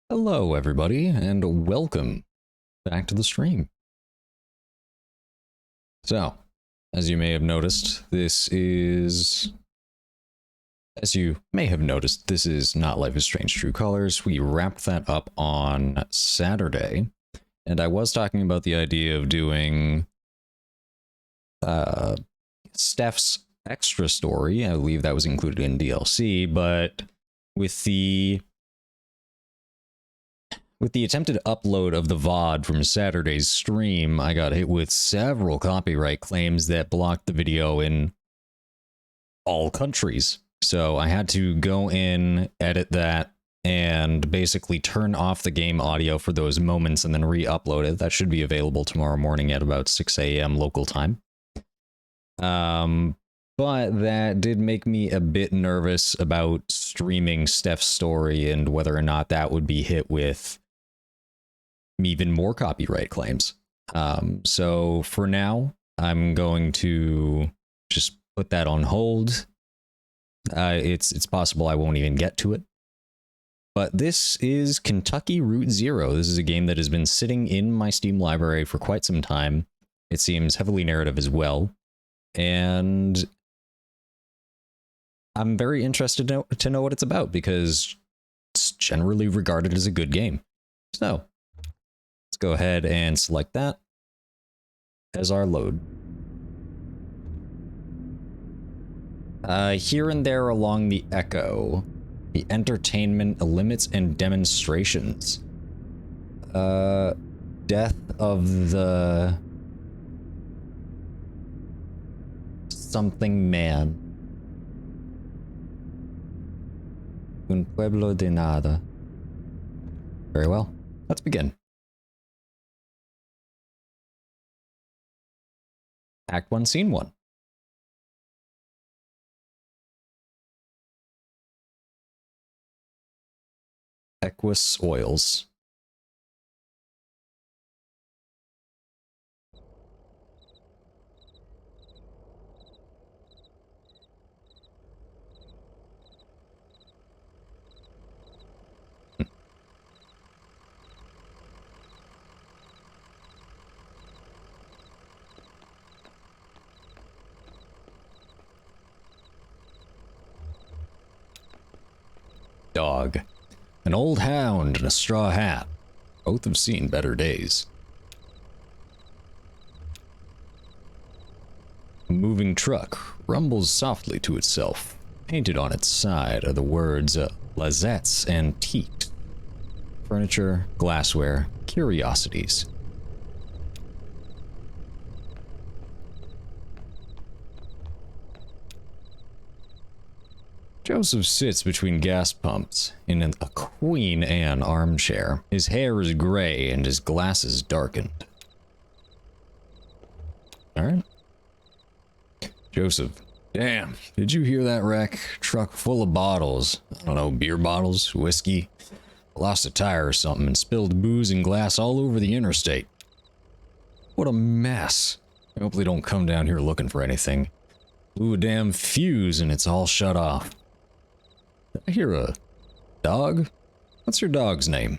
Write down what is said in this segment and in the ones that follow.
Hello, everybody, and welcome back to the stream. So, as you may have noticed, this is not Life is Strange True Colors. We wrapped that up on Saturday, and I was talking about the idea of doing Steph's extra story. I believe that was included in DLC, but with the attempted upload of the VOD from Saturday's stream, I got hit with several copyright claims that blocked the video in all countries. So I had to go in, edit that, and basically turn off the game audio for those moments and then re-upload it. That should be available tomorrow morning at about 6 a.m. local time. But that did make me a bit nervous about streaming Steph's story and whether or not that would be hit with even more copyright claims. So for now, I'm going to just put that on hold. It's possible I won't even get to it. But this is Kentucky Route Zero. This is a game that has been sitting in my Steam library for quite some time. It seems heavily narrative as well. And I'm very interested to know what it's about because it's generally regarded as a good game. So let's go ahead and select that as our load. Here and there along the Echo, the entertainment limits and demonstrations. Death of the something man. Un pueblo de nada. Very well. Let's begin. Act 1, Scene 1. Equus Oils. Dog. An old hound and a straw hat. Both have seen better days. A moving truck rumbles softly to itself. Painted on its side are the words Lazette's Antique. Furniture, glassware, curiosities. Joseph sits between gas pumps in a Queen Anne armchair. His hair is gray and his glasses darkened. Alright. Joseph. Damn, did you hear that wreck? Truck full of bottles. I don't know, beer bottles, whiskey. Lost a tire or something and spilled booze and glass all over the interstate. What a mess. I hope they don't come down here looking for anything. Blew a damn fuse and it's all shut off. I hear a dog? What's your dog's name?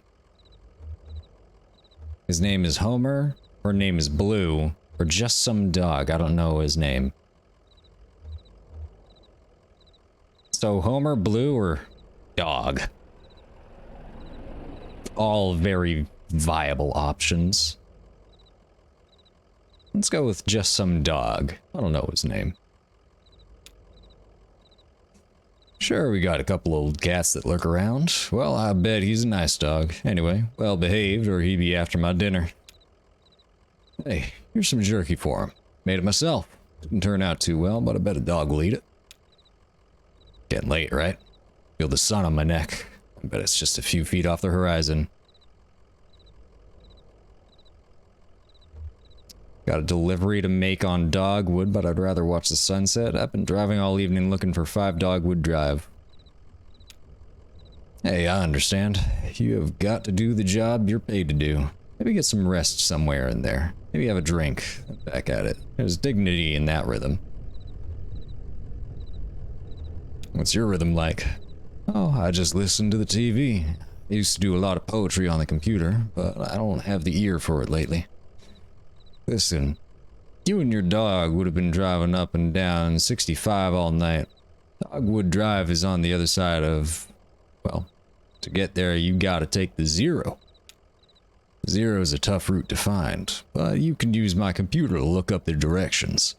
His name is Homer, her name is Blue, or just some dog, I don't know his name. So Homer, Blue, or dog? All very viable options. Let's go with just some dog. I don't know his name. Sure, we got a couple old cats that lurk around. Well, I bet he's a nice dog. Anyway, well behaved or he'd be after my dinner. Hey, here's some jerky for him. Made it myself. Didn't turn out too well, but I bet a dog will eat it. Getting late, right? Feel the sun on my neck. I bet it's just a few feet off the horizon. Got a delivery to make on Dogwood, but I'd rather watch the sunset. I've been driving all evening looking for 5 Dogwood Drive. Hey, I understand. You have got to do the job you're paid to do. Maybe get some rest somewhere in there. Maybe have a drink. Back at it. There's dignity in that rhythm. What's your rhythm like? Oh, I just listen to the TV. I used to do a lot of poetry on the computer, but I don't have the ear for it lately. Listen, you and your dog would have been driving up and down 65 all night. Dogwood Drive is on the other side of... well, to get there you gotta take the 0. 0 is a tough route to find, but you can use my computer to look up the directions.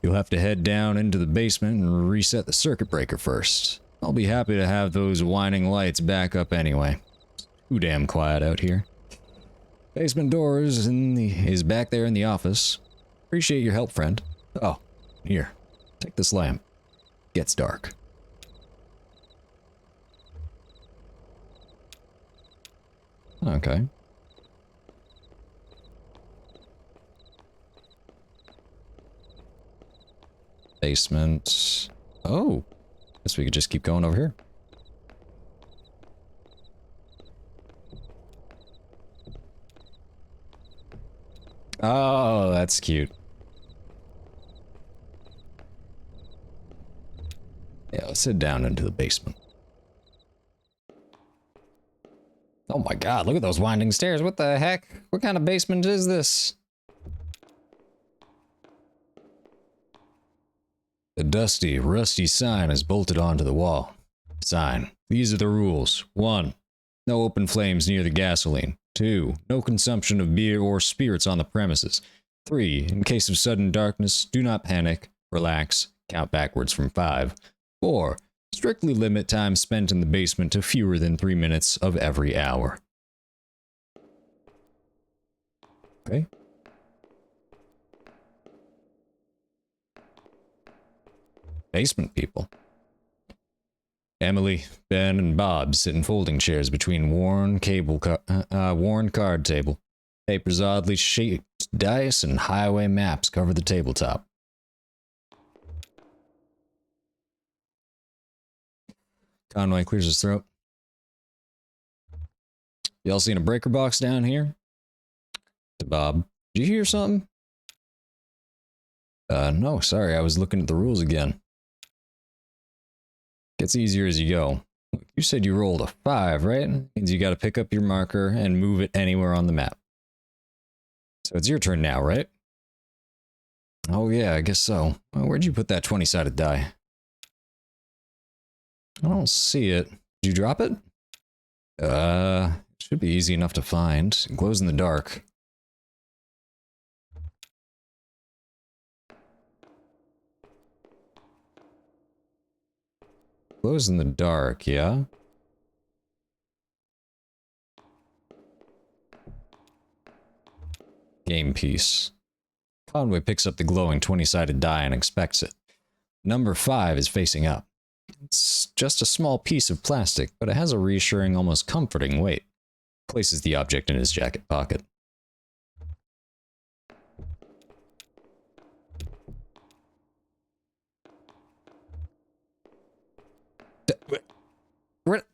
You'll have to head down into the basement and reset the circuit breaker first. I'll be happy to have those whining lights back up anyway. It's too damn quiet out here. Basement doors is back there in the office. Appreciate your help, friend. Oh, here. Take this lamp. Gets dark. Okay. Basement. Oh. Guess we could just keep going over here. Oh, that's cute. Yeah, let's head down into the basement. Oh my god, look at those winding stairs. What the heck? What kind of basement is this? The dusty, rusty sign is bolted onto the wall. Sign. These are the rules. 1. No open flames near the gasoline. 2. No consumption of beer or spirits on the premises. 3. In case of sudden darkness, do not panic. Relax. Count backwards from 5. 4. Strictly limit time spent in the basement to fewer than 3 minutes of every hour. Okay. Basement people. Emily, Ben, and Bob sit in folding chairs between worn card table. Papers oddly shaped, dice, and highway maps cover the tabletop. Conway clears his throat. Y'all seen a breaker box down here? To Bob. Did you hear something? No, sorry, I was looking at the rules again. Gets easier as you go. You said you rolled a 5, right? Means you gotta pick up your marker and move it anywhere on the map. So it's your turn now, right? Oh yeah, I guess so. Well, where'd you put that 20-sided die? I don't see it. Did you drop it? It should be easy enough to find. It glows in the dark. Glows in the dark, yeah? Game piece. Conway picks up the glowing 20-sided die and inspects it. Number 5 is facing up. It's just a small piece of plastic, but it has a reassuring, almost comforting weight. Places the object in his jacket pocket.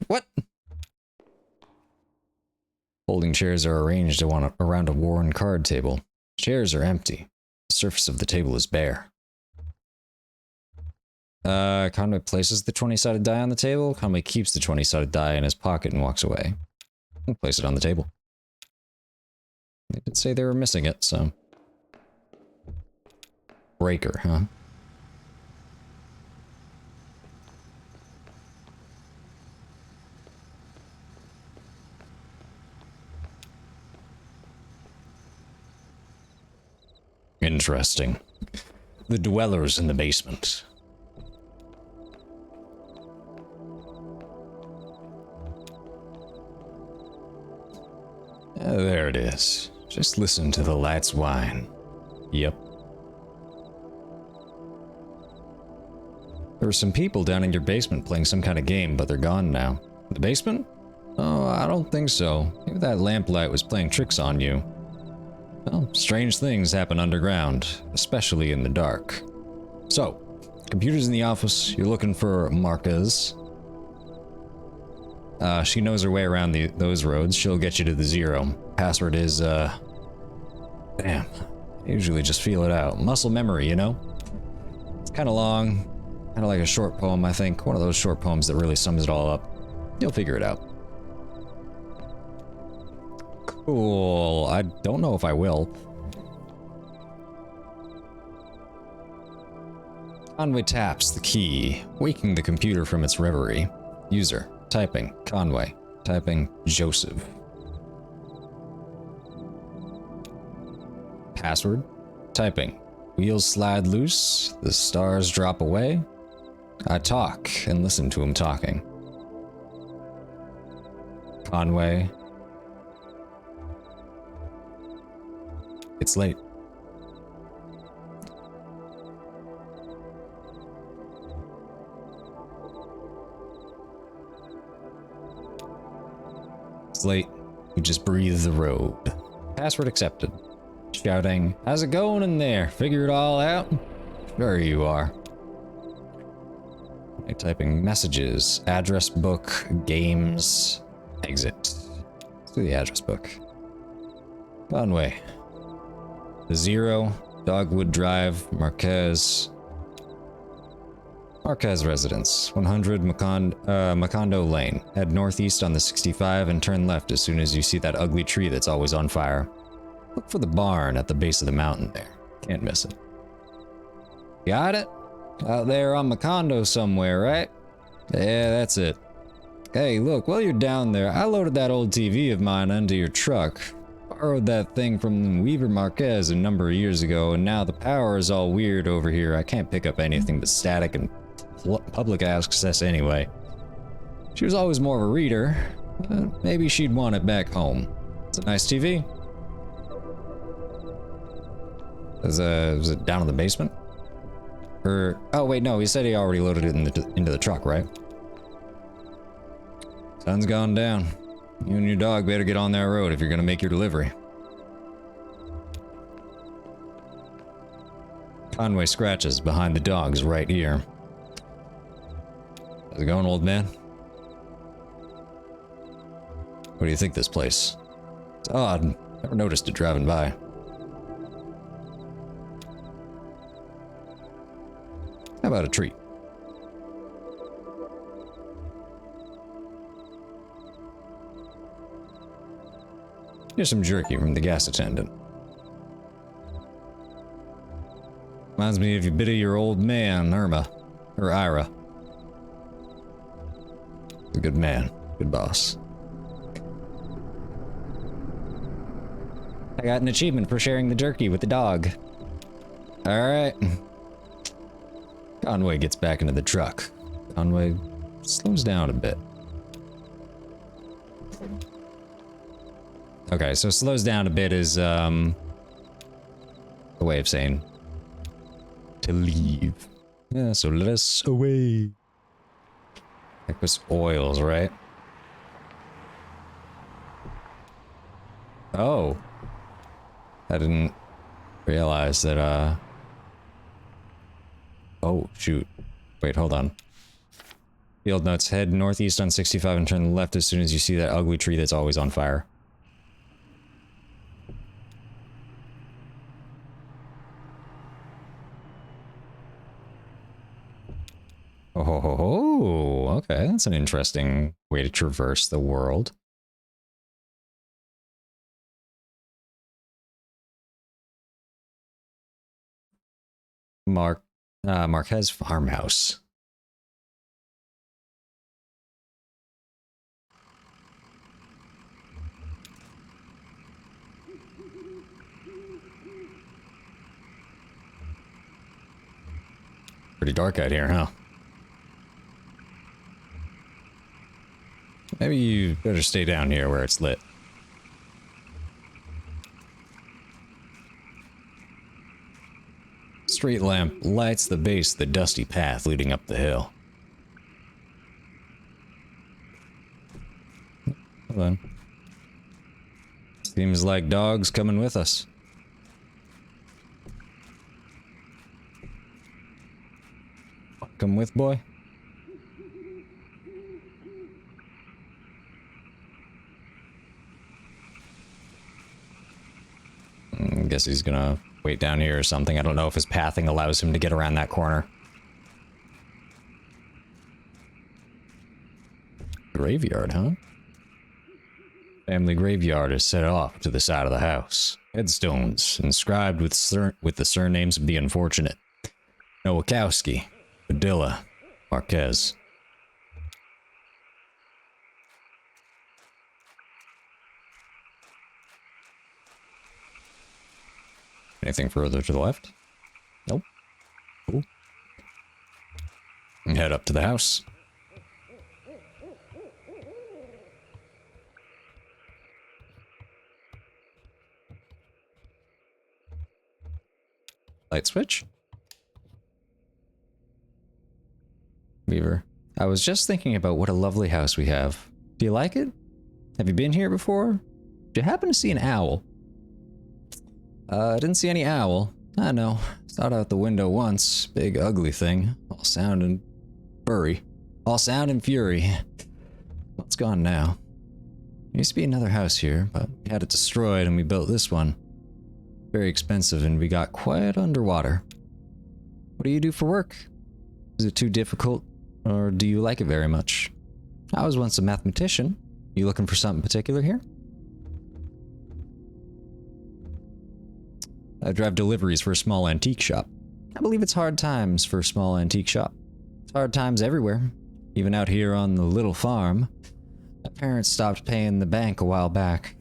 What? Folding chairs are arranged around a worn card table. Chairs are empty. The surface of the table is bare. Conway places the 20-sided die on the table. Conway keeps the 20-sided die in his pocket and walks away. And place it on the table. They did say they were missing it, so... Breaker, huh? Interesting. The dwellers in the basement. There it is. Just listen to the lights whine. Yep. There were some people down in your basement playing some kind of game, but they're gone now. The basement? Oh, I don't think so. Maybe that lamplight was playing tricks on you. Well, strange things happen underground, especially in the dark. So, computer's in the office, you're looking for Marquez. She knows her way around those roads, she'll get you to the 0. Password is, damn. I usually just feel it out. Muscle memory, you know? It's kinda long, kinda like a short poem, I think. One of those short poems that really sums it all up. You'll figure it out. Cool. I don't know if I will. Conway taps the key, waking the computer from its reverie. User, typing, Conway, typing, Joseph. Password, typing, wheels slide loose, the stars drop away. I talk and listen to him talking. Conway. It's late. It's late. You just breathe the road. Password accepted. Shouting, how's it going in there? Figure it all out? Sure you are. Typing messages, address book, games, exit. Let's do the address book. Conway. The 0, Dogwood Drive, Marquez. Marquez residence, 100 Macondo Lane. Head northeast on the 65 and turn left as soon as you see that ugly tree that's always on fire. Look for the barn at the base of the mountain there. Can't miss it. Got it? Out there on Macondo somewhere, right? Yeah, that's it. Hey, look, while you're down there, I loaded that old TV of mine onto your truck. Borrowed that thing from Weaver Marquez a number of years ago, and now the power is all weird over here. I can't pick up anything but static and public access anyway. She was always more of a reader, but maybe she'd want it back home. It's a nice TV. Was it down in the basement? Or, oh wait, no, he said he already loaded it into the truck, right? Sun's gone down. You and your dog better get on that road if you're gonna make your delivery. Conway scratches behind the dog's right ear. How's it going, old man? What do you think of this place? It's odd. Never noticed it driving by. How about a treat? Here's some jerky from the gas attendant. Reminds me of a bit of your old man, Ira. He's a good man, good boss. I got an achievement for sharing the jerky with the dog. Alright. Conway gets back into the truck. Conway slows down a bit. Okay, so slows down a bit is, a way of saying to leave. Yeah, so let us away. Equus Oils, right? Oh. I didn't realize that, oh, shoot. Wait, hold on. Field notes, head northeast on 65 and turn left as soon as you see that ugly tree that's always on fire. Oh, ho, ho, ho. Okay, that's an interesting way to traverse the world. Marquez Farmhouse. Pretty dark out here, huh? Maybe you better stay down here where it's lit. Street lamp lights the base of the dusty path leading up the hill. Hold on. Seems like dog's coming with us. Come with, boy? I guess he's gonna wait down here or something. I don't know if his pathing allows him to get around that corner. Graveyard, huh? Family graveyard is set off to the side of the house. Headstones inscribed with the surnames of the unfortunate. Nowakowski, Padilla, Marquez. Anything further to the left? Nope. Cool. And head up to the house. Light switch. Weaver, I was just thinking about what a lovely house we have. Do you like it? Have you been here before? Do you happen to see an owl? I didn't see any owl. I know. Saw it out the window once. Big ugly thing. All sound and fury. All sound and fury. Well, it's gone now. There used to be another house here, but we had it destroyed and we built this one. Very expensive and we got quite underwater. What do you do for work? Is it too difficult? Or do you like it very much? I was once a mathematician. You looking for something particular here? I drive deliveries for a small antique shop. I believe it's hard times for a small antique shop. It's hard times everywhere, even out here on the little farm. My parents stopped paying the bank a while back.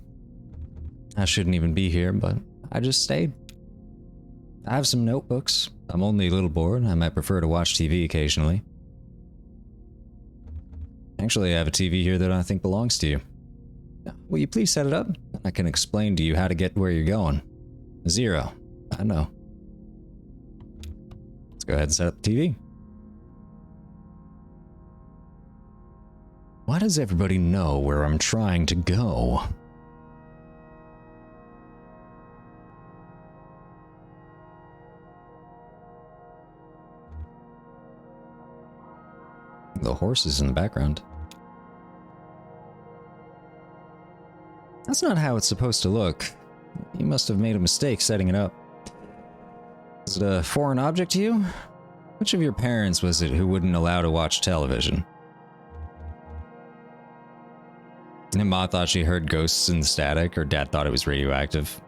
I shouldn't even be here, but I just stayed. I have some notebooks. I'm only a little bored. I might prefer to watch TV occasionally. Actually, I have a TV here that I think belongs to you. Will you please set it up? I can explain to you how to get where you're going. Zero. I know. Let's go ahead and set up the TV. Why does everybody know where I'm trying to go? The horse is in the background. That's not how it's supposed to look. You must have made a mistake setting it up. Is it a foreign object to you? Which of your parents was it who wouldn't allow to watch television? And Ma thought she heard ghosts in the static, or Dad thought it was radioactive.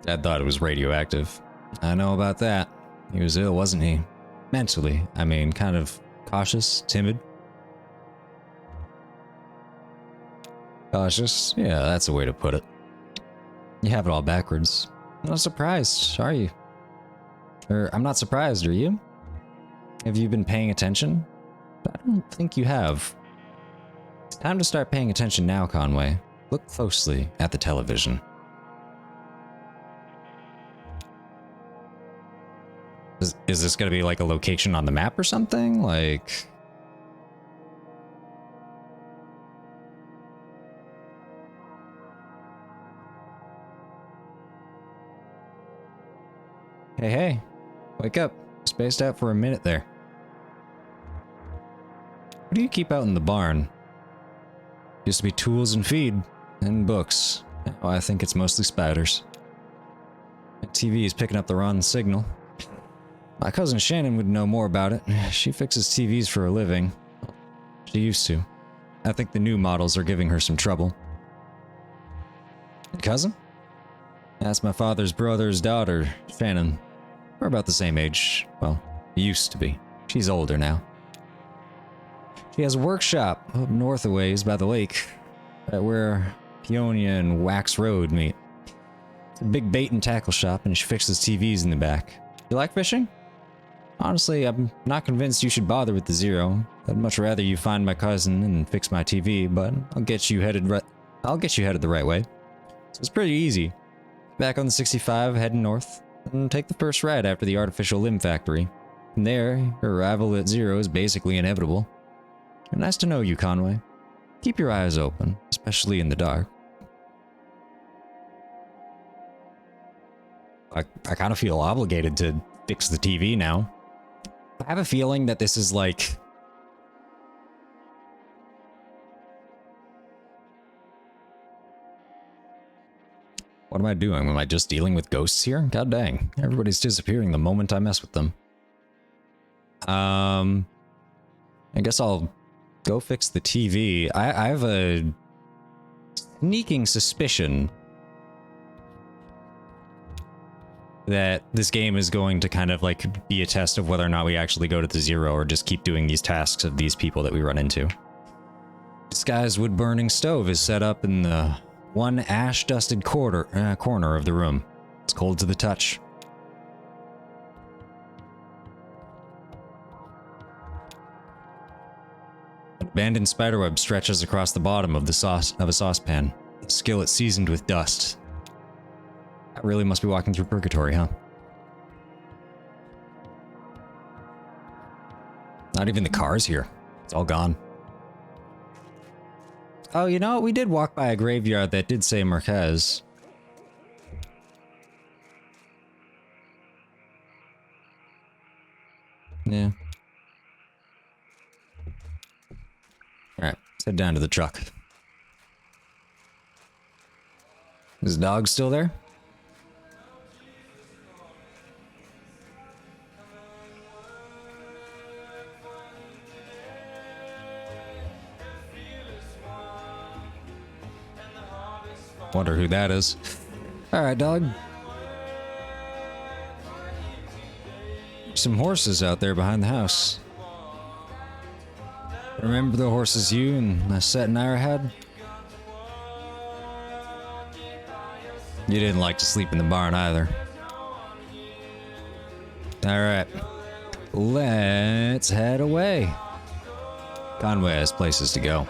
Dad thought it was radioactive. I know about that. He was ill, wasn't he? Mentally, I mean, kind of cautious, timid. Cautious? Yeah, that's a way to put it. You have it all backwards. I'm not surprised, are you? Or, I'm not surprised, are you? Have you been paying attention? I don't think you have. It's time to start paying attention now, Conway. Look closely at the television. Is this gonna be like a location on the map or something? Like... Hey, wake up. Spaced out for a minute there. What do you keep out in the barn? Used to be tools and feed, and books. Now I think it's mostly spiders. My TV is picking up the wrong signal. My cousin Shannon would know more about it. She fixes TVs for a living. She used to. I think the new models are giving her some trouble. Cousin? That's my father's brother's daughter, Shannon. We're about the same age. Well, used to be. She's older now. She has a workshop up north a ways by the lake, where Peonia and Wax Road meet. It's a big bait and tackle shop, and she fixes TVs in the back. You like fishing? Honestly, I'm not convinced you should bother with the Zero. I'd much rather you find my cousin and fix my TV, but I'll get you headed the right way. So it's pretty easy. Back on the 65, heading north, and take the first right after the artificial limb factory. From there, your arrival at Zero is basically inevitable. Nice to know you, Conway. Keep your eyes open, especially in the dark. I kind of feel obligated to fix the TV now. I have a feeling that this is like... What am I doing? Am I just dealing with ghosts here? God dang. Everybody's disappearing the moment I mess with them. I guess I'll go fix the TV. I have a sneaking suspicion that this game is going to kind of like be a test of whether or not we actually go to the zero or just keep doing these tasks of these people that we run into. This guy's wood-burning stove is set up in the one ash-dusted corner of the room. It's cold to the touch. An abandoned spiderweb stretches across the bottom of a saucepan, a skillet seasoned with dust. That really must be walking through purgatory, huh? Not even the car's here. It's all gone. Oh, you know what? We did walk by a graveyard that did say Marquez. Yeah. Alright, let's head down to the truck. Is the dog still there? Wonder who that is. Alright, dog. Some horses out there behind the house. Remember the horses you and Set and Ira had? You didn't like to sleep in the barn either. Alright. Let's head away. Conway has places to go.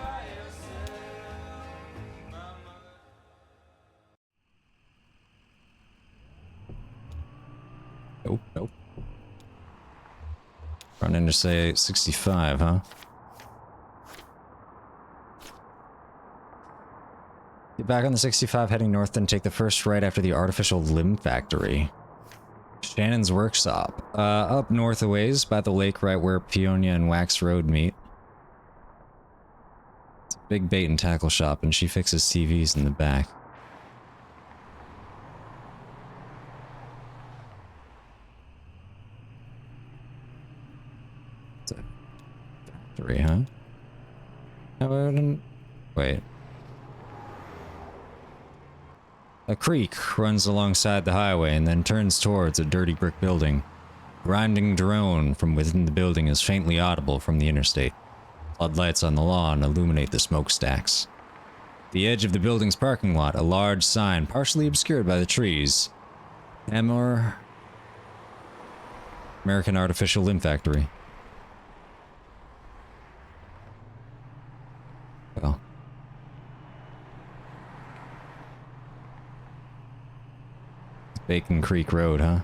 Nope, nope. Run Interstate 65, huh? Get back on the 65 heading north, then take the first right after the artificial limb factory. Shannon's workshop. Up north a ways by the lake right where Peonia and Wax Road meet. It's a big bait and tackle shop and she fixes TVs in the back. It's a factory, huh? How about wait. A creek runs alongside the highway and then turns towards a dirty brick building. Grinding drone from within the building is faintly audible from the interstate. Floodlights on the lawn illuminate the smokestacks. At the edge of the building's parking lot, a large sign partially obscured by the trees. Amor American Artificial Limb Factory. Well. Bacon Creek Road, huh?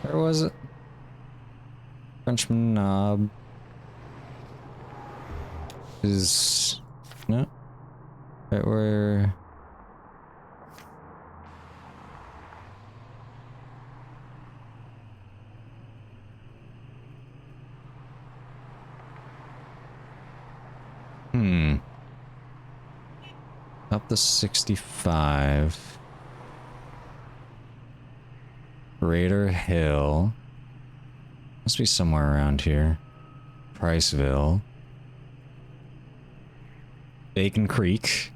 Where was it? Frenchman Knob. Is... no? Right where... Up the 65. Raider Hill. Must be somewhere around here. Priceville. Bacon Creek.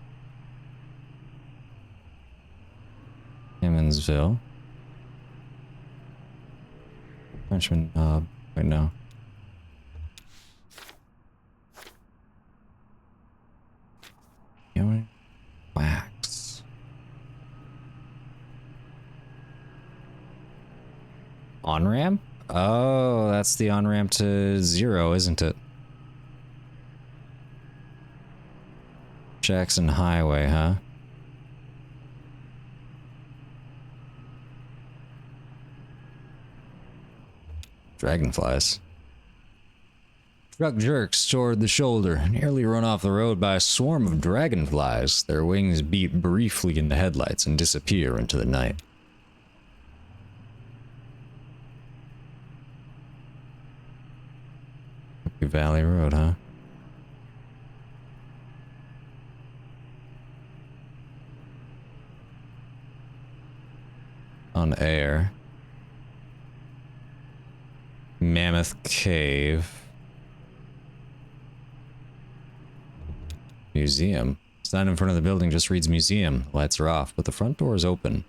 Emmonsville. Frenchman Knob. Wait, no. Wax. On-ramp? Oh, that's the on-ramp to zero, isn't it? Jackson Highway, huh? Dragonflies. Truck jerks toward the shoulder, nearly run off the road by a swarm of dragonflies. Their wings beat briefly in the headlights and disappear into the night. Valley Road, huh? On air. Mammoth Mammoth Cave. Museum. Sign in front of the building just reads museum. Lights are off, but the front door is open.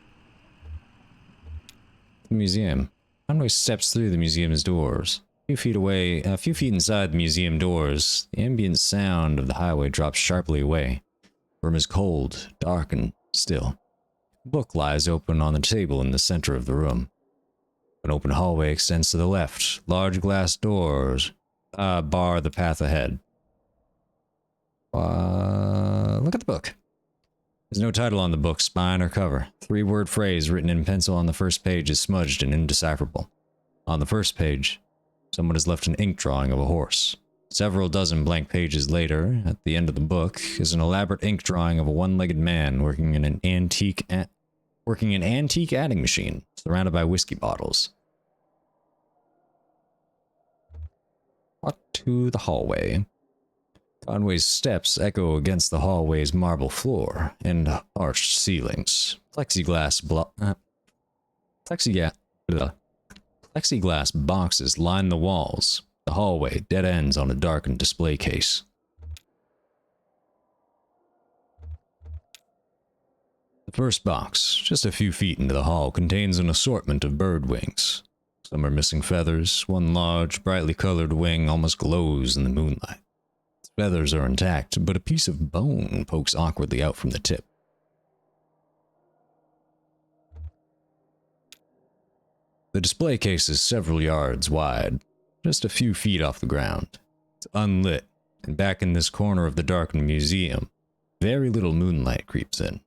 The museum. Conway steps through the museum's doors. A few feet inside the museum doors, the ambient sound of the highway drops sharply away. The room is cold, dark, and still. A book lies open on the table in the center of the room. An open hallway extends to the left. Large glass doors bar the path ahead. Look at the book. There's no title on the book, spine, or cover. 3-word phrase written in pencil on the first page is smudged and indecipherable. On the first page, someone has left an ink drawing of a horse. Several dozen blank pages later, at the end of the book, is an elaborate ink drawing of a one-legged man working an antique adding machine, surrounded by whiskey bottles. Walk to the hallway. Conway's steps echo against the hallway's marble floor and arched ceilings. Plexiglass boxes line the walls. The hallway dead ends on a darkened display case. The first box, just a few feet into the hall, contains an assortment of bird wings. Some are missing feathers. One large, brightly colored wing almost glows in the moonlight. Its feathers are intact, but a piece of bone pokes awkwardly out from the tip. The display case is several yards wide, just a few feet off the ground. It's unlit, and back in this corner of the darkened museum, very little moonlight creeps in.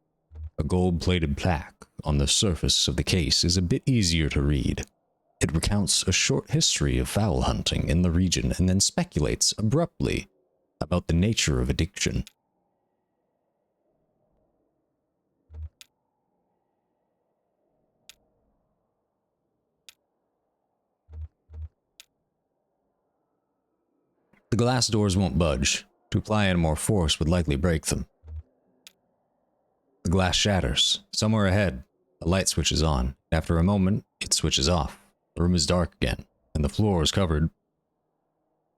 A gold-plated plaque on the surface of the case is a bit easier to read. It recounts a short history of fowl hunting in the region and then speculates abruptly about the nature of addiction. The glass doors won't budge. To apply any more force would likely break them. The glass shatters. Somewhere ahead, a light switches on. After a moment, it switches off. The room is dark again, and the floor is covered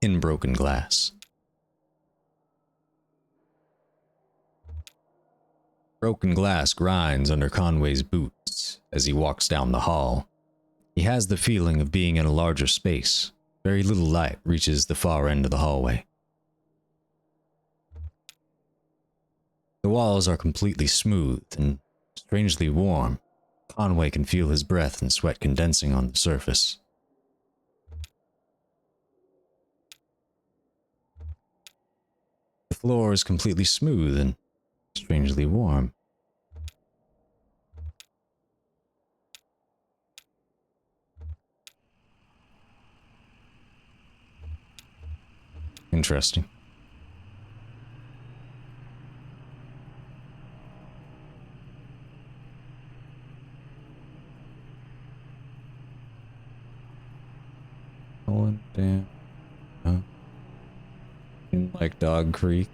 in broken glass. Broken glass grinds under Conway's boots as he walks down the hall. He has the feeling of being in a larger space. Very little light reaches the far end of the hallway. The walls are completely smooth and strangely warm. Conway can feel his breath and sweat condensing on the surface. The floor is completely smooth and strangely warm. Interesting. Going down. In like Dog Creek.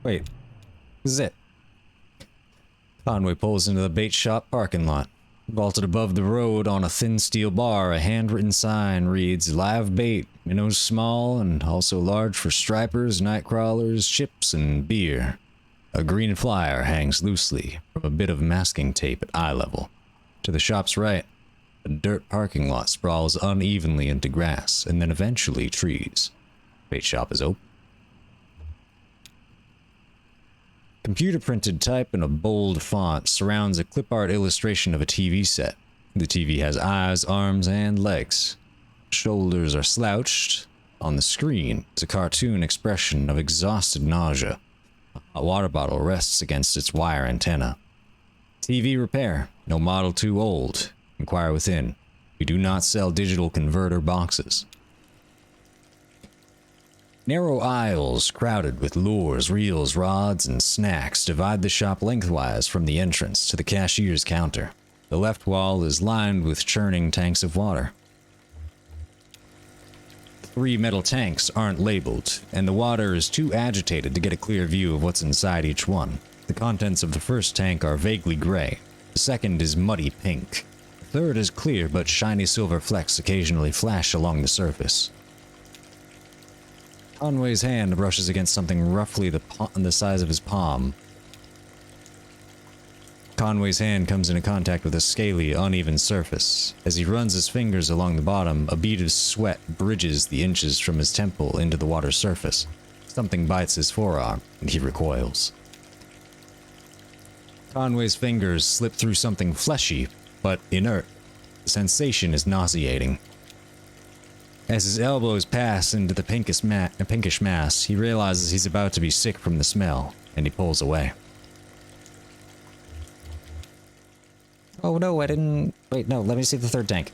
Wait, this is it. Conway pulls into the bait shop parking lot. Vaulted above the road on a thin steel bar, a handwritten sign reads, "Live bait, minnows small and also large for stripers, night crawlers, chips, and beer." A green flyer hangs loosely from a bit of masking tape at eye level. To the shop's right, a dirt parking lot sprawls unevenly into grass and then eventually trees. Bait shop is open. Computer-printed type in a bold font surrounds a clip art illustration of a TV set. The TV has eyes, arms, and legs. Shoulders are slouched. On the screen is a cartoon expression of exhausted nausea. A water bottle rests against its wire antenna. TV repair. No model too old. Inquire within. We do not sell digital converter boxes. Narrow aisles crowded with lures, reels, rods, and snacks divide the shop lengthwise from the entrance to the cashier's counter. The left wall is lined with churning tanks of water. 3 metal tanks aren't labeled, and the water is too agitated to get a clear view of what's inside each one. The contents of the first tank are vaguely gray. The second is muddy pink. The third is clear, but shiny silver flecks occasionally flash along the surface. Conway's hand brushes against something roughly the size of his palm. Conway's hand comes into contact with a scaly, uneven surface. As he runs his fingers along the bottom, a bead of sweat bridges the inches from his temple into the water's surface. Something bites his forearm, and he recoils. Conway's fingers slip through something fleshy, but inert. The sensation is nauseating. As his elbows pass into the pinkish mass, he realizes he's about to be sick from the smell, and he pulls away. Oh no, I didn't... Wait, no, let me see the third tank.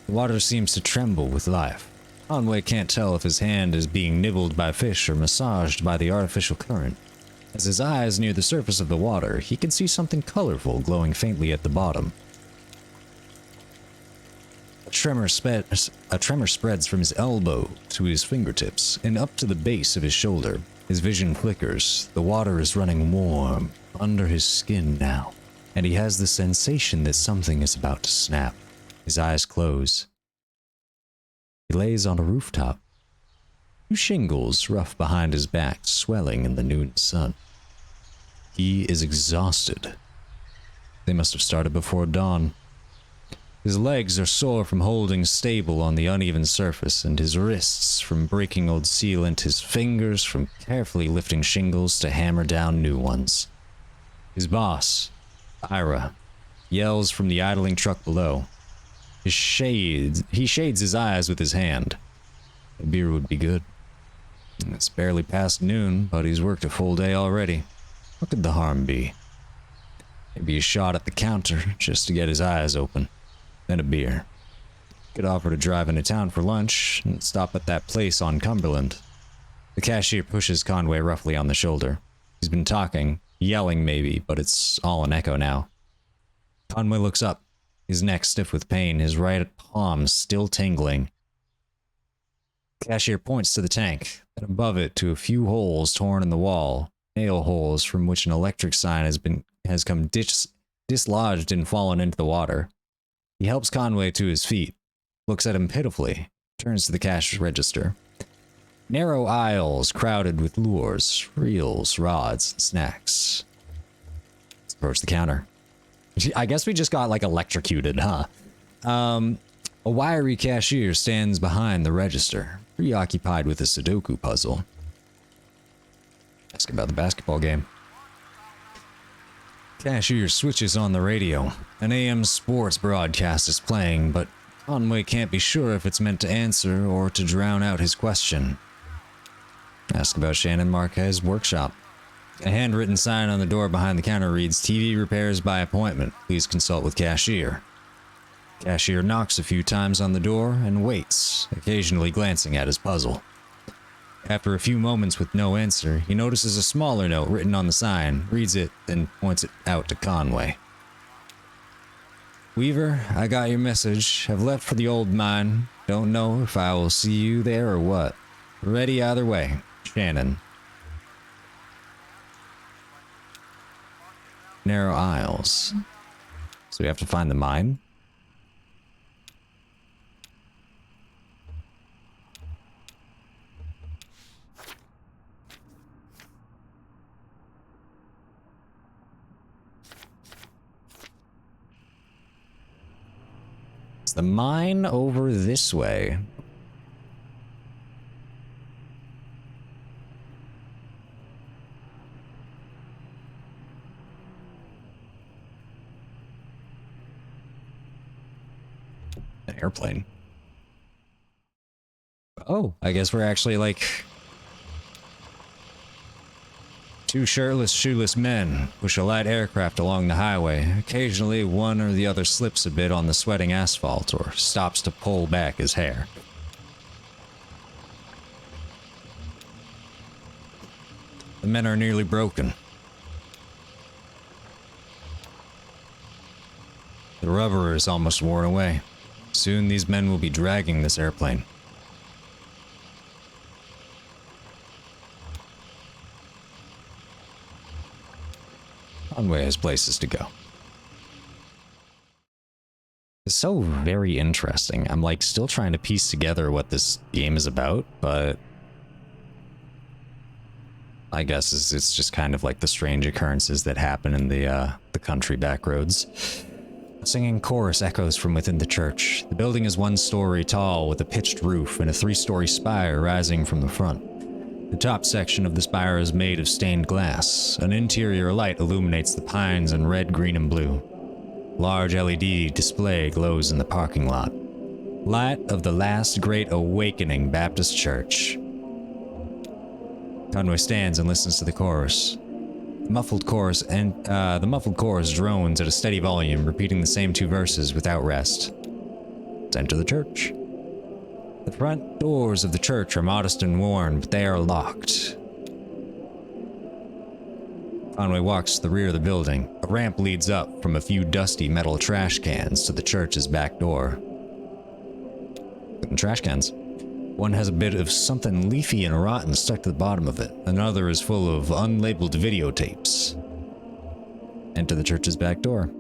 The water seems to tremble with life. Conway can't tell if his hand is being nibbled by fish or massaged by the artificial current. As his eyes near the surface of the water, he can see something colorful glowing faintly at the bottom. A tremor spreads from his elbow to his fingertips and up to the base of his shoulder. His vision flickers. The water is running warm under his skin now, and he has the sensation that something is about to snap. His eyes close. He lays on a rooftop. Two shingles rough behind his back, swelling in the noon sun. He is exhausted. They must have started before dawn. His legs are sore from holding stable on the uneven surface, and his wrists from breaking old sealant, his fingers from carefully lifting shingles to hammer down new ones. His boss, Ira, yells from the idling truck below. He shades his eyes with his hand. A beer would be good. It's barely past noon, but he's worked a full day already. What could the harm be? Maybe a shot at the counter, just to get his eyes open. Then a beer. Could offer to drive into town for lunch and stop at that place on Cumberland. The cashier pushes Conway roughly on the shoulder. He's been talking, yelling maybe, but it's all an echo now. Conway looks up, his neck stiff with pain, his right palm still tingling. The cashier points to the tank, then above it to a few holes torn in the wall, nail holes from which an electric sign has come dislodged and fallen into the water. He helps Conway to his feet, looks at him pitifully, turns to the cash register. Narrow aisles crowded with lures, reels, rods, and snacks. Let's approach the counter. I guess we just got, like, electrocuted, huh? A wiry cashier stands behind the register, preoccupied with a Sudoku puzzle. Ask about the basketball game. Cashier switches on the radio. An AM sports broadcast is playing, but Conway can't be sure if it's meant to answer or to drown out his question. Ask about Shannon Marquez' workshop. A handwritten sign on the door behind the counter reads, TV repairs by appointment. Please consult with cashier. Cashier knocks a few times on the door and waits, occasionally glancing at his puzzle. After a few moments with no answer, he notices a smaller note written on the sign, reads it, then points it out to Conway. Weaver, I got your message. Have left for the old mine. Don't know if I will see you there or what. Ready either way. Shannon. Narrow aisles. So we have to find the mine? Is the mine over this way? An airplane. Oh, I guess we're actually like two shirtless, shoeless men push a light aircraft along the highway. Occasionally, one or the other slips a bit on the sweating asphalt or stops to pull back his hair. The men are nearly broken. The rubber is almost worn away. Soon these men will be dragging this airplane. Conway has places to go. It's so very interesting. I'm like still trying to piece together what this game is about, but I guess it's just kind of like the strange occurrences that happen in the country backroads. A singing chorus echoes from within the church. The building is 1 story tall with a pitched roof and a 3-story spire rising from the front. The top section of the spire is made of stained glass. An interior light illuminates the pines in red, green, and blue. Large LED display glows in the parking lot. Light of the Last Great Awakening Baptist Church. Conway stands and listens to the chorus. The muffled chorus drones at a steady volume, repeating the same 2 verses without rest. Let's enter the church. The front doors of the church are modest and worn, but they are locked. Conway walks to the rear of the building. A ramp leads up from a few dusty metal trash cans to the church's back door. Trash cans. One has a bit of something leafy and rotten stuck to the bottom of it. Another is full of unlabeled videotapes. Enter the church's back door.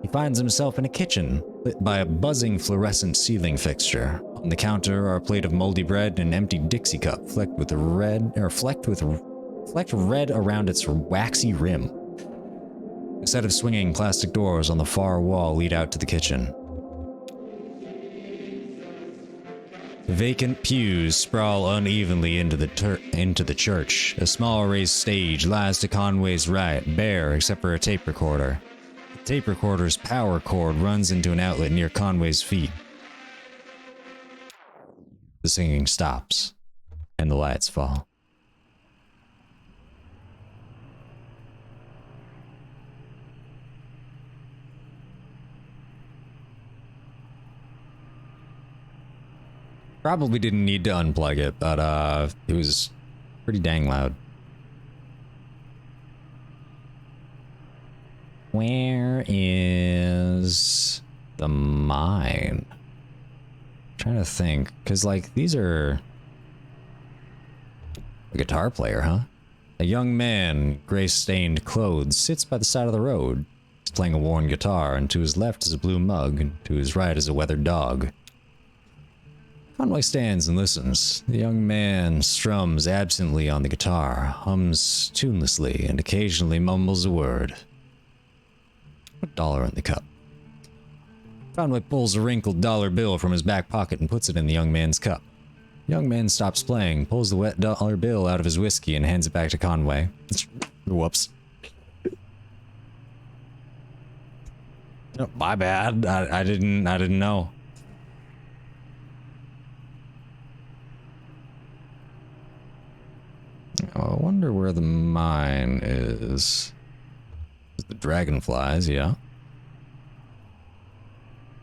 He finds himself in a kitchen, lit by a buzzing fluorescent ceiling fixture. On the counter are a plate of moldy bread and an empty Dixie cup flecked red around its waxy rim. A set of swinging plastic doors on the far wall lead out to the kitchen. Vacant pews sprawl unevenly into the church. A small raised stage lies to Conway's right, bare except for a tape recorder. The tape recorder's power cord runs into an outlet near Conway's feet. The singing stops, and the lights fall. Probably didn't need to unplug it, but it was pretty dang loud. Where is the mine? I'm trying to think, because like these are a guitar player, huh? A young man, gray-stained clothes, sits by the side of the road. He's playing a worn guitar, and to his left is a blue mug, and to his right is a weathered dog. Conway stands and listens. The young man strums absently on the guitar, hums tunelessly, and occasionally mumbles a word. Put $1 in the cup. Conway pulls a wrinkled dollar bill from his back pocket and puts it in the young man's cup. The young man stops playing, pulls the wet dollar bill out of his whiskey, and hands it back to Conway. Whoops. Oh, my bad. I didn't know. I wonder where the mine is. The dragonflies, yeah.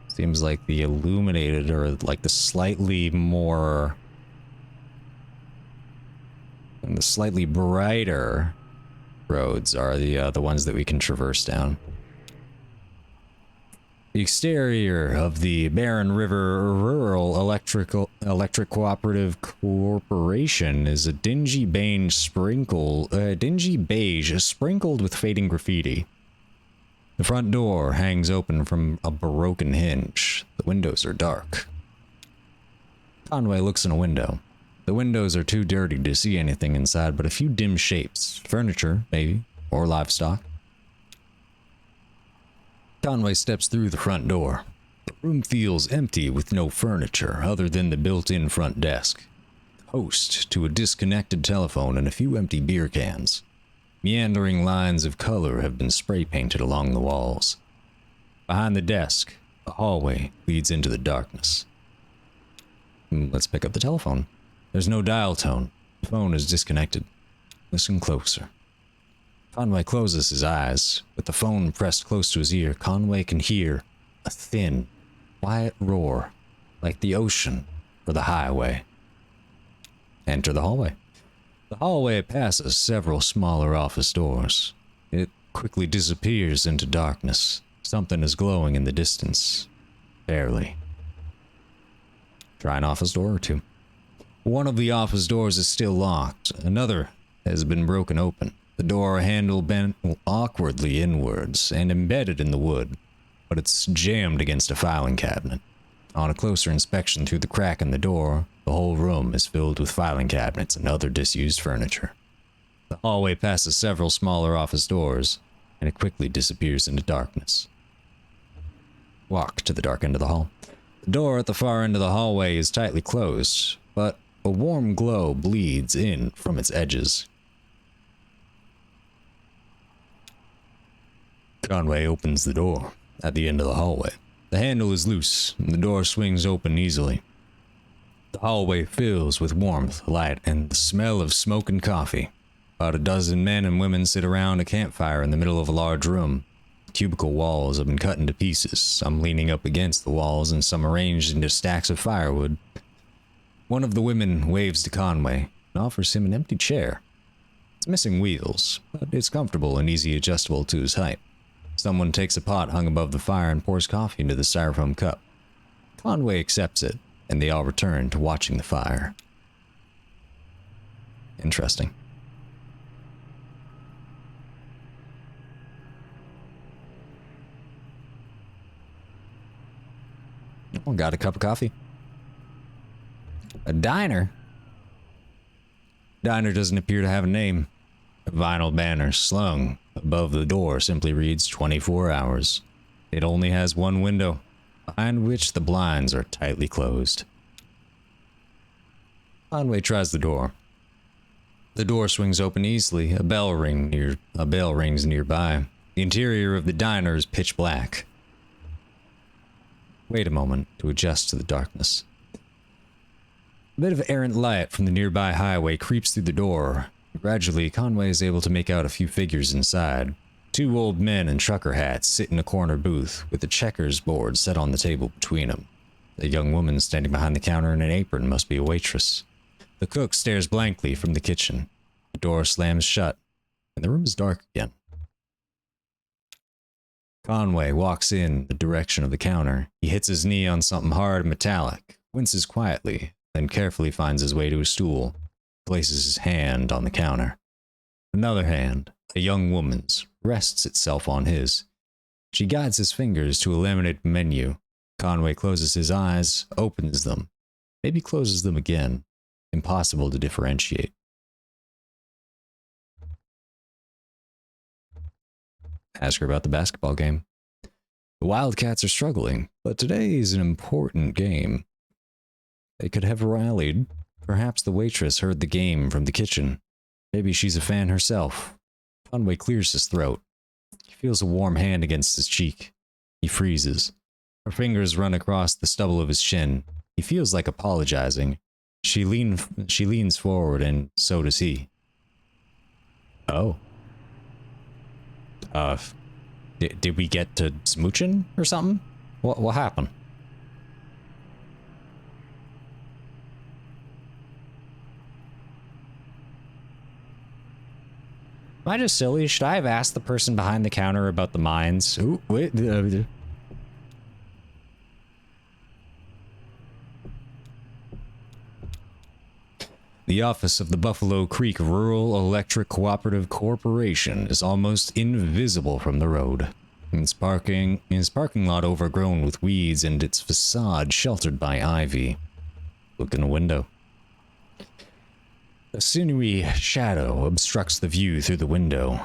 Seems like the illuminated or like the slightly more and the slightly brighter roads are the ones that we can traverse down. The exterior of the Barren River Rural Electric Cooperative Corporation is a dingy beige sprinkled with fading graffiti. The front door hangs open from a broken hinge. The windows are dark. Conway looks in a window. The windows are too dirty to see anything inside but a few dim shapes. Furniture, maybe, or livestock. Conway steps through the front door. The room feels empty with no furniture other than the built-in front desk. Host to a disconnected telephone and a few empty beer cans. Meandering lines of color have been spray painted along the walls. Behind the desk, a hallway leads into the darkness. Let's pick up the telephone. There's no dial tone. The phone is disconnected. Listen closer. Conway closes his eyes. With the phone pressed close to his ear, Conway can hear a thin, quiet roar, like the ocean or the highway. Enter the hallway. The hallway passes several smaller office doors. It quickly disappears into darkness. Something is glowing in the distance. Barely. Try an office door or two. One of the office doors is still locked. Another has been broken open. The door handle bent awkwardly inwards and embedded in the wood. but it's jammed against a filing cabinet. On a closer inspection through the crack in the door, the whole room is filled with filing cabinets and other disused furniture. The hallway passes several smaller office doors, and it quickly disappears into darkness. Walk to the dark end of the hall. The door at the far end of the hallway is tightly closed, but a warm glow bleeds in from its edges. Conway opens the door at the end of the hallway. The handle is loose, and the door swings open easily. The hallway fills with warmth, light, and the smell of smoke and coffee. About a dozen men and women sit around a campfire in the middle of a large room. Cubicle walls have been cut into pieces, some leaning up against the walls and some arranged into stacks of firewood. One of the women waves to Conway and offers him an empty chair. It's missing wheels, but it's comfortable and easy adjustable to his height. Someone takes a pot hung above the fire and pours coffee into the styrofoam cup. Conway accepts it, and they all return to watching the fire. Interesting. Oh, got a cup of coffee. A diner? Diner doesn't appear to have a name. A vinyl banner slung above the door simply reads 24 hours. It only has one window, behind which the blinds are tightly closed. Conway tries the door. The door swings open easily. A bell rings nearby. The interior of the diner is pitch black. Wait a moment to adjust to the darkness. A bit of errant light from the nearby highway creeps through the door. Gradually, Conway is able to make out a few figures inside. Two old men in trucker hats sit in a corner booth with a checkers board set on the table between them. A young woman standing behind the counter in an apron must be a waitress. The cook stares blankly from the kitchen. The door slams shut, and the room is dark again. Conway walks in the direction of the counter. He hits his knee on something hard and metallic, winces quietly, then carefully finds his way to a stool, places his hand on the counter. Another hand, a young woman's, rests itself on his. She guides his fingers to a laminated menu. Conway closes his eyes, opens them, maybe closes them again. Impossible to differentiate. Ask her about the basketball game. The Wildcats are struggling, but today is an important game. They could have rallied. Perhaps the waitress heard the game from the kitchen. Maybe she's a fan herself. Conway clears his throat. He feels a warm hand against his cheek. He freezes. Her fingers run across the stubble of his chin. He feels like apologizing. She leans forward, and so does he. Oh. Did we get to smooching or something? What happened? Am I just silly? Should I have asked the person behind the counter about the mines? Ooh, wait. The office of the Buffalo Creek Rural Electric Cooperative Corporation is almost invisible from the road. Its parking lot overgrown with weeds and its facade sheltered by ivy. Look in a window. A sinewy shadow obstructs the view through the window.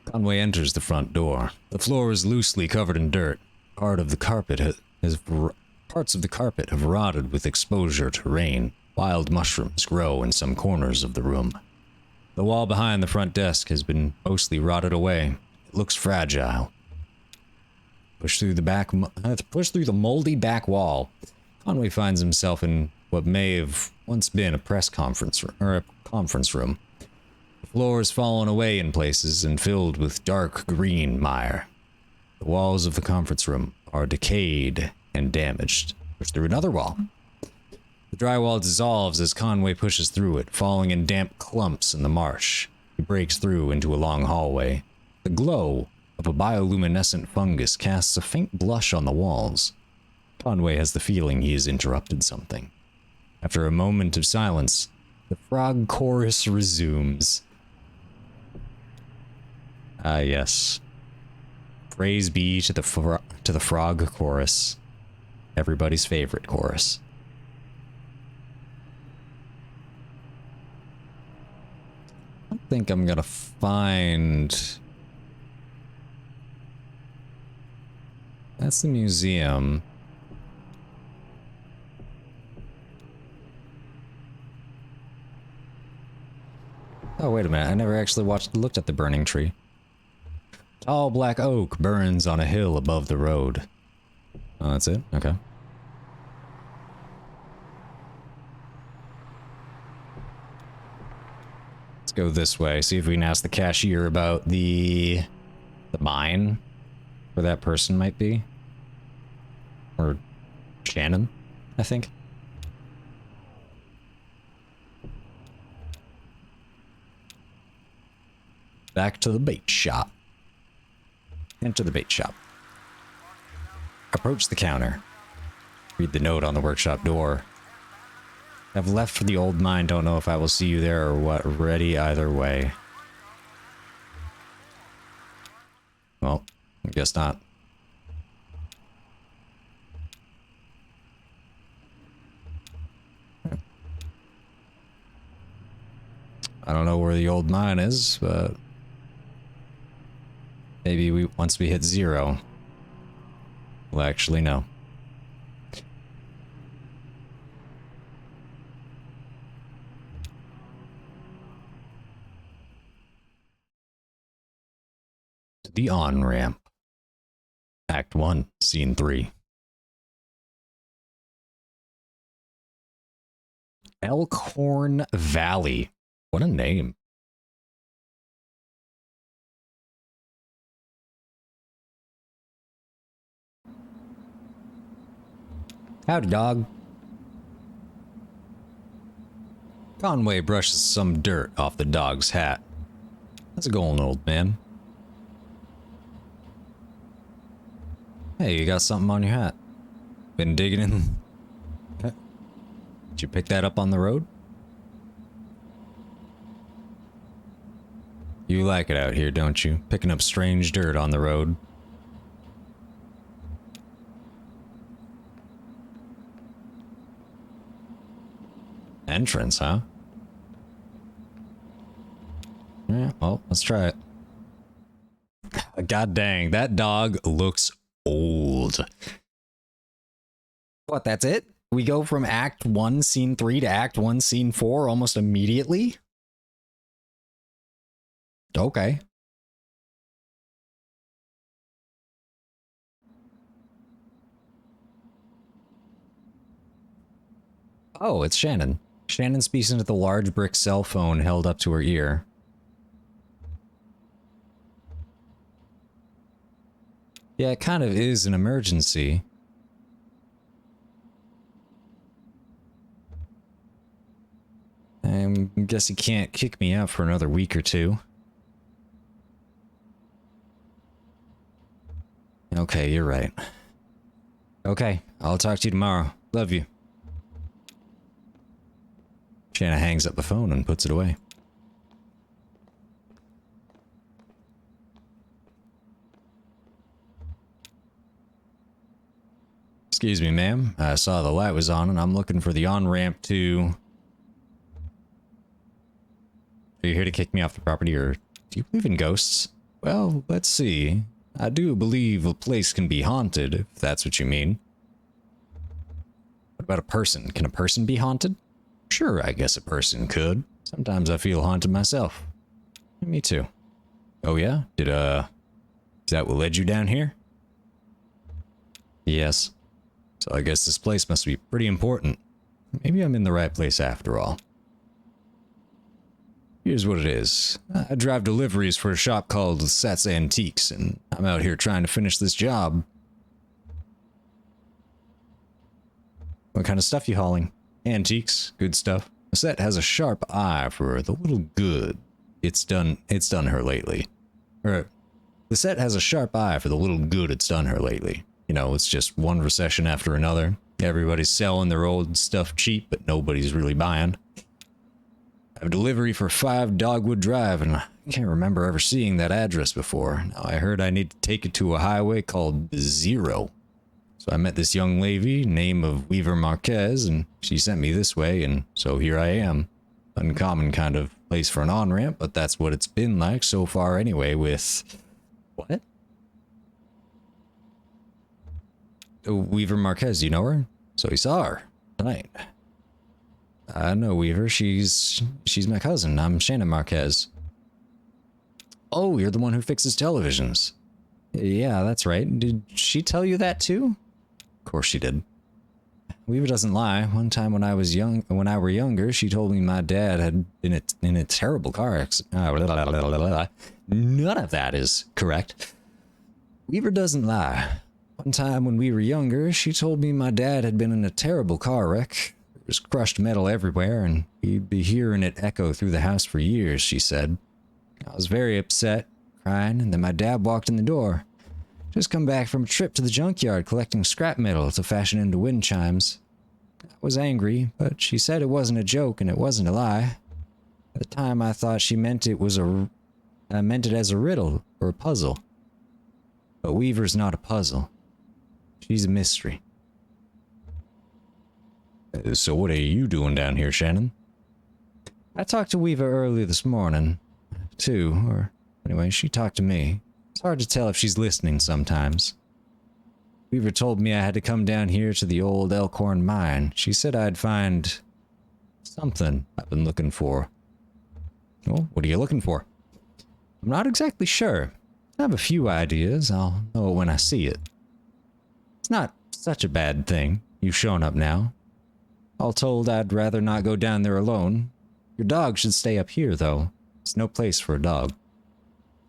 Conway enters the front door. The floor is loosely covered in dirt. Parts of the carpet have rotted with exposure to rain. Wild mushrooms grow in some corners of the room. The wall behind the front desk has been mostly rotted away. It looks fragile. Push through the moldy back wall. Conway finds himself in what may have once been a conference room. The floor has fallen away in places and filled with dark green mire. The walls of the conference room are decayed and damaged. Push through another wall. The drywall dissolves as Conway pushes through it, falling in damp clumps in the marsh. He breaks through into a long hallway. The glow of a bioluminescent fungus casts a faint blush on the walls. Conway has the feeling he has interrupted something. After a moment of silence, the frog chorus resumes. Ah, yes. Praise be to the frog chorus. Everybody's favorite chorus. I don't think I'm gonna find... That's the museum. Oh, wait a minute. I never actually looked at the burning tree. Tall black oak burns on a hill above the road. Oh, that's it? Okay. Let's go this way. See if we can ask the cashier about the mine where that person might be. Or Shannon, I think. Back to the bait shop. Enter the bait shop. Approach the counter. Read the note on the workshop door. I've left for the old mine, don't know if I will see you there or what. Ready either way. Well, I guess not. I don't know where the old mine is, but maybe once we hit 0, we'll actually know. The on-ramp. Act 1, Scene 3. Elkhorn Valley. What a name. Howdy, dog. Conway brushes some dirt off the dog's hat. How's it going, old man? Hey, you got something on your hat. Been digging in? Did you pick that up on the road? You like it out here, don't you? Picking up strange dirt on the road. Entrance, huh? Yeah, well, let's try it. God dang, that dog looks old. What, that's it? We go from Act 1, Scene 3 to Act 1, Scene 4 almost immediately? Okay. Oh, it's Shannon. Shannon speaks into the large brick cell phone held up to her ear. Yeah, it kind of is an emergency. I guess he can't kick me out for another week or two. Okay, you're right. Okay, I'll talk to you tomorrow. Love you. Shanna hangs up the phone and puts it away. Excuse me, ma'am. I saw the light was on and I'm looking for the on-ramp to... Are you here to kick me off the property, or do you believe in ghosts? Well, let's see. I do believe a place can be haunted, if that's what you mean. What about a person? Can a person be haunted? Sure, I guess a person could. Sometimes I feel haunted myself. Me too. Oh yeah? Is that what led you down here? Yes. So I guess this place must be pretty important. Maybe I'm in the right place after all. Here's what it is. I drive deliveries for a shop called Sats Antiques, and I'm out here trying to finish this job. What kind of stuff you hauling? Antiques, good stuff. The set has a sharp eye for the little good it's done her lately. The set has a sharp eye for the little good it's done her lately. You know, it's just one recession after another. Everybody's selling their old stuff cheap, but nobody's really buying. I have a delivery for 5 Dogwood Drive, and I can't remember ever seeing that address before. Now, I heard I need to take it to a highway called Zero. So I met this young lady, name of Weaver Marquez, and she sent me this way, and so here I am. Uncommon kind of place for an on-ramp, but that's what it's been like so far anyway with... What? Weaver Marquez, you know her? So he saw her tonight. I know Weaver, she's my cousin. I'm Shannon Marquez. Oh, you're the one who fixes televisions. Yeah, that's right. Did she tell you that too? Of course she did. Weaver doesn't lie. One time when I were younger, she told me my dad had been in a terrible car accident. None of that is correct. Weaver doesn't lie. One time when we were younger, she told me my dad had been in a terrible car wreck. There was crushed metal everywhere, and he'd be hearing it echo through the house for years, she said. I was very upset, crying, and then my dad walked in the door. Just come back from a trip to the junkyard collecting scrap metal to fashion into wind chimes. I was angry, but she said it wasn't a joke and it wasn't a lie. At the time, I thought she meant it as a riddle or a puzzle. But Weaver's not a puzzle. She's a mystery. So what are you doing down here, Shannon? I talked to Weaver early this morning, too, or anyway, she talked to me. It's hard to tell if she's listening sometimes. Weaver told me I had to come down here to the old Elkhorn mine. She said I'd find something I've been looking for. Well, what are you looking for? I'm not exactly sure. I have a few ideas. I'll know it when I see it. It's not such a bad thing, you showing up now. All told, I'd rather not go down there alone. Your dog should stay up here, though. It's no place for a dog.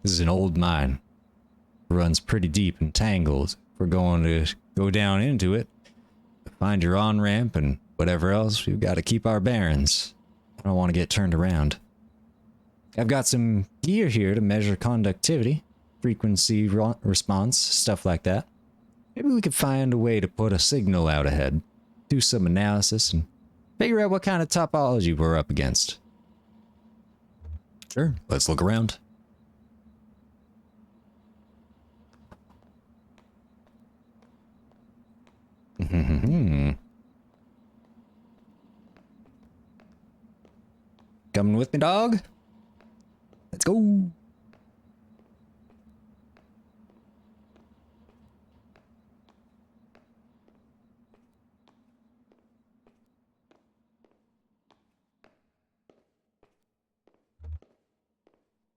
This is an old mine. It runs pretty deep and tangled. If we're going to go down into it, find your on-ramp and whatever else, we've got to keep our bearings. I don't want to get turned around. I've got some gear here to measure conductivity, frequency response, stuff like that. Maybe we could find a way to put a signal out ahead, do some analysis, and figure out what kind of topology we're up against. Sure, let's look around. Coming with me, dog? Let's go.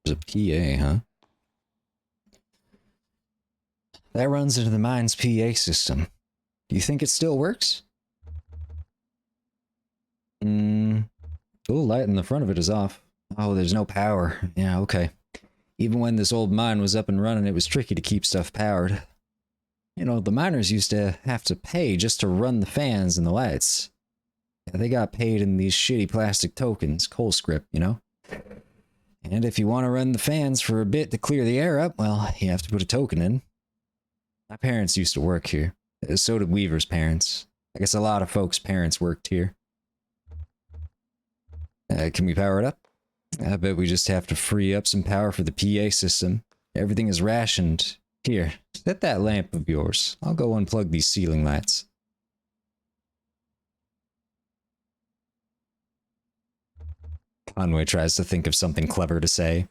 There's a PA, huh? That runs into the mine's PA system. Do you think it still works? The little light in the front of it is off. Oh, there's no power. Yeah, okay. Even when this old mine was up and running, it was tricky to keep stuff powered. You know, the miners used to have to pay just to run the fans and the lights. Yeah, they got paid in these shitty plastic tokens, coal script, you know? And if you want to run the fans for a bit to clear the air up, well, you have to put a token in. My parents used to work here. So did Weaver's parents. I guess a lot of folks' parents worked here. Can we power it up? I bet we just have to free up some power for the PA system. Everything is rationed. Here, set that lamp of yours. I'll go unplug these ceiling lights. Conway tries to think of something clever to say.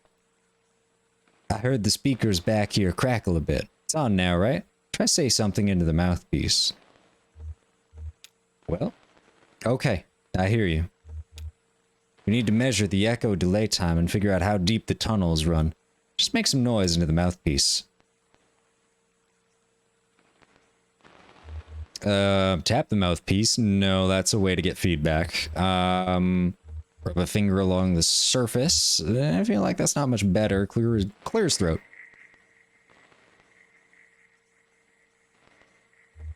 I heard the speakers back here crackle a bit. It's on now, right? Try say something into the mouthpiece. Well, okay, I hear you. We need to measure the echo delay time and figure out how deep the tunnels run. Just make some noise into the mouthpiece. Tap the mouthpiece. No, that's a way to get feedback. Rub a finger along the surface. I feel like that's not much better. Clear his throat.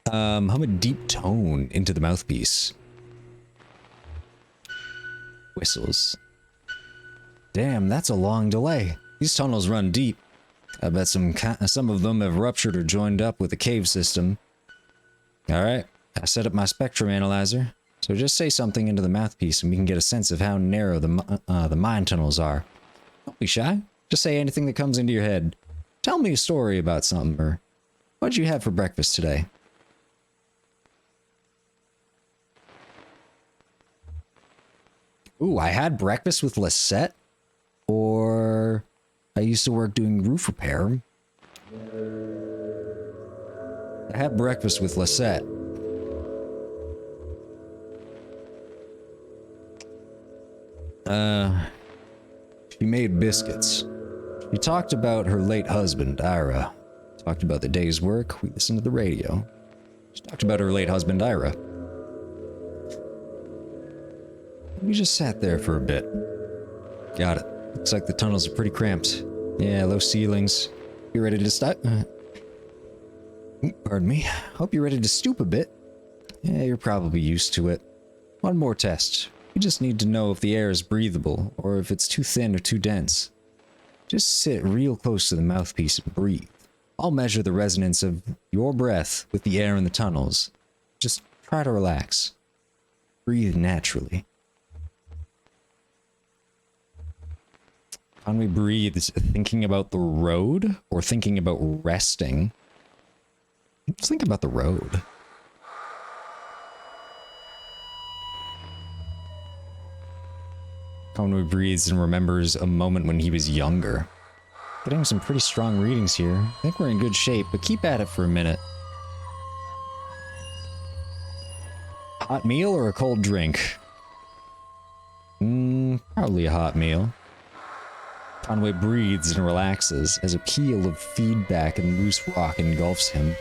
Hum a deep tone into the mouthpiece. Whistles. Damn, that's a long delay. These tunnels run deep. I bet some of them have ruptured or joined up with the cave system. Alright, I set up my spectrum analyzer. So just say something into the mouthpiece and we can get a sense of how narrow the mine tunnels are. Don't be shy. Just say anything that comes into your head. Tell me a story about something, or what'd you have for breakfast today? Ooh, I had breakfast with Lisette, or I used to work doing roof repair. I had breakfast with Lisette. She made biscuits. She talked about her late husband, Ira. Talked about the day's work. We listened to the radio. She talked about her late husband, Ira. We just sat there for a bit. Got it. Looks like the tunnels are pretty cramped. Yeah, low ceilings. You ready to stop? Pardon me. Hope you're ready to stoop a bit. Yeah, you're probably used to it. One more test. We just need to know if the air is breathable, or if it's too thin or too dense. Just sit real close to the mouthpiece and breathe. I'll measure the resonance of your breath with the air in the tunnels. Just try to relax. Breathe naturally. Can we breathe thinking about the road or thinking about resting? Let's think about the road. Conway breathes and remembers a moment when he was younger. Getting some pretty strong readings here. I think we're in good shape, but keep at it for a minute. Hot meal or a cold drink? Probably a hot meal. Conway breathes and relaxes as a peal of feedback and loose rock engulfs him.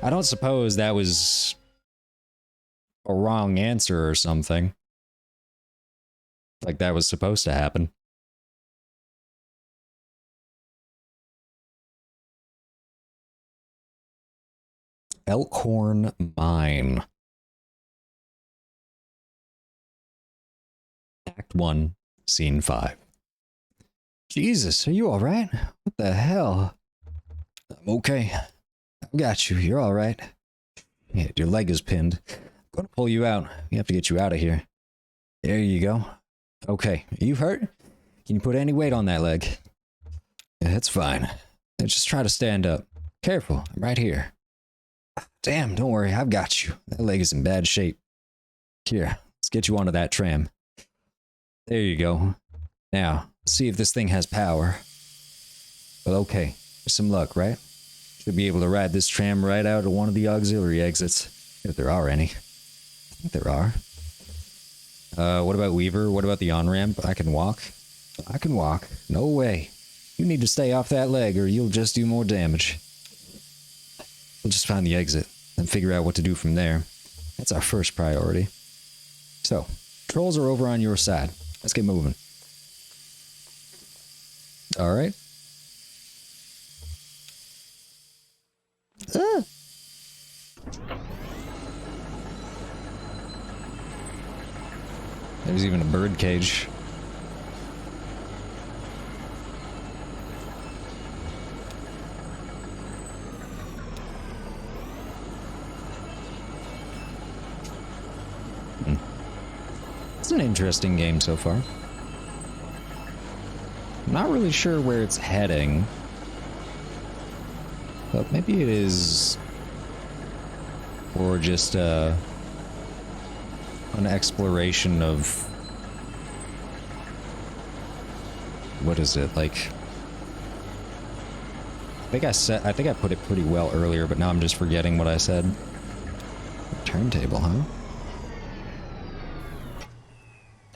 I don't suppose that was a wrong answer or something. Like that was supposed to happen. Elkhorn Mine. Act 1, Scene 5. Jesus, are you alright? What the hell? I'm okay. I got you. You're alright. Yeah, your leg is pinned. I'm gonna pull you out. We have to get you out of here. There you go. Okay, are you hurt? Can you put any weight on that leg? Yeah, that's fine. Now just try to stand up. Careful, I'm right here. Damn, don't worry, I've got you. That leg is in bad shape. Here, let's get you onto that tram. There you go. Now, let's see if this thing has power. Well, okay. With some luck, right? Should be able to ride this tram right out of one of the auxiliary exits. If there are any. I think there are. What about Weaver? What about the on-ramp? I can walk? I can walk. No way. You need to stay off that leg or you'll just do more damage. We'll just find the exit and figure out what to do from there. That's our first priority. So, trolls are over on your side. Let's get moving. Alright. There's even a bird cage. It's an interesting game so far. I'm not really sure where it's heading. But maybe it is... or just, an exploration of... what is it, like... I think I put it pretty well earlier, but now I'm just forgetting what I said. Turntable, huh?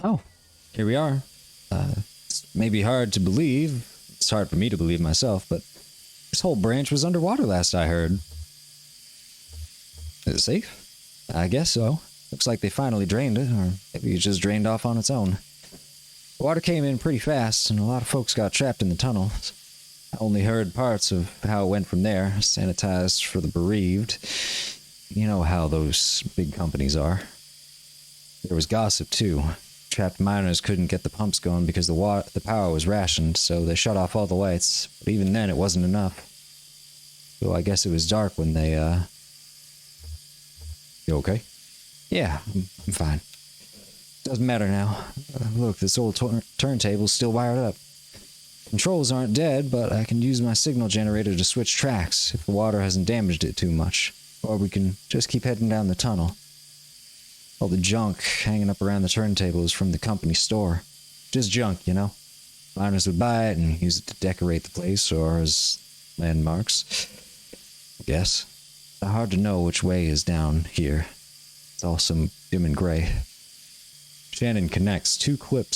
Oh, here we are. It's maybe hard to believe. It's hard for me to believe myself, but this whole branch was underwater last I heard. Is it safe? I guess so. Looks like they finally drained it, or maybe it just drained off on its own. The water came in pretty fast, and a lot of folks got trapped in the tunnels. I only heard parts of how it went from there, sanitized for the bereaved. You know how those big companies are. There was gossip, too. Trapped miners couldn't get the pumps going because the power was rationed, so they shut off all the lights. But even then, it wasn't enough. So I guess it was dark when they, You okay? Yeah, I'm fine. Doesn't matter now. Look, this old turntable's still wired up. Controls aren't dead, but I can use my signal generator to switch tracks if the water hasn't damaged it too much. Or we can just keep heading down the tunnel. All the junk hanging up around the turntable is from the company store. Just junk, you know? Miners would buy it and use it to decorate the place or as landmarks. I guess. It's hard to know which way is down here. It's all some dim and gray. Shannon connects two clip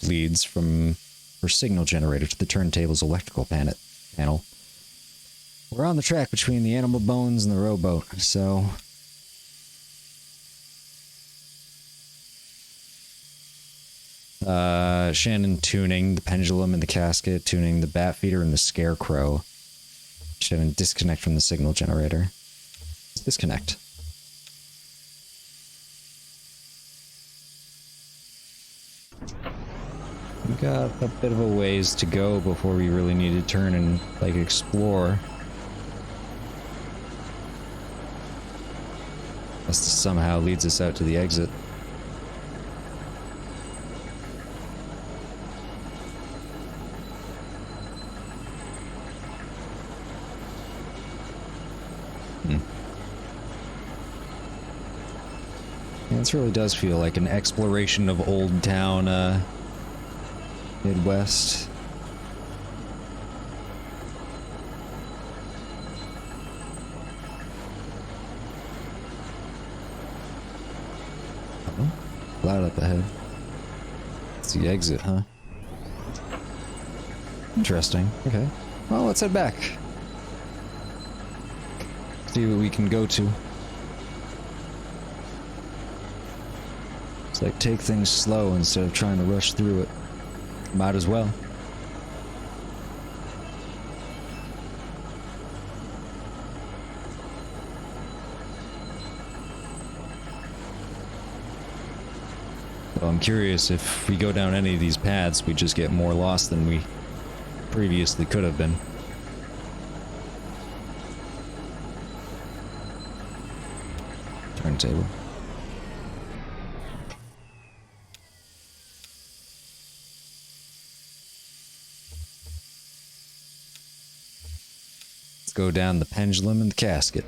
leads from her signal generator to the turntable's electrical panel. We're on the track between the animal bones and the rowboat, so... Shannon tuning the pendulum and the casket, tuning the bat feeder and the scarecrow. Shannon disconnect from the signal generator. Disconnect. We got a bit of a ways to go before we really need to turn and, like, explore. This somehow leads us out to the exit. Yeah, this really does feel like an exploration of Old Town, Midwest. Oh, light up ahead. It's the exit, huh? Interesting. Okay. Well, let's head back. See what we can go to. It's like take things slow instead of trying to rush through it. Might as well. Well, I'm curious if we go down any of these paths, we just get more lost than we previously could have been. Turntable. Let's go down the pendulum and the casket.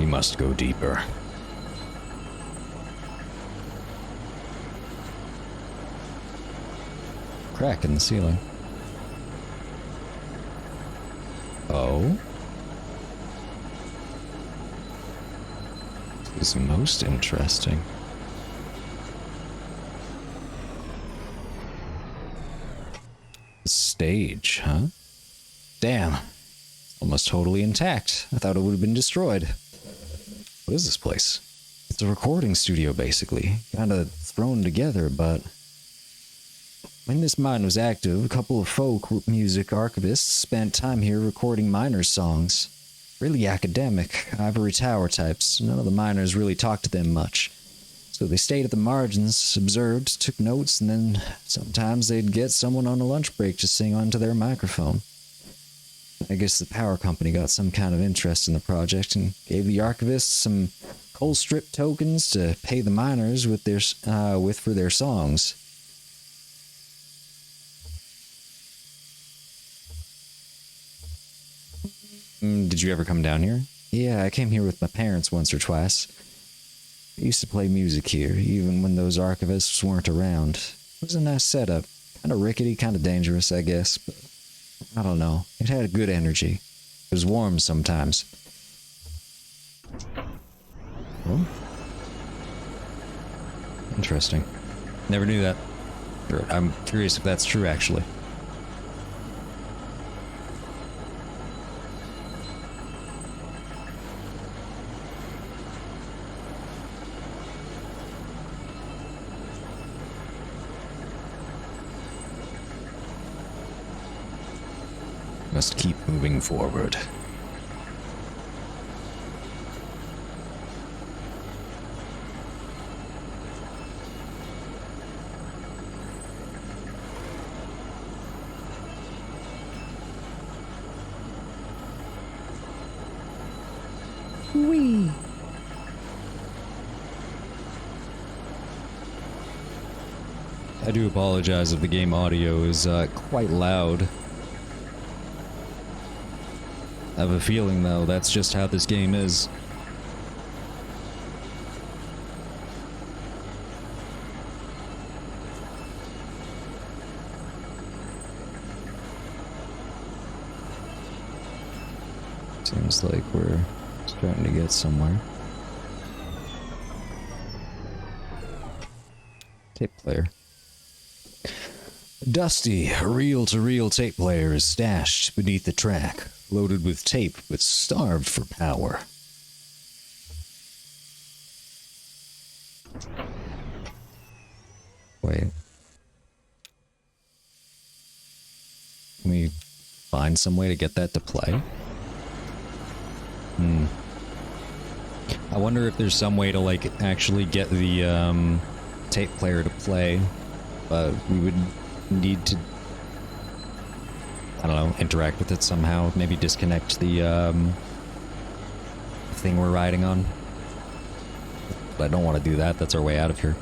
We must go deeper. Crack in the ceiling. Oh? This is most interesting. The stage, huh? Damn. Almost totally intact. I thought it would have been destroyed. What is this place? It's a recording studio, basically. Kinda thrown together, but... when this mine was active, a couple of folk music archivists spent time here recording miners' songs. Really academic, ivory tower types. None of the miners really talked to them much. So they stayed at the margins, observed, took notes, and then sometimes they'd get someone on a lunch break to sing onto their microphone. I guess the power company got some kind of interest in the project and gave the archivists some coal strip tokens to pay the miners with for their songs. Did you ever come down here? Yeah, I came here with my parents once or twice. I used to play music here, even when those archivists weren't around. It was a nice setup. Kinda rickety, kinda dangerous, I guess, but I don't know. It had a good energy. It was warm sometimes. Oh. Interesting. Never knew that. I'm curious if that's true, actually. must keep moving forward. Whee! I do apologize if the game audio is quite loud. I have a feeling, though, that's just how this game is. Seems like we're starting to get somewhere. Tape player. Dusty, reel-to-reel tape player is stashed beneath the track, loaded with tape but starved for power. Wait. Can we find some way to get that to play? I wonder if there's some way to, like, actually get the, tape player to play, but we would need to, I don't know, interact with it somehow, maybe disconnect the, thing we're riding on. But I don't want to do that, that's our way out of here.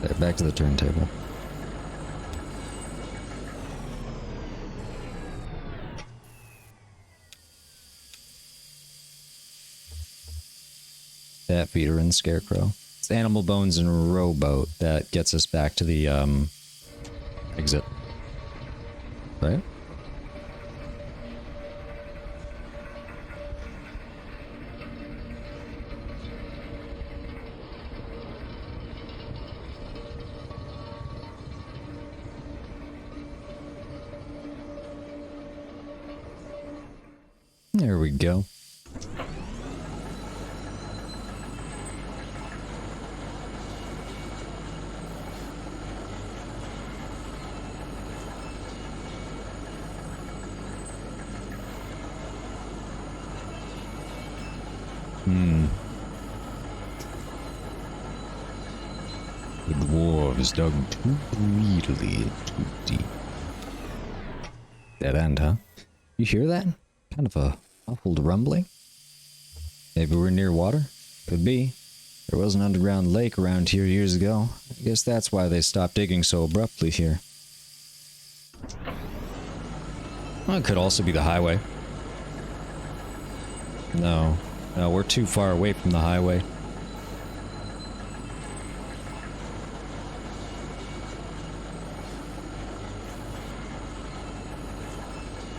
There, back to the turntable. That feeder and Scarecrow. It's Animal Bones and Rowboat that gets us back to the, exit. Right? There we go. The dwarves dug too greedily and too deep. Dead end, huh? You hear that? Kind of a muffled rumbling? Maybe we're near water? Could be. There was an underground lake around here years ago. I guess that's why they stopped digging so abruptly here. Well, it could also be the highway. No, we're too far away from the highway.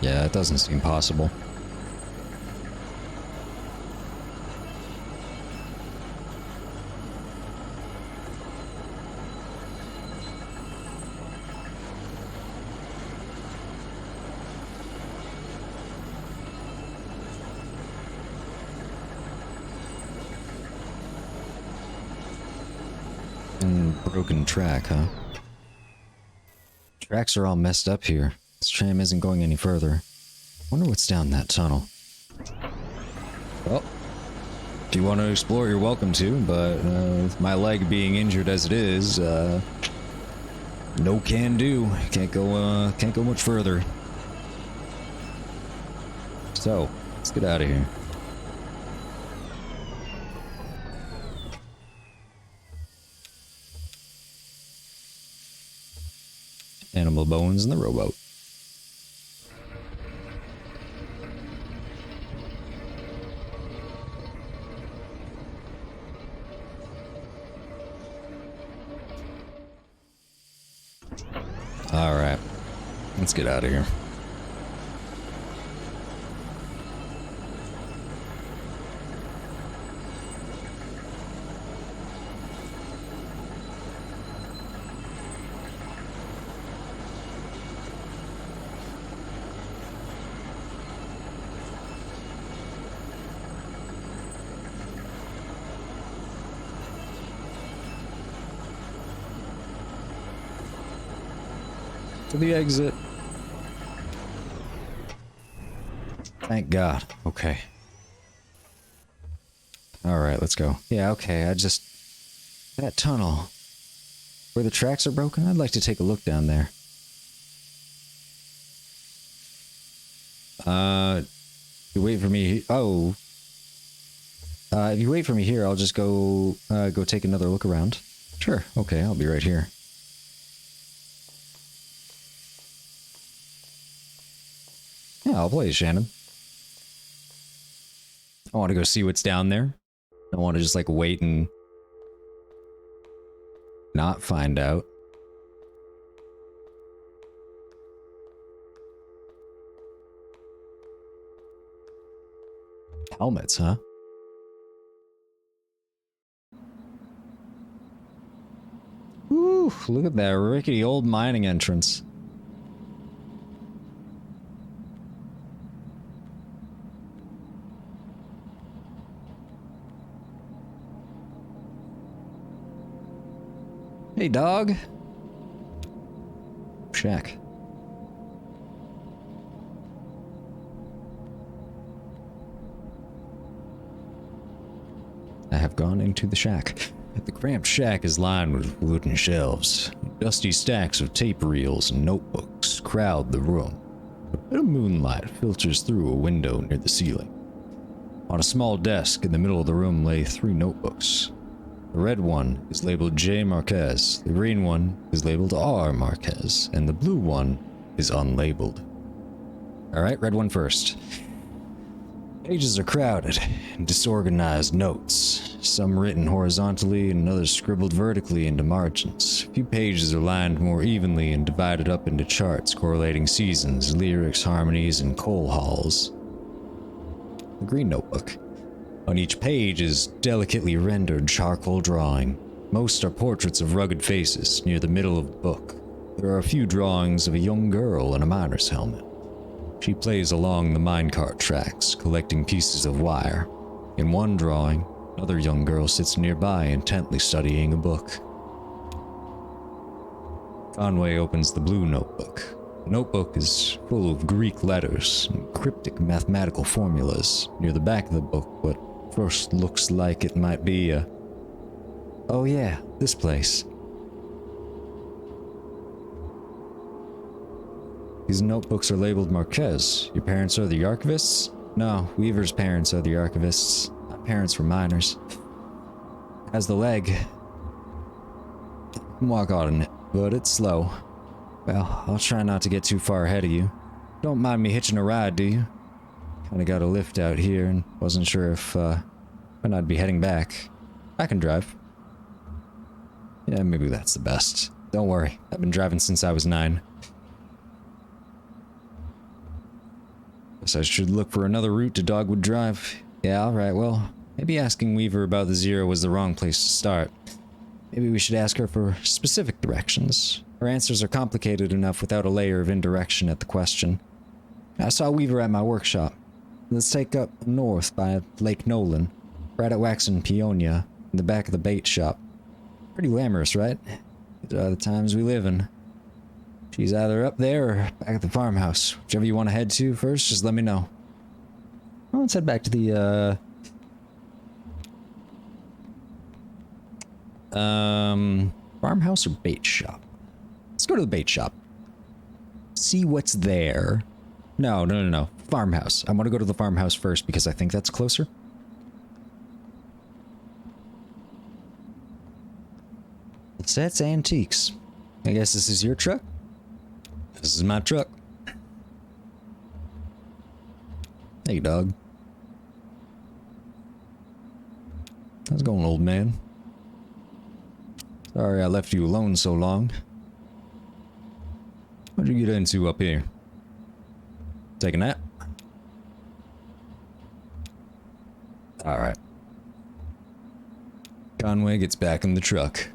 Yeah, it doesn't seem possible. Broken track, huh? Tracks are all messed up here. This tram isn't going any further. Wonder what's down that tunnel. Well, if you want to explore, you're welcome to, but with my leg being injured as it is, no can do. Can't go much further. So, let's get out of here. Animal Bones and the Rowboat. Alright, let's get out of here. To the exit. Thank God. Okay. Alright, let's go. Yeah, okay, that tunnel. Where the tracks are broken? I'd like to take a look down there. You wait for me. Oh. If you wait for me here, I'll just go take another look around. Sure, okay, I'll be right here. Yeah, I'll play Shannon. I want to go see what's down there. I want to just, like, wait and not find out. Helmets, huh? Ooh, look at that rickety old mining entrance. Hey, dog. Shack. I have gone into the shack. The cramped shack is lined with wooden shelves. Dusty stacks of tape reels and notebooks crowd the room. A bit of moonlight filters through a window near the ceiling. On a small desk in the middle of the room lay 3 notebooks. The red one is labeled J. Marquez, the green one is labeled R. Marquez, and the blue one is unlabeled. Alright, red one first. Pages are crowded and disorganized notes, some written horizontally and others scribbled vertically into margins. A few pages are lined more evenly and divided up into charts correlating seasons, lyrics, harmonies, and coal hauls. The green notebook. On each page is delicately rendered charcoal drawing. Most are portraits of rugged faces. Near the middle of the book, there are a few drawings of a young girl in a miner's helmet. She plays along the minecart tracks, collecting pieces of wire. In one drawing, another young girl sits nearby, intently studying a book. Conway opens the blue notebook. The notebook is full of Greek letters and cryptic mathematical formulas. Near the back of the book, what first looks like it might be a... Oh yeah, this place. These notebooks are labeled Marquez. Your parents are the archivists? No, Weaver's parents are the archivists. My parents were miners. Has the leg. Can walk on it, but it's slow. Well, I'll try not to get too far ahead of you. Don't mind me hitching a ride, do you? Kinda got a lift out here and wasn't sure if, when I'd be heading back. I can drive. Yeah, maybe that's the best. Don't worry, I've been driving since I was 9. Guess I should look for another route to Dogwood Drive. Yeah, alright, well, maybe asking Weaver about the Zero was the wrong place to start. Maybe we should ask her for specific directions. Her answers are complicated enough without a layer of indirection at the question. I saw Weaver at my workshop. Let's take up north by Lake Nolan, right at Wax and Peonia, in the back of the bait shop. Pretty glamorous, right? These are the times we live in. She's either up there or back at the farmhouse. Whichever you want to head to first, just let me know. Well, let's head back to the, farmhouse or bait shop? Let's go to the bait shop. See what's there. No. Farmhouse. I want to go to the farmhouse first because I think that's closer. That's antiques. I guess this is your truck? This is my truck. Hey, dog. How's it going, old man? Sorry I left you alone so long. What'd you get into up here? Take a nap? Alright. Conway gets back in the truck.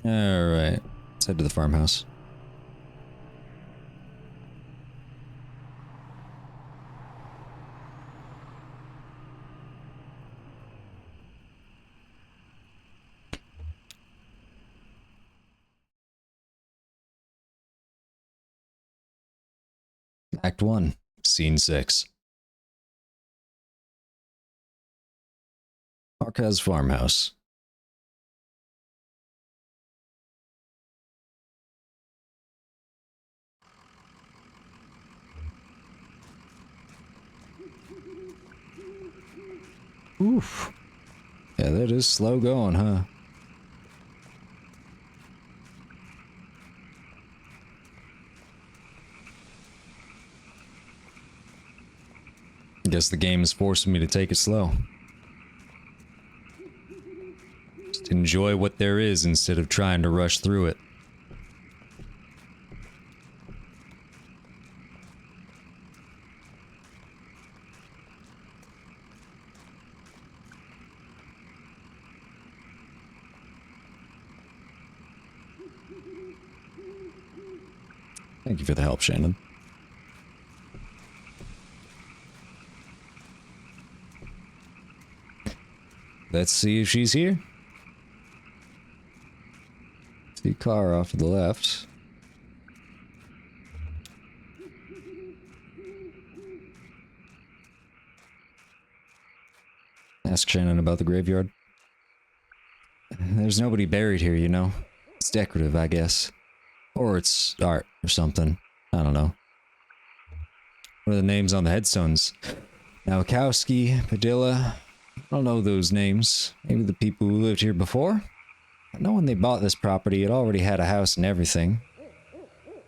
Alright. Let's head to the farmhouse. Act 1, Scene 6. Marquez Farmhouse. Oof. Yeah, that is slow going, huh? Guess the game is forcing me to take it slow. Just enjoy what there is instead of trying to rush through it. Thank you for the help, Shannon. Let's see if she's here. See car off to the left. Ask Shannon about the graveyard. There's nobody buried here, you know. It's decorative, I guess. Or it's art or something. I don't know. What are the names on the headstones? Nowakowski, Padilla. I don't know those names. Maybe the people who lived here before? I know when they bought this property, it already had a house and everything.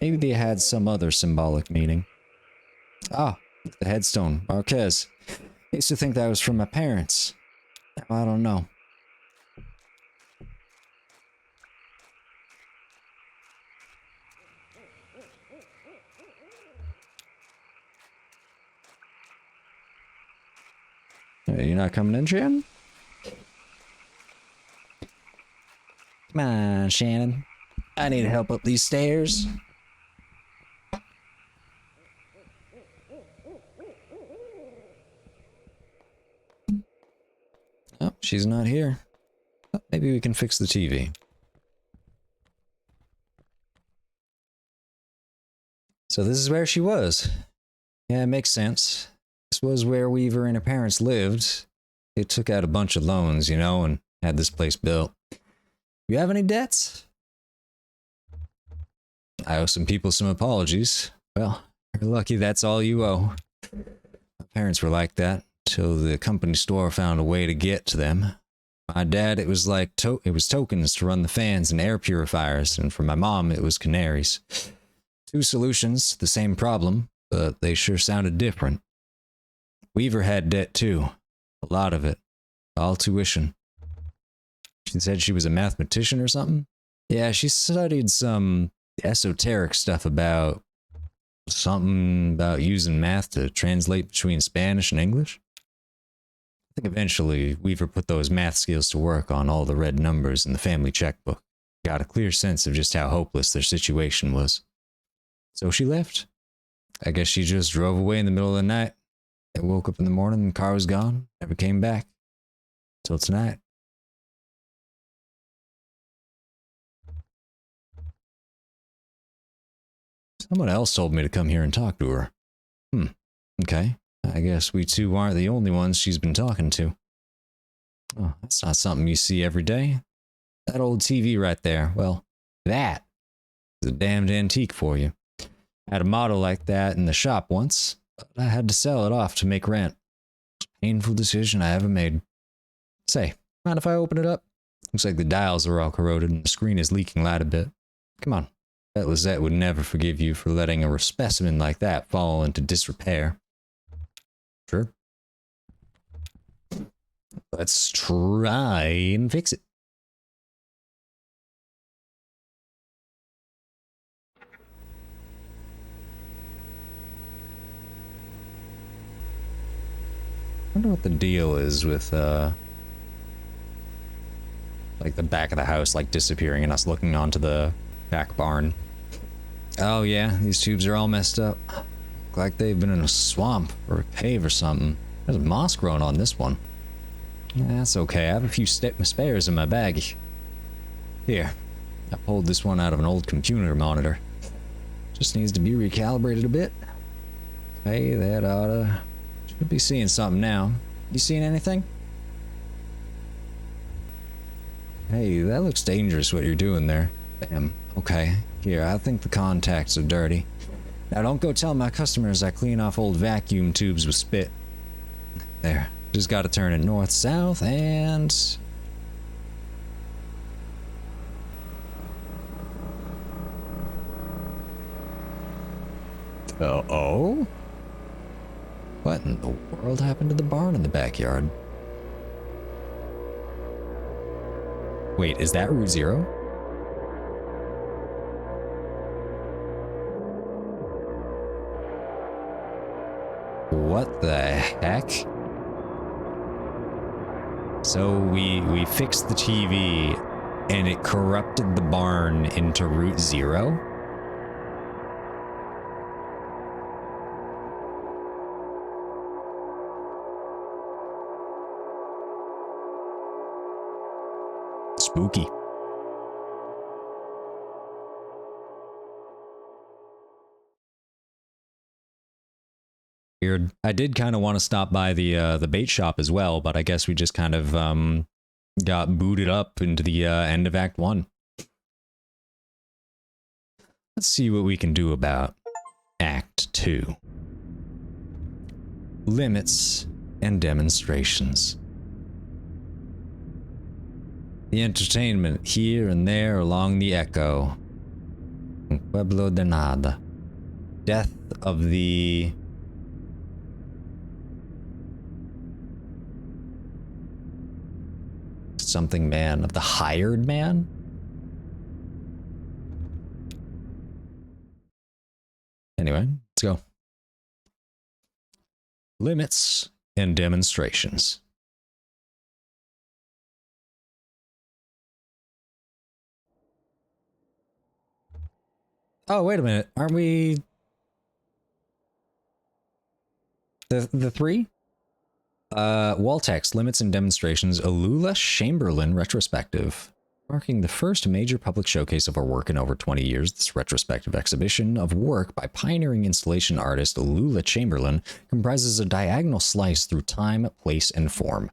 Maybe they had some other symbolic meaning. Ah, the headstone. Marquez. I used to think that was from my parents. I don't know. Hey, you're not coming in, Shannon? Come on, Shannon. I need help up these stairs. Oh, she's not here. Oh, maybe we can fix the TV. So this is where she was. Yeah, it makes sense. This was where Weaver and her parents lived. They took out a bunch of loans, you know, and had this place built. You have any debts? I owe some people some apologies. Well, you're lucky that's all you owe. My parents were like that, till the company store found a way to get to them. My dad, it was like it was tokens to run the fans and air purifiers, and for my mom, it was canaries. Two solutions to the same problem, but they sure sounded different. Weaver had debt too. A lot of it. All tuition. She said she was a mathematician or something? Yeah, she studied some esoteric stuff about something about using math to translate between Spanish and English. I think eventually Weaver put those math skills to work on all the red numbers in the family checkbook. Got a clear sense of just how hopeless their situation was. So she left. I guess she just drove away in the middle of the night. I woke up in the morning and the car was gone. Never came back. Till tonight. Someone else told me to come here and talk to her. Okay. I guess we two aren't the only ones she's been talking to. Oh, that's not something you see every day. That old TV right there, well, that is a damned antique for you. I had a model like that in the shop once, but I had to sell it off to make rent. It's a painful decision I ever made. Say, mind if I open it up? Looks like the dials are all corroded and the screen is leaking light a bit. Come on. Bet Lizette would never forgive you for letting a specimen like that fall into disrepair. Sure. Let's try and fix it. I wonder what the deal is with, like the back of the house, like disappearing and us looking onto the back barn. Oh yeah, these tubes are all messed up. Look like they've been in a swamp or a cave or something. There's moss growing on this one. That's okay, I have a few spares in my bag. Here, I pulled this one out of an old computer monitor. Just needs to be recalibrated a bit. Hey, that oughta... Should be seeing something now. You seeing anything? Hey, that looks dangerous what you're doing there. Damn. Okay. Here, I think the contacts are dirty. Now don't go tell my customers I clean off old vacuum tubes with spit. There. Just gotta turn it north-south and... Oh? What in the world happened to the barn in the backyard? Wait, is that Route Zero? What the heck? So we fixed the TV and it corrupted the barn into Route Zero? Spooky. Weird. I did kind of want to stop by the bait shop as well, but I guess we just kind of got booted up into the end of Act 1. Let's see what we can do about Act 2. Limits and demonstrations. The entertainment here and there along the Echo. Pueblo de Nada. Death of the... something man, of the hired man? Anyway, let's go. Limits and demonstrations. Oh, wait a minute. Aren't we... The three? Wall text, limits and demonstrations, Alula Chamberlain retrospective. Marking the first major public showcase of our work in over 20 years, this retrospective exhibition of work by pioneering installation artist Alula Chamberlain comprises a diagonal slice through time, place, and form.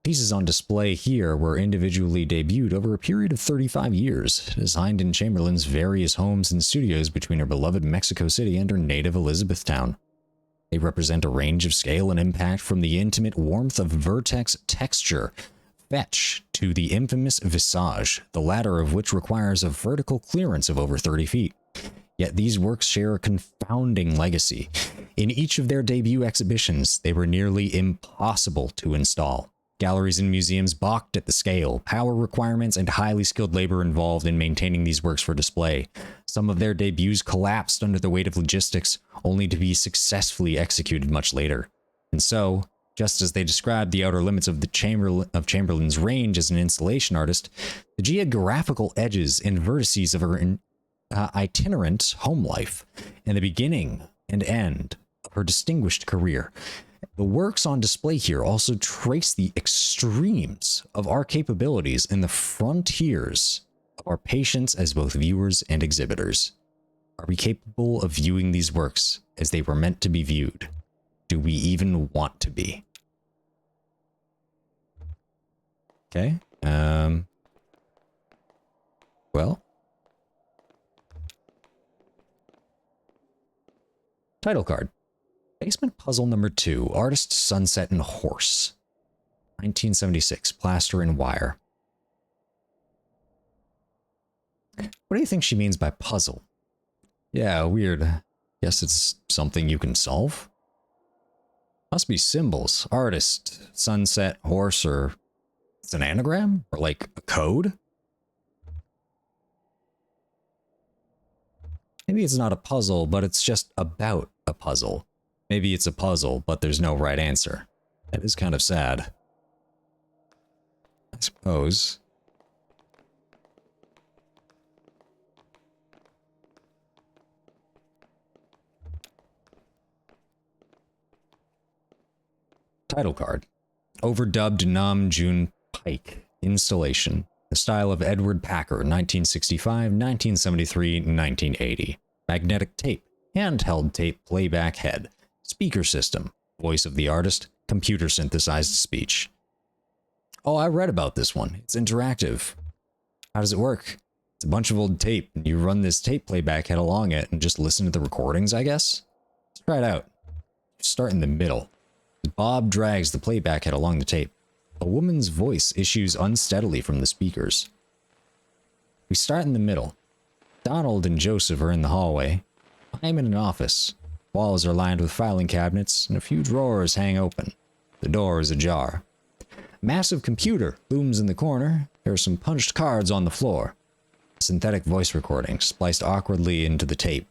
Pieces on display here were individually debuted over a period of 35 years, designed in Chamberlain's various homes and studios between her beloved Mexico City and her native Elizabethtown. They represent a range of scale and impact from the intimate warmth of vertex texture, fetch, to the infamous visage, the latter of which requires a vertical clearance of over 30 feet. Yet these works share a confounding legacy. In each of their debut exhibitions, they were nearly impossible to install. Galleries and museums balked at the scale, power requirements, and highly skilled labor involved in maintaining these works for display. Some of their debuts collapsed under the weight of logistics, only to be successfully executed much later. And so, just as they described the outer limits of Chamberlain's range as an installation artist, the geographical edges and vertices of her itinerant home life, and the beginning and end of her distinguished career. The works on display here also trace the extremes of our capabilities and the frontiers of our patience as both viewers and exhibitors. Are we capable of viewing these works as they were meant to be viewed? Do we even want to be? Okay. Well. Title card. Basement puzzle number 2, Artist Sunset and Horse. 1976, plaster and wire. What do you think she means by puzzle? Yeah, weird. Guess it's something you can solve? Must be symbols. Artist, sunset, horse, or it's an anagram? Or like a code? Maybe it's not a puzzle, but it's just about a puzzle. Maybe it's a puzzle, but there's no right answer. That is kind of sad. I suppose. Title card. Overdubbed Nam June Pike installation. The style of Edward Packer, 1965, 1973, 1980. Magnetic tape. Handheld tape playback head. Speaker system. Voice of the artist. Computer synthesized speech. Oh, I read about this one. It's interactive. How does it work? It's a bunch of old tape, and you run this tape playback head along it and just listen to the recordings, I guess? Let's try it out. Start in the middle. Bob drags the playback head along the tape. A woman's voice issues unsteadily from the speakers. We start in the middle. Donald and Joseph are in the hallway. I'm in an office. Walls are lined with filing cabinets, and a few drawers hang open. The door is ajar. A massive computer looms in the corner. There are some punched cards on the floor. A synthetic voice recording, spliced awkwardly into the tape,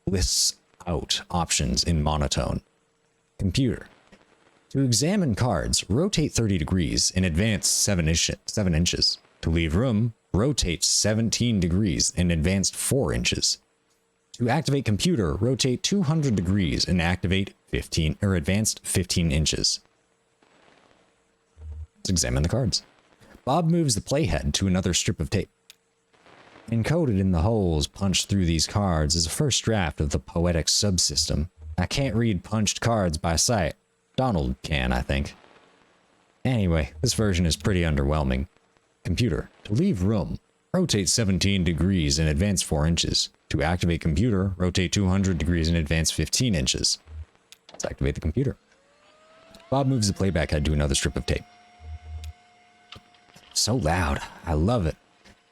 lists out options in monotone. Computer. To examine cards, rotate 30 degrees and advance 7 inches. To leave room, rotate 17 degrees and advance 4 inches. To activate computer, rotate 200 degrees and activate advanced 15 inches. Let's examine the cards. Bob moves the playhead to another strip of tape. Encoded in the holes punched through these cards is a first draft of the poetic subsystem. I can't read punched cards by sight. Donald can, I think. Anyway, this version is pretty underwhelming. Computer. To leave room, rotate 17 degrees and advance 4 inches. To activate computer, rotate 200 degrees and advance 15 inches. Let's activate the computer. Bob moves the playback head to another strip of tape. So loud. I love it.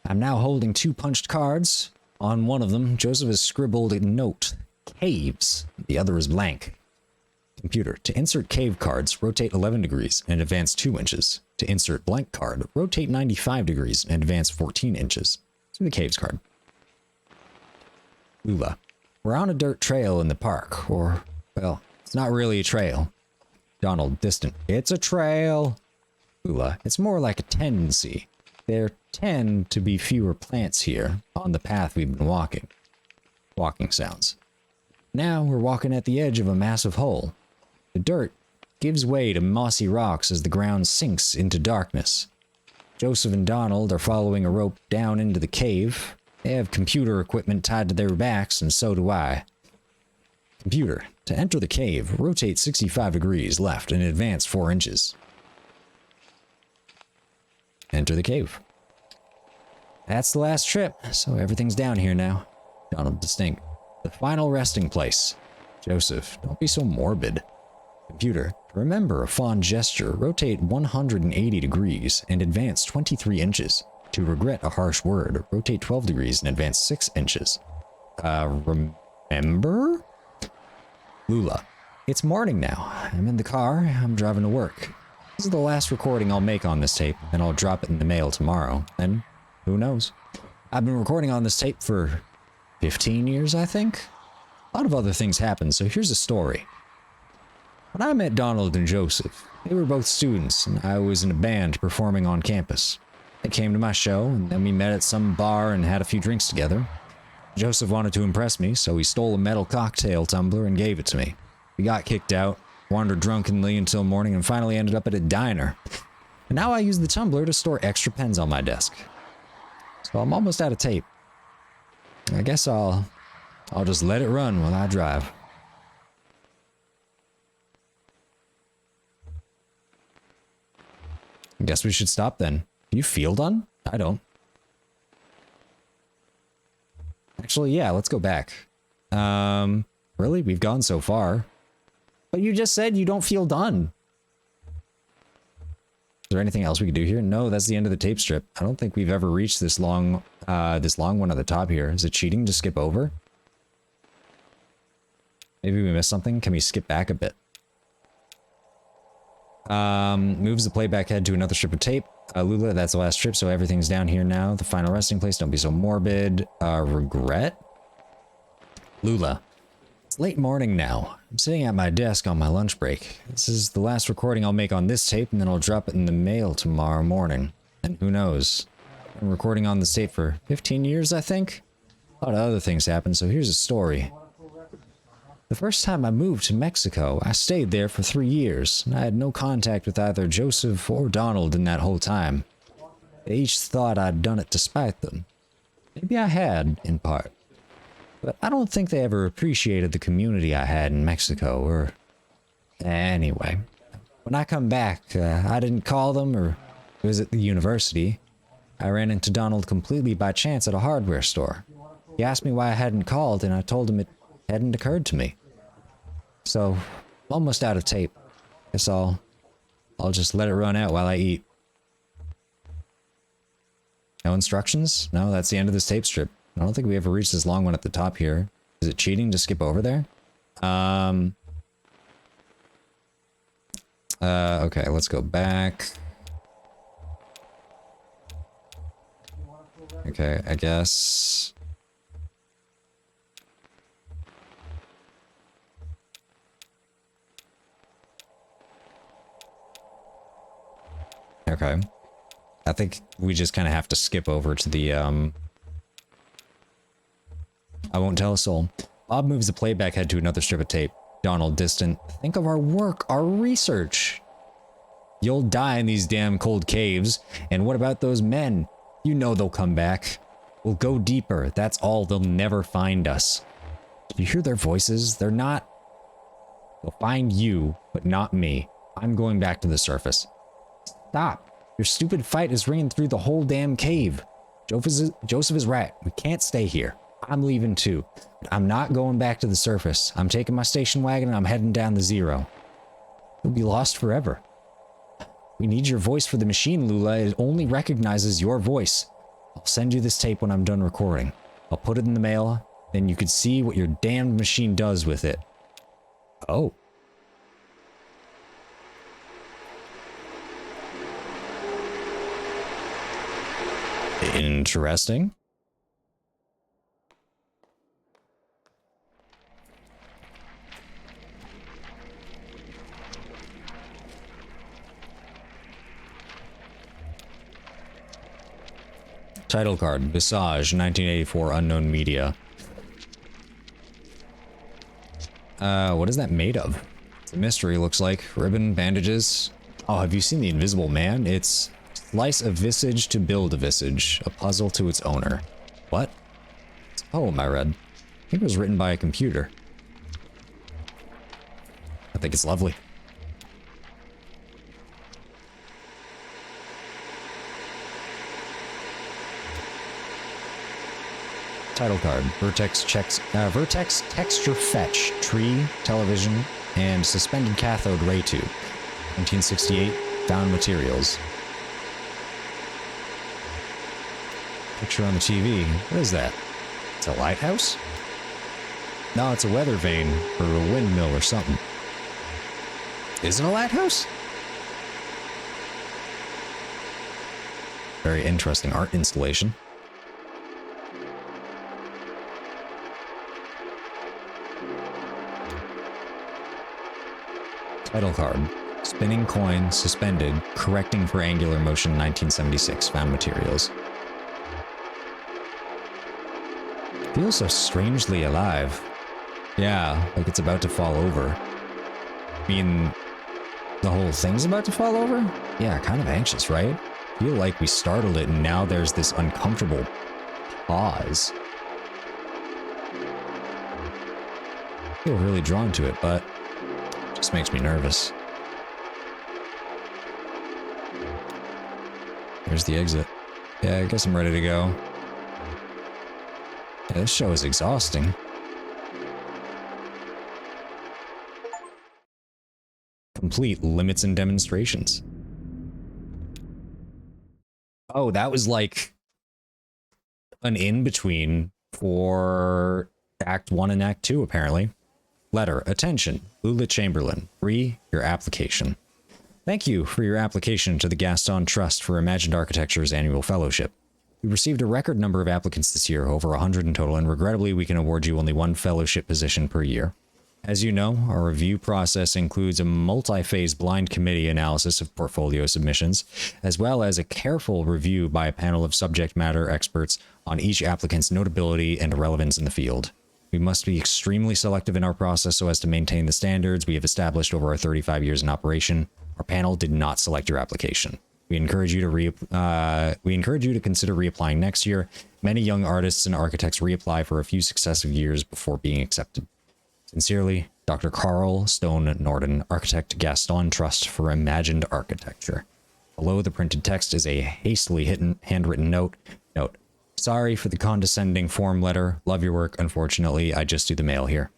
I'm now holding 2 punched cards. On one of them, Joseph has scribbled a note. Caves. The other is blank. Computer. To insert cave cards, rotate 11 degrees and advance 2 inches. To insert blank card, rotate 95 degrees and advance 14 inches. To the caves card. Lula. We're on a dirt trail in the park, or, well, it's not really a trail. Donald, distant. It's a trail. Lula. It's more like a tendency. There tend to be fewer plants here on the path we've been walking. Walking sounds. Now we're walking at the edge of a massive hole. The dirt gives way to mossy rocks as the ground sinks into darkness. Joseph and Donald are following a rope down into the cave. They have computer equipment tied to their backs, and so do I. Computer. To enter the cave, rotate 65 degrees left and advance 4 inches. Enter the cave. That's the last trip, so everything's down here now. Donald, distinct. The final resting place. Joseph, don't be so morbid. Computer, remember a fond gesture, rotate 180 degrees and advance 23 inches. To regret a harsh word, rotate 12 degrees and advance 6 inches. Remember? Lula, it's morning now. I'm in the car, I'm driving to work. This is the last recording I'll make on this tape, and I'll drop it in the mail tomorrow. And who knows? I've been recording on this tape for 15 years, I think? A lot of other things happened, so here's a story. When I met Donald and Joseph, they were both students, and I was in a band performing on campus. They came to my show, and then we met at some bar and had a few drinks together. Joseph wanted to impress me, so he stole a metal cocktail tumbler and gave it to me. We got kicked out, wandered drunkenly until morning, and finally ended up at a diner. And now I use the tumbler to store extra pens on my desk. So I'm almost out of tape. I guess I'll just let it run while I drive. Guess we should stop then. Do you feel done? I don't. Actually, yeah, let's go back. Really? We've gone so far. But you just said you don't feel done. Is there anything else we could do here? No, that's the end of the tape strip. I don't think we've ever reached this long one at the top here. Is it cheating to skip over? Maybe we missed something. Can we skip back a bit? Moves the playback head to another strip of tape. Lula, that's the last strip, so everything's down here now. The final resting place, don't be so morbid. Regret? Lula. It's late morning now. I'm sitting at my desk on my lunch break. This is the last recording I'll make on this tape, and then I'll drop it in the mail tomorrow morning. And who knows? I've been recording on this tape for 15 years, I think? A lot of other things happened, so here's a story. The first time I moved to Mexico, I stayed there for 3 years, and I had no contact with either Joseph or Donald in that whole time. They each thought I'd done it to spite them. Maybe I had, in part. But I don't think they ever appreciated the community I had in Mexico, or Anyway, when I come back, I didn't call them or visit the university. I ran into Donald completely by chance at a hardware store. He asked me why I hadn't called, and I told him it hadn't occurred to me. So, almost out of tape. Guess I'll just let it run out while I eat. No instructions? No, that's the end of this tape strip. I don't think we ever reached this long one at the top here. Is it cheating to skip over there? Okay, let's go back. Okay, I guess... Okay. I think we just kind of have to skip over to the, I won't tell a soul. Bob moves the playback head to another strip of tape. Donald, distant. Think of our work, our research. You'll die in these damn cold caves. And what about those men? You know they'll come back. We'll go deeper. That's all. They'll never find us. Do you hear their voices? They're not... They'll find you, but not me. I'm going back to the surface. Stop. Your stupid fight is ringing through the whole damn cave. Joseph is right. We can't stay here. I'm leaving too. But I'm not going back to the surface. I'm taking my station wagon and I'm heading down the Zero. You'll be lost forever. We need your voice for the machine, Lula. It only recognizes your voice. I'll send you this tape when I'm done recording. I'll put it in the mail, then you can see what your damned machine does with it. Oh. Interesting. Title card, Visage, 1984, unknown media. What is that made of? It's a mystery, looks like. Ribbon, bandages. Oh, have you seen The Invisible Man? It's slice a visage to build a visage, a puzzle to its owner. What? It's a poem I read. I think it was written by a computer. I think it's lovely. Title card, Vertex Texture Fetch, Tree, Television, and Suspended Cathode Ray Tube. 1968, found materials. Picture on the TV. What is that? It's a lighthouse? No, it's a weather vane, or a windmill or something. Is it a lighthouse? Very interesting art installation. Title card. Spinning coin, suspended, correcting for angular motion, 1976, found materials. Feels so strangely alive. Yeah, like it's about to fall over. I mean, the whole thing's about to fall over? Yeah, kind of anxious, right? Feel like we startled it and now there's this uncomfortable pause. Feel really drawn to it, but just makes me nervous. There's the exit. Yeah, I guess I'm ready to go. Yeah, this show is exhausting. Complete limits and demonstrations. Oh, that was like an in-between for Act 1 and Act 2, apparently. Letter, attention, Lula Chamberlain, your application. Thank you for your application to the Gaston Trust for Imagined Architecture's annual fellowship. We received a record number of applicants this year, over 100 in total, and regrettably we can award you only one fellowship position per year. As you know, our review process includes a multi-phase blind committee analysis of portfolio submissions, as well as a careful review by a panel of subject matter experts on each applicant's notability and relevance in the field. We must be extremely selective in our process so as to maintain the standards we have established over our 35 years in operation. Our panel did not select your application. We encourage you to consider reapplying next year. Many young artists and architects reapply for a few successive years before being accepted. Sincerely, Dr. Carl Stone Norden, Architect Gaston Trust for Imagined Architecture. Below the printed text is a hastily handwritten note. Note. Sorry for the condescending form letter. Love your work. Unfortunately, I just do the mail here.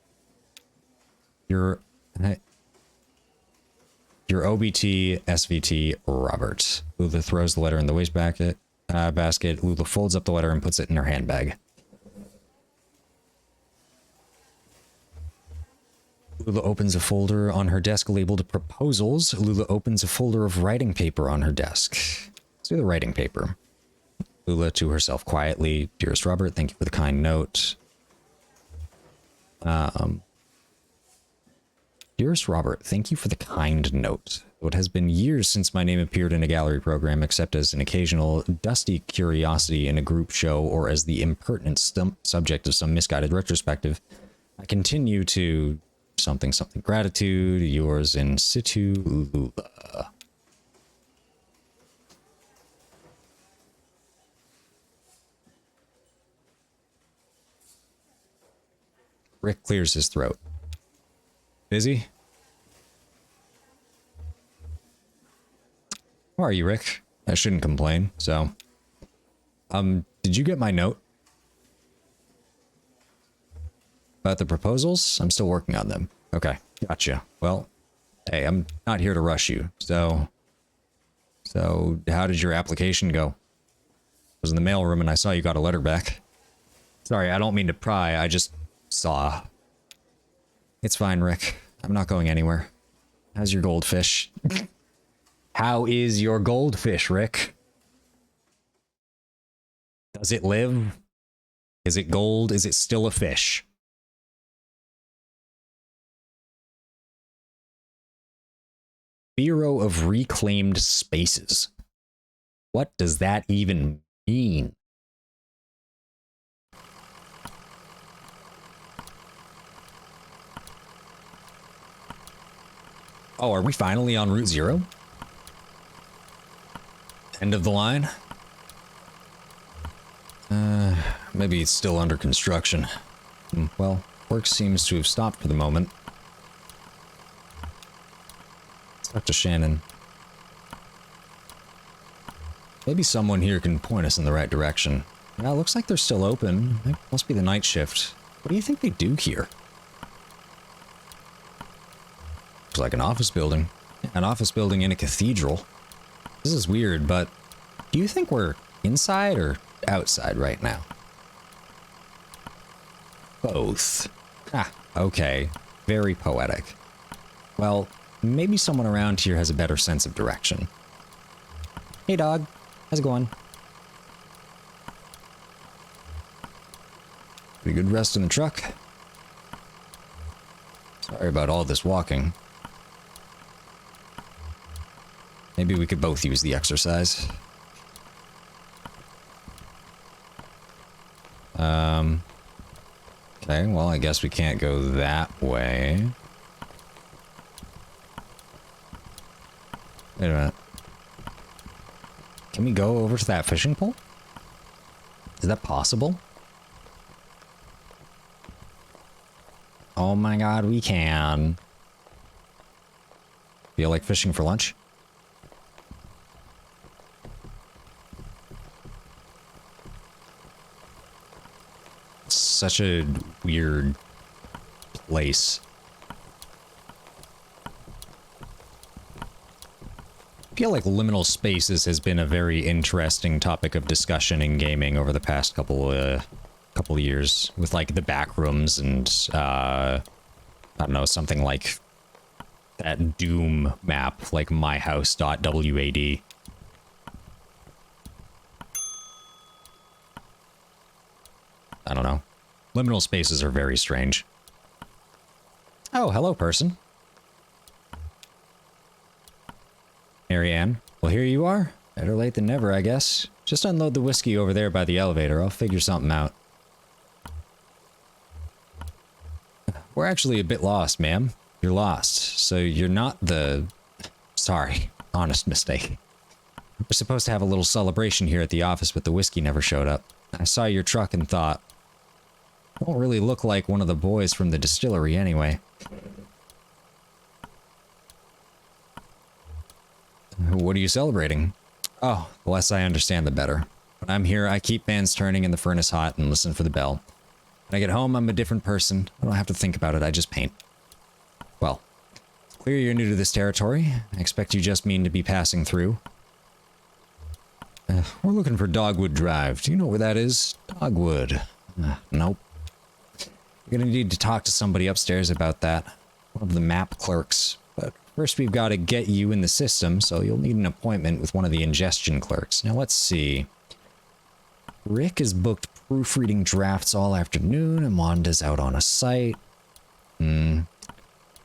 Your OBT SVT Robert. Lula throws the letter in the waste basket. Lula folds up the letter and puts it in her handbag. Lula opens a folder on her desk labeled proposals. Lula opens a folder of writing paper on her desk. Let's do the writing paper. Lula to herself quietly. Dearest Robert, thank you for the kind note. Dearest Robert, thank you for the kind note. Though it has been years since my name appeared in a gallery program, except as an occasional dusty curiosity in a group show or as the impertinent subject of some misguided retrospective, I continue to something gratitude, yours in situ, Lula. Rick clears his throat. Busy? How are you, Rick? I shouldn't complain, so. Did you get my note? About the proposals? I'm still working on them. Okay, gotcha. Well, hey, I'm not here to rush you, so how did your application go? I was in the mailroom and I saw you got a letter back. Sorry, I don't mean to pry, I just saw. It's fine, Rick. I'm not going anywhere. How's your goldfish? How is your goldfish, Rick? Does it live? Is it gold? Is it still a fish? Bureau of Reclaimed Spaces. What does that even mean? Oh, are we finally on Route 0? End of the line? Maybe it's still under construction. Well, work seems to have stopped for the moment. Let's talk to Shannon. Maybe someone here can point us in the right direction. Yeah, it looks like they're still open. It must be the night shift. What do you think they do here? Looks like an office building. An office building in a cathedral. This is weird, but do you think we're inside or outside right now? Both. Ah, okay. Very poetic. Well, maybe someone around here has a better sense of direction. Hey dog, how's it going? Pretty good rest in the truck. Sorry about all this walking. Maybe we could both use the exercise. Okay, well, I guess we can't go that way. Wait a minute. Can we go over to that fishing pole? Is that possible? Oh my god, we can. Feel like fishing for lunch? Such a weird place. I feel like liminal spaces has been a very interesting topic of discussion in gaming over the past couple years, with like the back rooms and I don't know, something like that Doom map, like myhouse.wad. I don't know. Liminal spaces are very strange. Oh, hello, person. Marianne. Well, here you are. Better late than never, I guess. Just unload the whiskey over there by the elevator. I'll figure something out. We're actually a bit lost, ma'am. You're lost. So you're not the... Sorry. Honest mistake. We're supposed to have a little celebration here at the office, but the whiskey never showed up. I saw your truck and thought... Don't really look like one of the boys from the distillery anyway. what are you celebrating? Oh, the less I understand, the better. When I'm here, I keep fans turning and the furnace hot and listen for the bell. When I get home, I'm a different person. I don't have to think about it, I just paint. Well, it's clear you're new to this territory. I expect you just mean to be passing through. We're looking for Dogwood Drive. Do you know where that is? Dogwood. Nope. We're gonna need to talk to somebody upstairs about that. One of the map clerks. But first we've got to get you in the system, so you'll need an appointment with one of the ingestion clerks. Now let's see. Rick is booked proofreading drafts all afternoon, and Wanda's out on a site. Let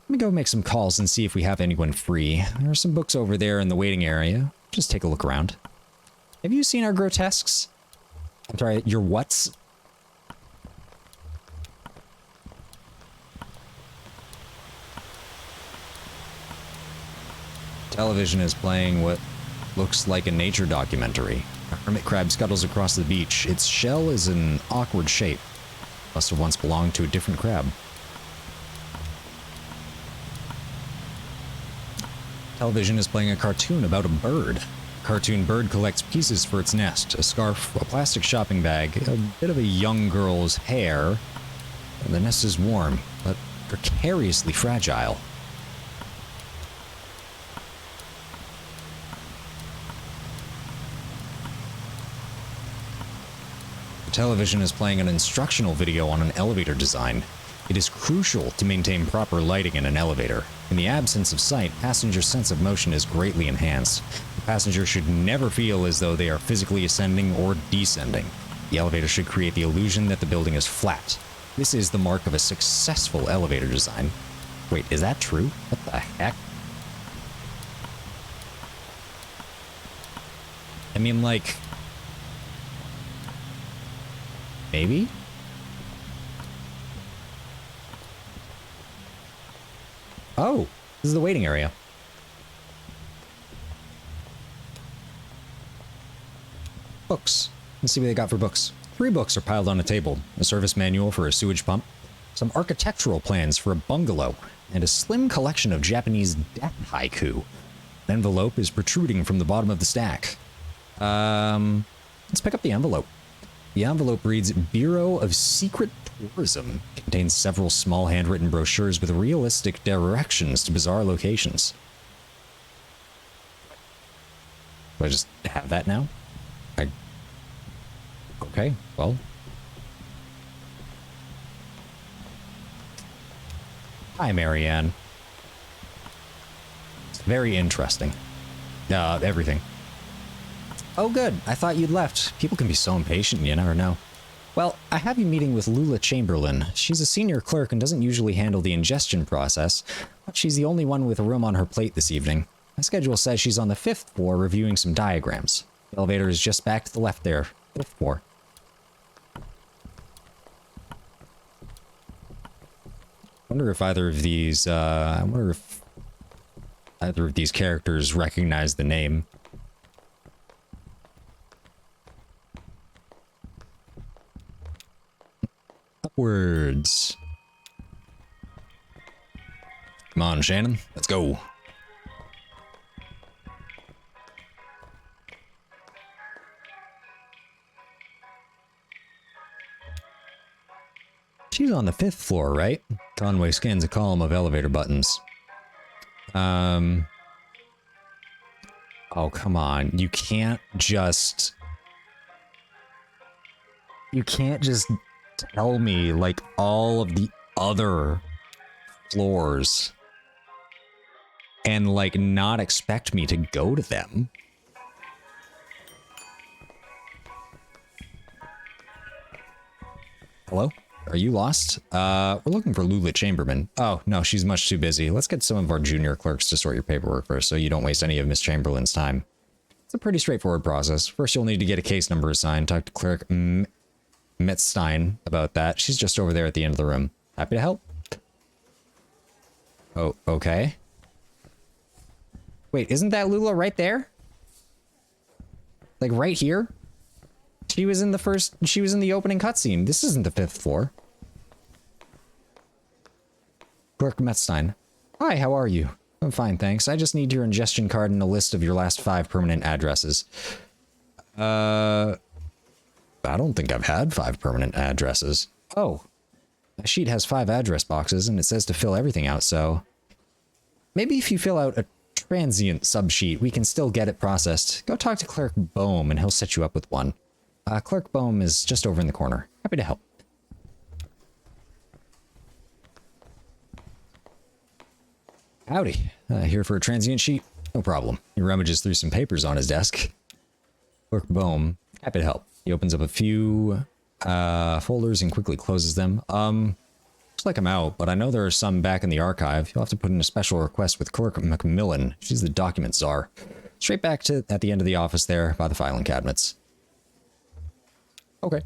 me go make some calls and see if we have anyone free. There are some books over there in the waiting area. Just take a look around. Have you seen our grotesques? I'm sorry, your whats? Television is playing what looks like a nature documentary. A hermit crab scuttles across the beach. Its shell is an awkward shape. Must have once belonged to a different crab. Television is playing a cartoon about a bird. A cartoon bird collects pieces for its nest. A scarf, a plastic shopping bag, a bit of a young girl's hair. And the nest is warm, but precariously fragile. Television is playing an instructional video on an elevator design. It is crucial to maintain proper lighting in an elevator. In the absence of sight, passenger sense of motion is greatly enhanced. The passenger should never feel as though they are physically ascending or descending. The elevator should create the illusion that the building is flat. This is the mark of a successful elevator design. Wait, is that true? What the heck? I mean, like... maybe? Oh, this is the waiting area. Books. Let's see what they got for books. 3 books are piled on a table. A service manual for a sewage pump, some architectural plans for a bungalow, and a slim collection of Japanese death haiku. An envelope is protruding from the bottom of the stack. Let's pick up the envelope. The envelope reads, Bureau of Secret Tourism. Contains several small handwritten brochures with realistic directions to bizarre locations. Do I just have that now? Okay, well. Hi, Marianne. It's very interesting. Everything. Oh, good. I thought you'd left. People can be so impatient, you never know. Well, I have you meeting with Lula Chamberlain. She's a senior clerk and doesn't usually handle the ingestion process, but she's the only one with a room on her plate this evening. My schedule says she's on the 5th floor reviewing some diagrams. The elevator is just back to the left there. 5th floor. I wonder if either of these characters recognize the name. Upwards. Come on, Shannon. Let's go. She's on the 5th floor, right? Conway scans a column of elevator buttons. Oh, come on. You can't just tell me, like, all of the other floors and, like, not expect me to go to them. Hello? Are you lost? We're looking for Lula Chamberlain. Oh, no, she's much too busy. Let's get some of our junior clerks to sort your paperwork first so you don't waste any of Miss Chamberlain's time. It's a pretty straightforward process. First, you'll need to get a case number assigned. Talk to Clerk Metzstein about that. She's just over there at the end of the room. Happy to help. Oh, okay. Wait, isn't that Lula right there? Like, right here? She was in the opening cutscene. This isn't the 5th floor. Clerk Metzstein. Hi, how are you? I'm fine, thanks. I just need your ingestion card and a list of your last 5 permanent addresses. I don't think I've had 5 permanent addresses. Oh, my sheet has 5 address boxes and it says to fill everything out, so... Maybe if you fill out a transient subsheet, we can still get it processed. Go talk to Clerk Bohm and he'll set you up with one. Clerk Bohm is just over in the corner. Happy to help. Howdy. Here for a transient sheet? No problem. He rummages through some papers on his desk. Clerk Bohm, happy to help. He opens up a few folders and quickly closes them. Looks like I'm out, but I know there are some back in the archive. You'll have to put in a special request with Clerk Macmillan. She's the document czar. Straight back to at the end of the office there by the filing cabinets. Okay.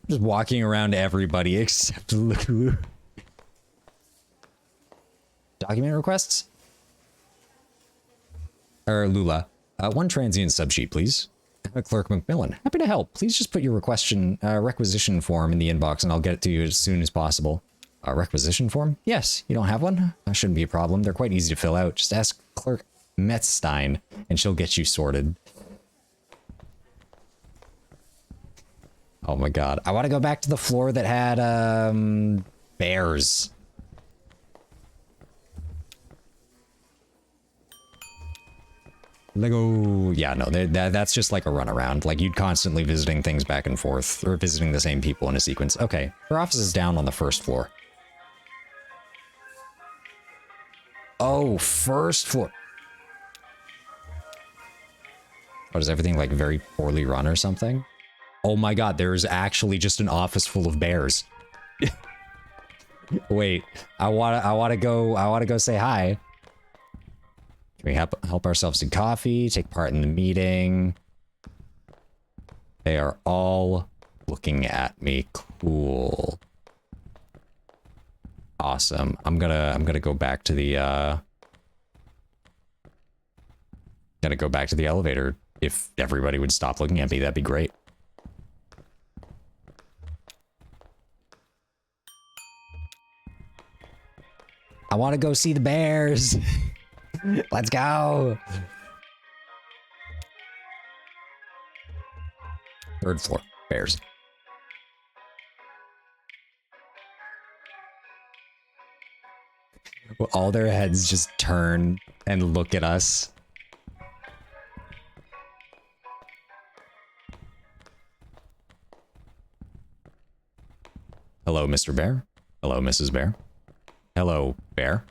Just walking around everybody except Lulu. Document requests? Lula. One transient subsheet, please. Clerk Macmillan. Happy to help. Please just put your requisition form in the inbox and I'll get it to you as soon as possible. Requisition form? Yes. You don't have one? That shouldn't be a problem. They're quite easy to fill out. Just ask Clerk Metzstein and she'll get you sorted. Oh my god. I want to go back to the floor that had, bears. Lego. Yeah, no, that's just like a runaround. Like, you'd constantly visiting things back and forth, or visiting the same people in a sequence. Okay, her office is down on the 1st floor. Oh, 1st floor. What, is everything, like, very poorly run or something? Oh my god, there is actually just an office full of bears. Wait, I wanna go say hi. Can we help ourselves to coffee, take part in the meeting? They are all looking at me. Cool. Awesome. I'm gonna go back to the elevator. If everybody would stop looking at me, that'd be great. I want to go see the bears. Let's go. 3rd floor, bears. Well, all their heads just turn and look at us. Hello, Mr. Bear. Hello, Mrs. Bear. Hello, Bear.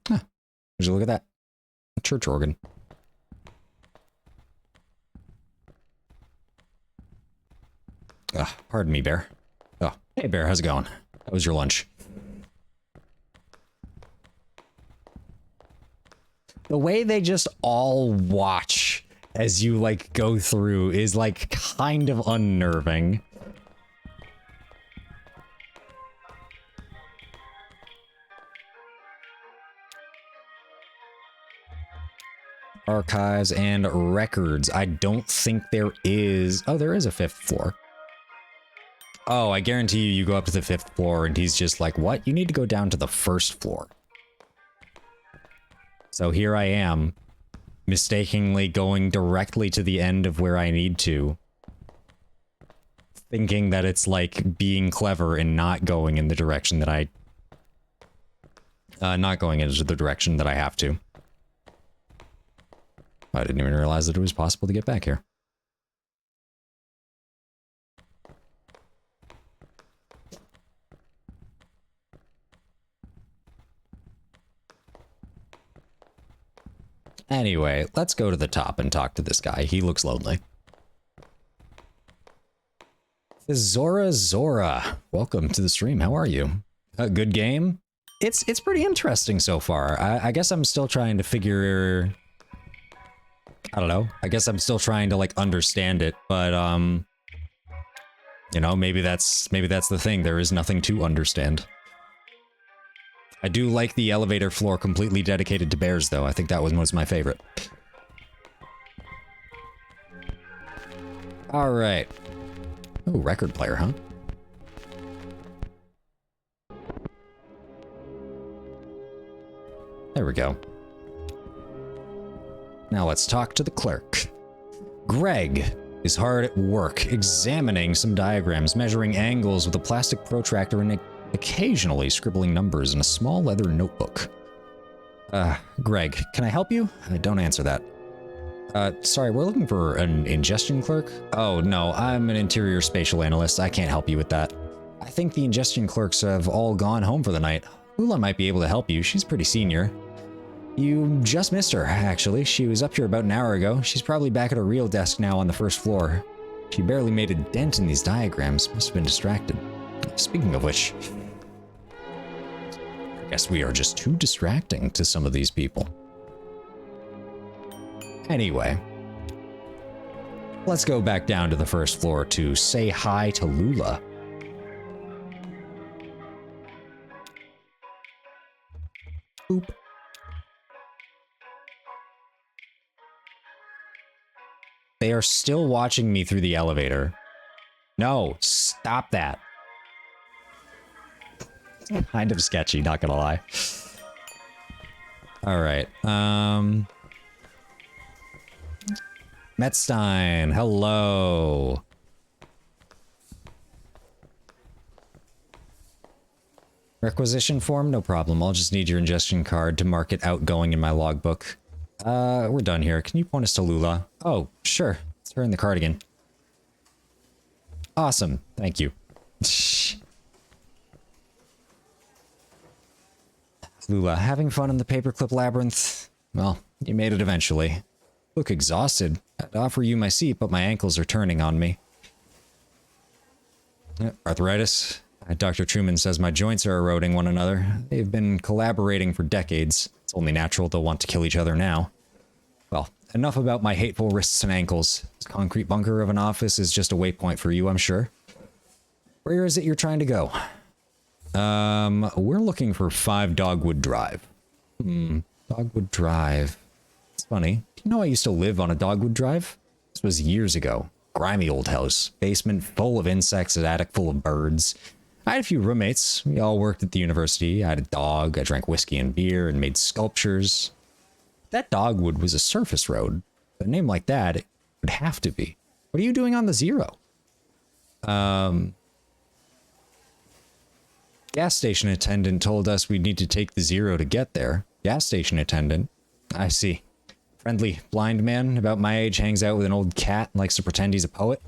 Huh. Would you look at that? A church organ. Pardon me, Bear. Oh, hey, Bear, how's it going? How was your lunch? The way they just all watch as you, like, go through is, like, kind of unnerving. Archives and records. I don't think there is... Oh, there is a 5th floor. Oh, I guarantee you go up to the 5th floor and he's just like, what? You need to go down to the 1st floor. So here I am, mistakenly going directly to the end of where I need to. Thinking that it's like being clever and not going in the direction that not going into the direction that I have to. I didn't even realize that it was possible to get back here. Anyway, let's go to the top and talk to this guy. He looks lonely. Zora, welcome to the stream. How are you? A good game? It's pretty interesting so far. I guess I'm still trying to figure... I don't know. I guess I'm still trying to, like, understand it, but, you know, maybe that's the thing. There is nothing to understand. I do like the elevator floor completely dedicated to bears, though. I think that was my favorite. Alright. Oh, record player, huh? There we go. Now let's talk to the clerk. Greg is hard at work examining some diagrams, measuring angles with a plastic protractor and occasionally scribbling numbers in a small leather notebook. Greg, can I help you? Don't answer that. Sorry, we're looking for an ingestion clerk? Oh, no, I'm an interior spatial analyst. I can't help you with that. I think the ingestion clerks have all gone home for the night. Lula might be able to help you. She's pretty senior. You just missed her, actually. She was up here about an hour ago. She's probably back at her real desk now on the first floor. She barely made a dent in these diagrams. Must have been distracted. Speaking of which, I guess we are just too distracting to some of these people. Anyway, let's go back down to the first floor to say hi to Lula. Boop. They are still watching me through the elevator. No, stop that. Kind of sketchy, not gonna lie. Alright, Metstein, hello. Requisition form? No problem. I'll just need your ingestion card to mark it outgoing in my logbook. We're done here. Can you point us to Lula? Oh, sure. It's her in the cardigan. Awesome. Thank you. Lula, having fun in the paperclip labyrinth? Well, you made it eventually. Look exhausted. I'd offer you my seat, but my ankles are turning on me. Arthritis? Dr. Truman says my joints are eroding one another. They've been collaborating for decades. It's only natural they'll want to kill each other now. Well, enough about my hateful wrists and ankles. This concrete bunker of an office is just a waypoint for you, I'm sure. Where is it you're trying to go? We're looking for 5 Dogwood Drive. Dogwood Drive. It's funny. Do you know I used to live on a Dogwood Drive? This was years ago. Grimy old house. Basement full of insects, an attic full of birds. I had a few roommates. We all worked at the university. I had a dog. I drank whiskey and beer and made sculptures. That Dogwood was a surface road. With a name like that, it would have to be. What are you doing on the Zero? Gas station attendant told us we'd need to take the Zero to get there. Gas station attendant? I see. Friendly blind man about my age hangs out with an old cat and likes to pretend he's a poet.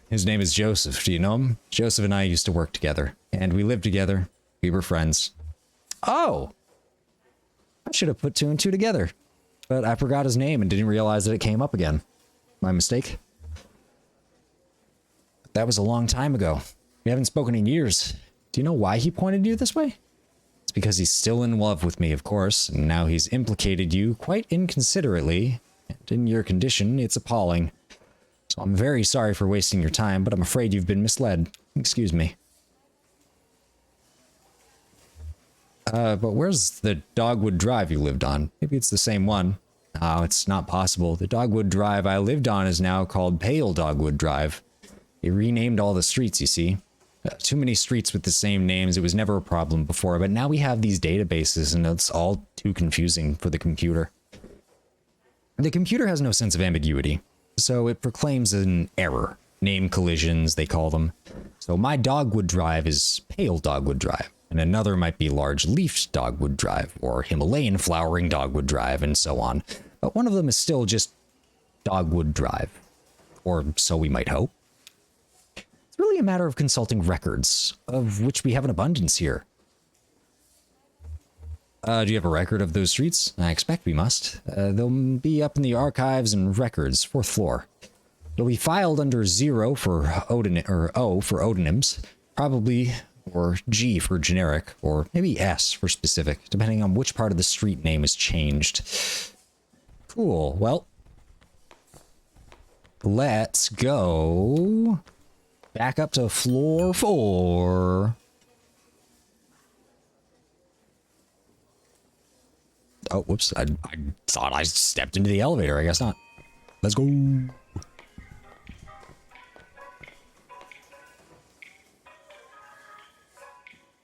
His name is Joseph. Do you know him? Joseph and I used to work together, and we lived together. We were friends. Oh! I should have put 2 and 2 together, but I forgot his name and didn't realize that it came up again. My mistake. That was a long time ago. We haven't spoken in years. Do you know why he pointed you this way? It's because he's still in love with me, of course, and now he's implicated you quite inconsiderately, and in your condition, it's appalling. So I'm very sorry for wasting your time, but I'm afraid you've been misled. Excuse me. But where's the Dogwood Drive you lived on? Maybe it's the same one. No, it's not possible. The Dogwood Drive I lived on is now called Pale Dogwood Drive. They renamed all the streets, you see. Too many streets with the same names. It was never a problem before, but now we have these databases and it's all too confusing for the computer. The computer has no sense of ambiguity, so it proclaims an error. Name collisions, they call them. So my Dogwood Drive is Pale Dogwood Drive, and another might be Large Leafed Dogwood Drive, or Himalayan Flowering Dogwood Drive, and so on. But one of them is still just Dogwood Drive. Or so we might hope. It's really a matter of consulting records, of which we have an abundance here. Do you have a record of those streets? I expect we must. They'll be up in the archives and records, 4th floor. It'll be filed under 0 for Odin, or O for Odinims, probably, or G for generic, or maybe S for specific, depending on which part of the street name is changed. Cool. Well, let's go back up to floor 4. Oh, whoops. I thought I stepped into the elevator. I guess not. Let's go.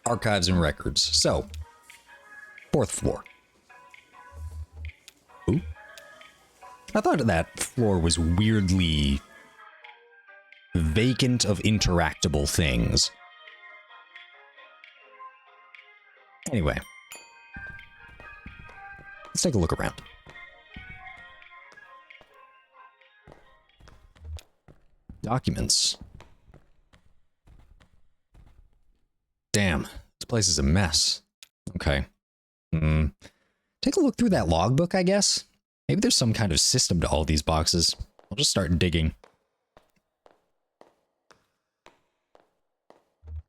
Archives and records. So, 4th floor. Ooh. I thought that floor was weirdly vacant of interactable things. Anyway. Let's take a look around. Documents. Damn, this place is a mess. Okay. Take a look through that logbook, I guess. Maybe there's some kind of system to all these boxes. I'll just start digging.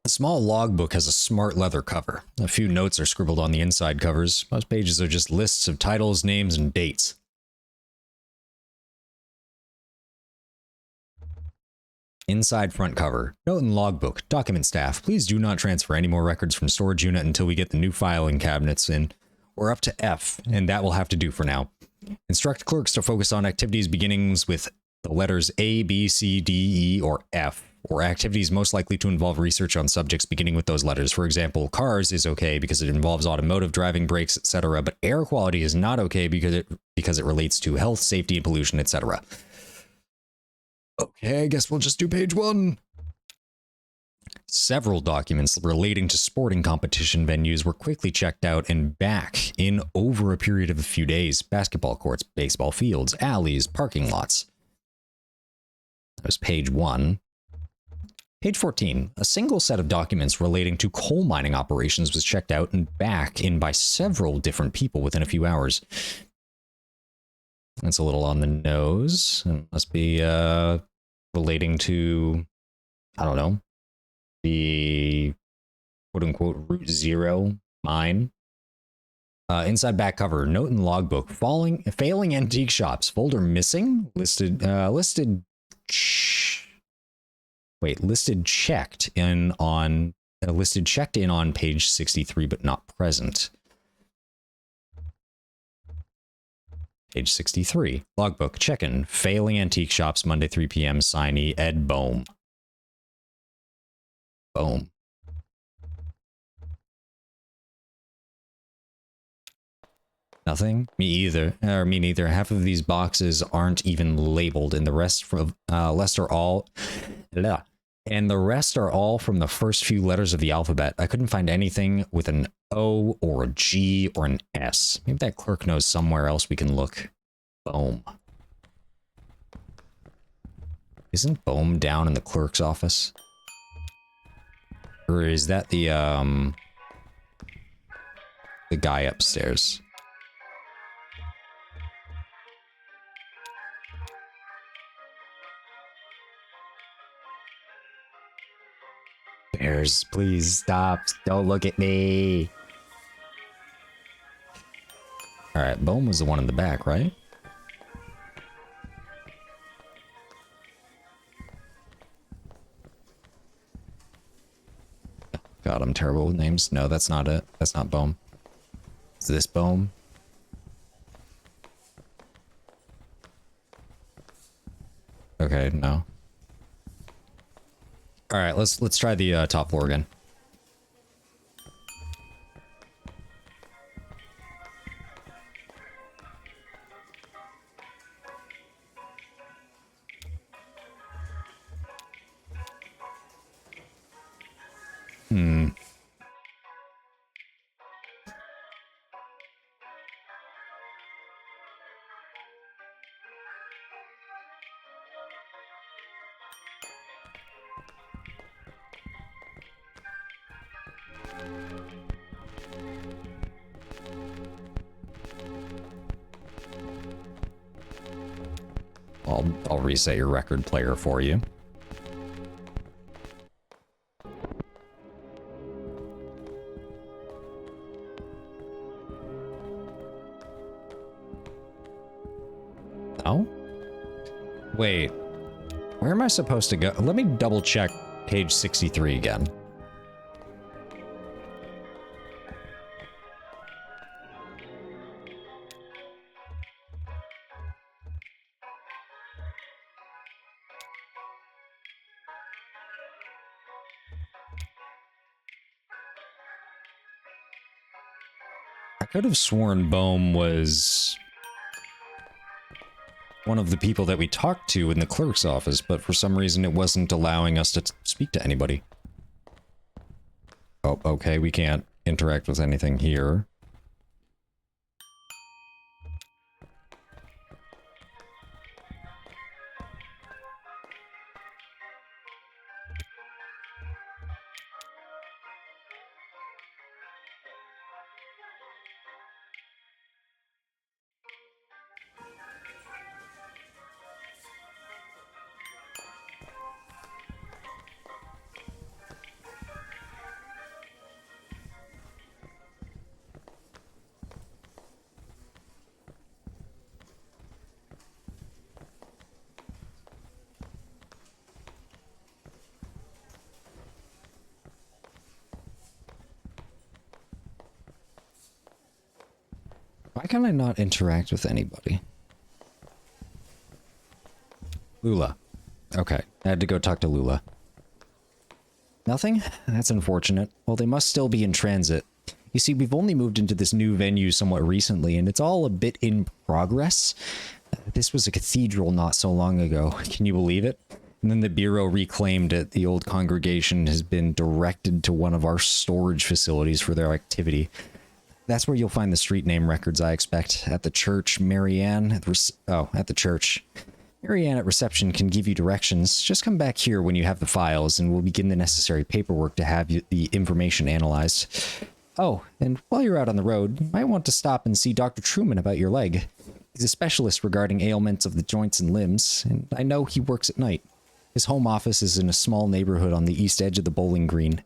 The small logbook has a smart leather cover. A few notes are scribbled on the inside covers. Most pages are just lists of titles, names, and dates. Inside front cover. Note in logbook. Document staff. Please do not transfer any more records from storage unit until we get the new filing cabinets in. We're up to F, and that will have to do for now. Instruct clerks to focus on activities beginnings with the letters A, B, C, D, E, or F, or activities most likely to involve research on subjects beginning with those letters. For example, cars is okay because it involves automotive, driving, brakes, etc., but air quality is not okay because it relates to health, safety, and pollution, etc. Okay, I guess we'll just do page 1. Several documents relating to sporting competition venues were quickly checked out and back in over a period of a few days. Basketball courts, baseball fields, alleys, parking lots. That was page 1. Page 14. A single set of documents relating to coal mining operations was checked out and back in by several different people within a few hours. That's a little on the nose. It must be relating to, I don't know, the quote-unquote Route Zero mine. Inside back cover, note in logbook, failing antique shops, folder missing, listed checked in on page 63 but not present. Page 63, logbook, check-in, failing antique shops, Monday 3 p.m, signee Ed Bohm. Boom. Nothing? Me either. Or me neither. Half of these boxes aren't even labeled, and the rest are all from the first few letters of the alphabet. I couldn't find anything with an O or a G or an S. Maybe that clerk knows somewhere else we can look. Boom. Isn't Bohm down in the clerk's office? Or is that the guy upstairs? Bears, please stop. Don't look at me. Alright, Bohm was the one in the back, right? God, I'm terrible with names. No, that's not it. That's not Bohm. Is this Bohm? Okay, no. All right, let's try the top floor again. I'll reset your record player for you. Oh? Wait. Where am I supposed to go? Let me double check page 63 again. I could have sworn Bohm was one of the people that we talked to in the clerk's office, but for some reason it wasn't allowing us to speak to anybody. Oh, okay, we can't interact with anything here. Why can I not interact with anybody? Lula. Okay, I had to go talk to Lula. Nothing? That's unfortunate. Well, they must still be in transit. You see, we've only moved into this new venue somewhat recently, and it's all a bit in progress. This was a cathedral not so long ago. Can you believe it? And then the Bureau reclaimed it. The old congregation has been directed to one of our storage facilities for their activity. That's where you'll find the street name records, I expect. At the church, Marianne at the church. Marianne at reception can give you directions. Just come back here when you have the files, and we'll begin the necessary paperwork to have the information analyzed. Oh, and while you're out on the road, you might want to stop and see Dr. Truman about your leg. He's a specialist regarding ailments of the joints and limbs, and I know he works at night. His home office is in a small neighborhood on the east edge of the bowling green.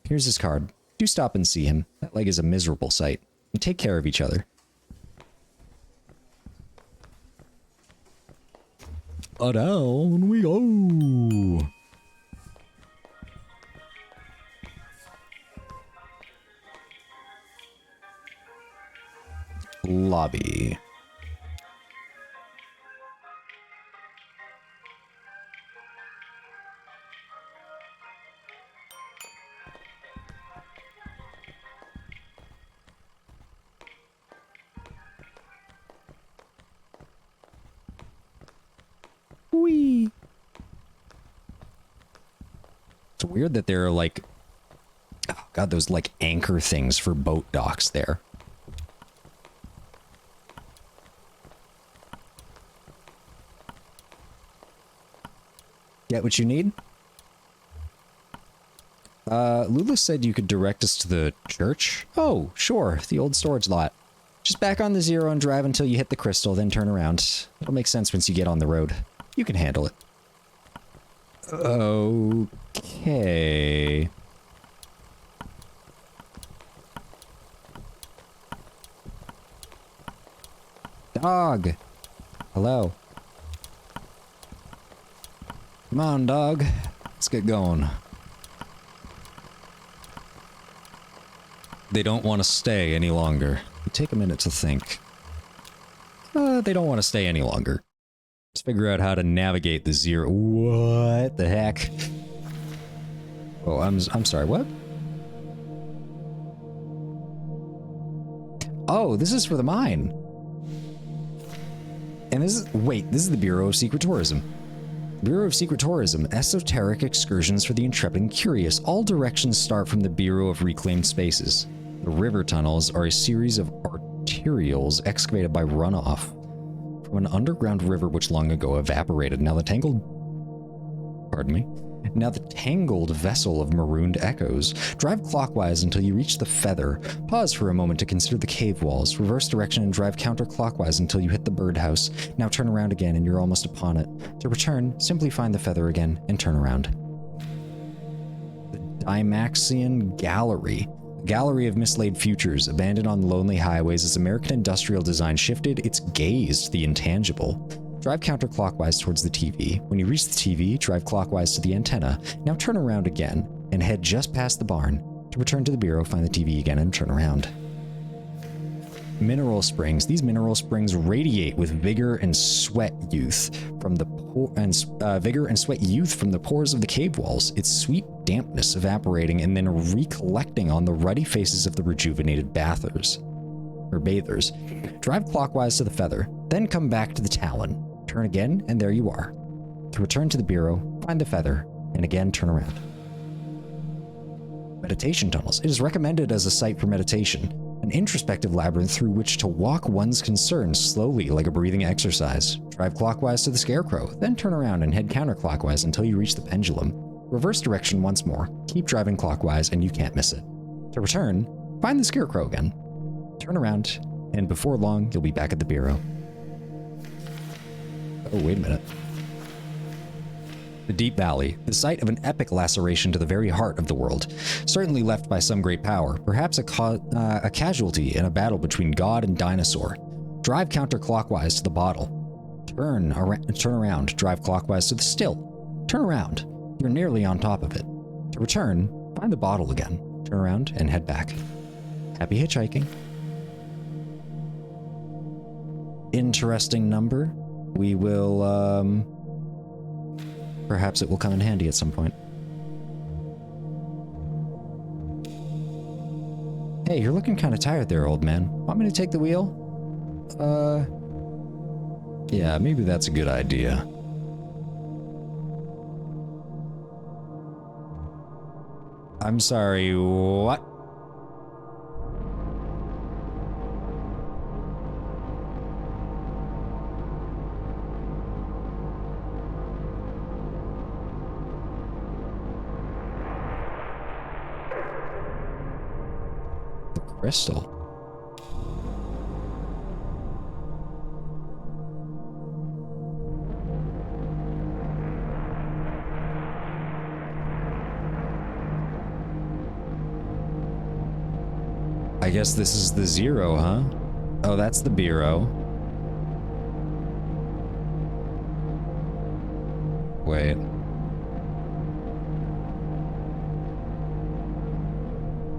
Here's his card. Do stop and see him. That leg is a miserable sight. And take care of each other. Down we go. Lobby. Whee! It's weird that there are like, oh god, those like anchor things for boat docks there. Get what you need? Lula said you could direct us to the church? Oh, sure, the old storage lot. Just back on the zero and drive until you hit the crystal, then turn around. It'll make sense once you get on the road. You can handle it. Okay. Dog! Hello. Come on, dog. Let's get going. They don't want to stay any longer. Take a minute to think. They don't want to stay any longer. Let's figure out how to navigate the zero. What the heck? Oh, I'm sorry, what? Oh, this is for the mine. And this is, wait, this is the Bureau of Secret Tourism. Bureau of Secret Tourism, esoteric excursions for the intrepid and curious. All directions start from the Bureau of Reclaimed Spaces. The river tunnels are a series of arterials excavated by runoff from an underground river which long ago evaporated. Now the tangled vessel of marooned echoes. Drive clockwise until you reach the feather. Pause for a moment to consider the cave walls. Reverse direction and drive counterclockwise until you hit the birdhouse. Now turn around again and you're almost upon it. To return, simply find the feather again and turn around. The Dymaxion Gallery. Gallery of mislaid futures, abandoned on lonely highways as American industrial design shifted its gaze to the intangible. Drive counterclockwise towards the TV. When you reach the TV, drive clockwise to the antenna. Now turn around again and head just past the barn. To return to the Bureau, find the TV again and turn around. Mineral springs. These mineral springs radiate with vigor and sweat youth from the pores of the cave walls. Its sweet dampness evaporating and then recollecting on the ruddy faces of the rejuvenated bathers. or bathers. Drive clockwise to the Feather, then come back to the Talon. Turn again, and there you are. To return to the Bureau, find the Feather, and again turn around. Meditation tunnels. It is recommended as a site for meditation, an introspective labyrinth through which to walk one's concerns slowly like a breathing exercise. Drive clockwise to the Scarecrow, then turn around and head counterclockwise until you reach the Pendulum. Reverse direction once more. Keep driving clockwise and you can't miss it. To return, find the Scarecrow again. Turn around, and before long, you'll be back at the Bureau. Oh, wait a minute. The Deep Valley, the site of an epic laceration to the very heart of the world, certainly left by some great power, perhaps a casualty in a battle between God and dinosaur. Drive counterclockwise to the bottle. Turn around, drive clockwise to the still. Turn around, you're nearly on top of it. To return, find the bottle again. Turn around and head back. Happy hitchhiking. Interesting number. We will, perhaps it will come in handy at some point. Hey, you're looking kind of tired there, old man. Want me to take the wheel? Yeah, maybe that's a good idea. I'm sorry, what? Crystal. I guess this is the Zero, huh? Oh, that's the Bureau. Wait.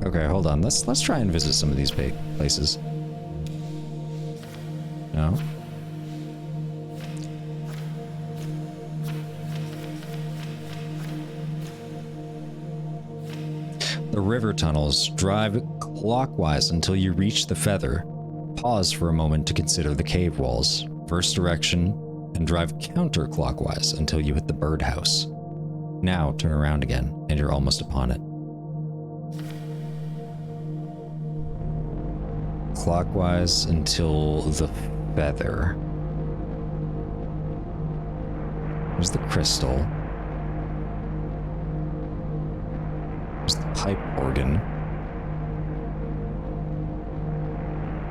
Okay, hold on. Let's try and visit some of these places. No? The river tunnels. Drive clockwise until you reach the Feather. Pause for a moment to consider the cave walls. First direction, and drive counterclockwise until you hit the birdhouse. Now turn around again, and you're almost upon it. Clockwise until the Feather. There's the crystal. There's the pipe organ.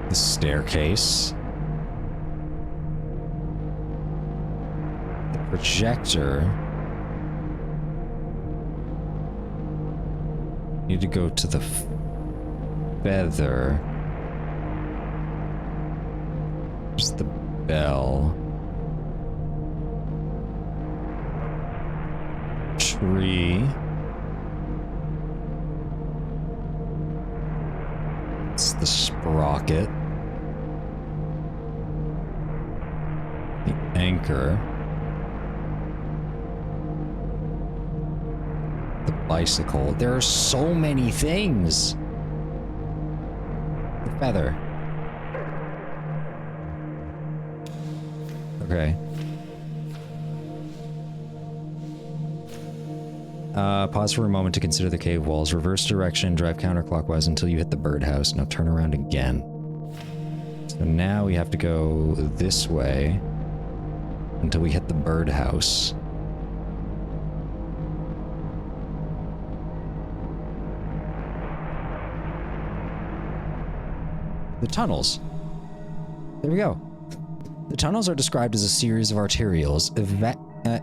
The staircase. The projector. Need to go to the Feather. There's the bell. Tree. It's the sprocket. The anchor. The bicycle. There are so many things. The Feather. Okay. Pause for a moment to consider the cave walls. Reverse direction, drive counterclockwise until you hit the birdhouse. Now turn around again. So now we have to go this way until we hit the birdhouse. The tunnels. There we go. The tunnels are described as a series of arterials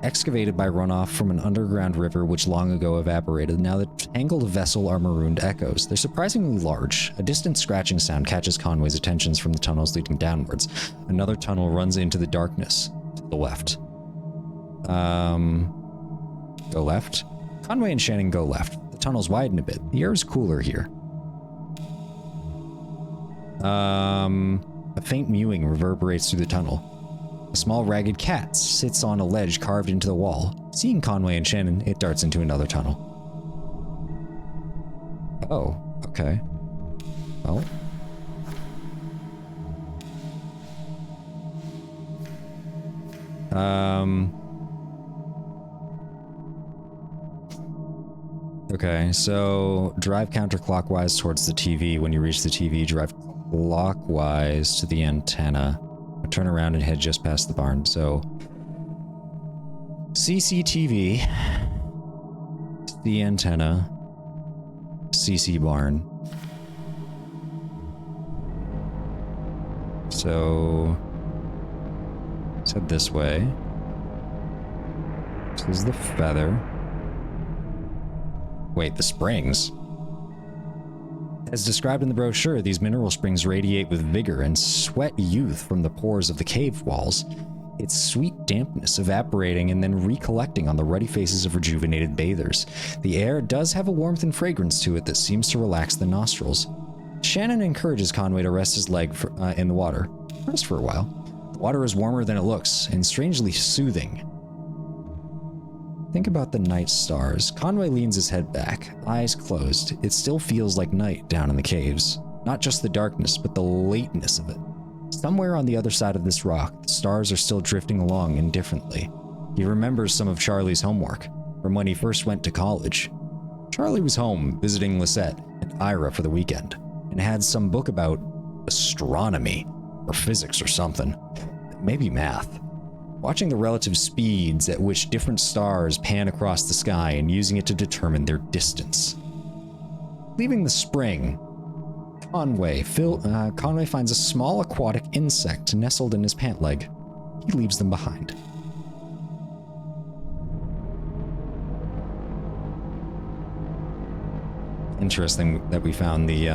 excavated by runoff from an underground river which long ago evaporated. Now the tangled vessel are marooned echoes. They're surprisingly large. A distant scratching sound catches Conway's attention from the tunnels leading downwards. Another tunnel runs into the darkness to the left. Go left. Conway and Shannon go left. The tunnels widen a bit. The air is cooler here. A faint mewing reverberates through the tunnel. A small ragged cat sits on a ledge carved into the wall. Seeing Conway and Shannon, it darts into another tunnel. Oh, okay. Well. Okay, so drive counterclockwise towards the TV. When you reach the TV, drive clockwise to the antenna. Turn around and head just past the barn. So, CCTV, the antenna, CC barn. So, let's head this way. This is the feather. Wait, the springs. As described in the brochure, these mineral springs radiate with vigor and sweat youth from the pores of the cave walls, its sweet dampness evaporating and then recollecting on the ruddy faces of rejuvenated bathers. The air does have a warmth and fragrance to it that seems to relax the nostrils. Shannon encourages Conway to rest his leg in the water. Rest for a while. The water is warmer than it looks and strangely soothing. Think about the night stars. Conway leans his head back, eyes closed. It still feels like night down in the caves. Not just the darkness, but the lateness of it. Somewhere on the other side of this rock, the stars are still drifting along indifferently. He remembers some of Charlie's homework from when he first went to college. Charlie was home visiting Lisette and Ira for the weekend, and had some book about astronomy, or physics or something. Maybe math. Watching the relative speeds at which different stars pan across the sky and using it to determine their distance. Leaving the spring, Conway finds a small aquatic insect nestled in his pant leg. He leaves them behind. Interesting that we found the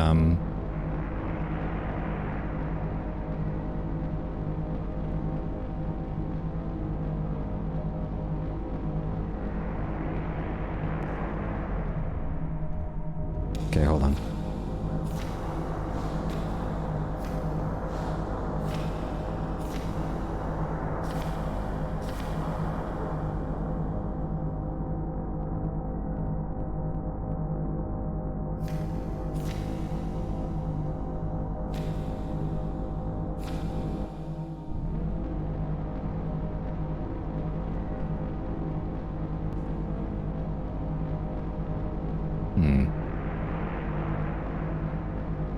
Okay, hold on.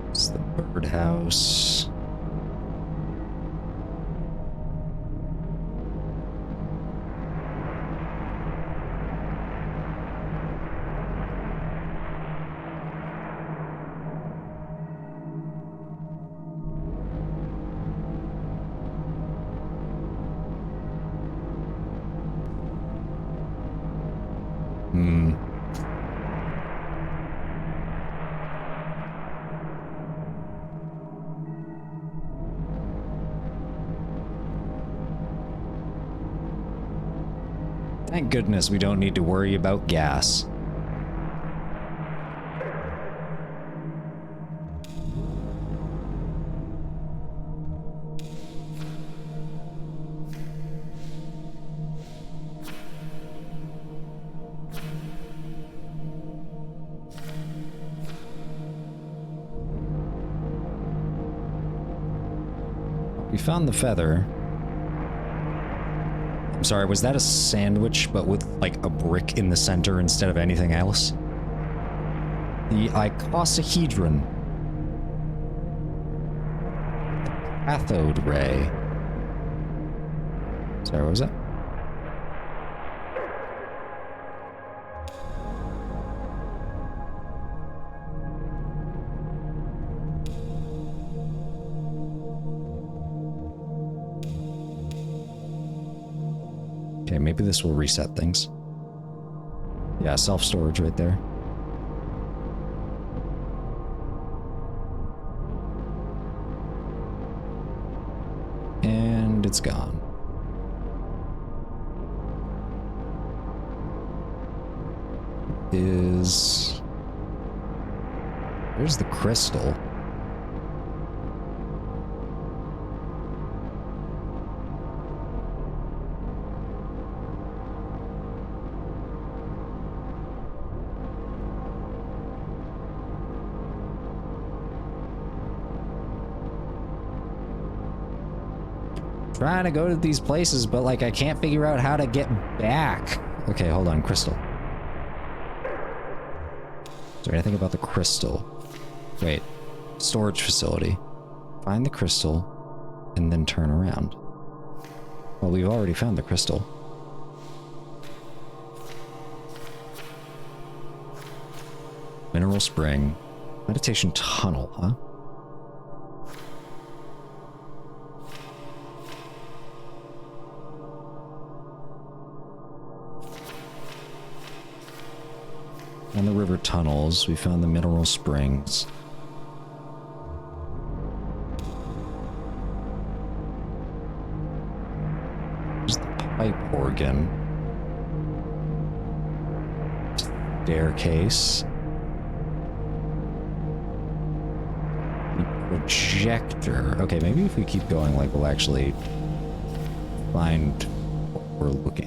It's the birdhouse. Thank goodness we don't need to worry about gas. We found the feather. I'm sorry, was that a sandwich, but with, like, a brick in the center instead of anything else? The icosahedron. Cathode ray. Sorry, what was that? Okay, maybe this will reset things. Yeah, self-storage right there. And it's gone. There's the crystal. trying to go to these places, but like I can't figure out how to get back. Okay, hold on, crystal. Is there anything about the crystal? Wait, storage facility. Find the crystal and then turn around. Well, we've already found the crystal. Mineral spring. Meditation tunnel, huh? On the river tunnels, we found the mineral springs. There's the pipe organ. Staircase. Projector. Okay, maybe if we keep going, like, we'll actually find what we're looking...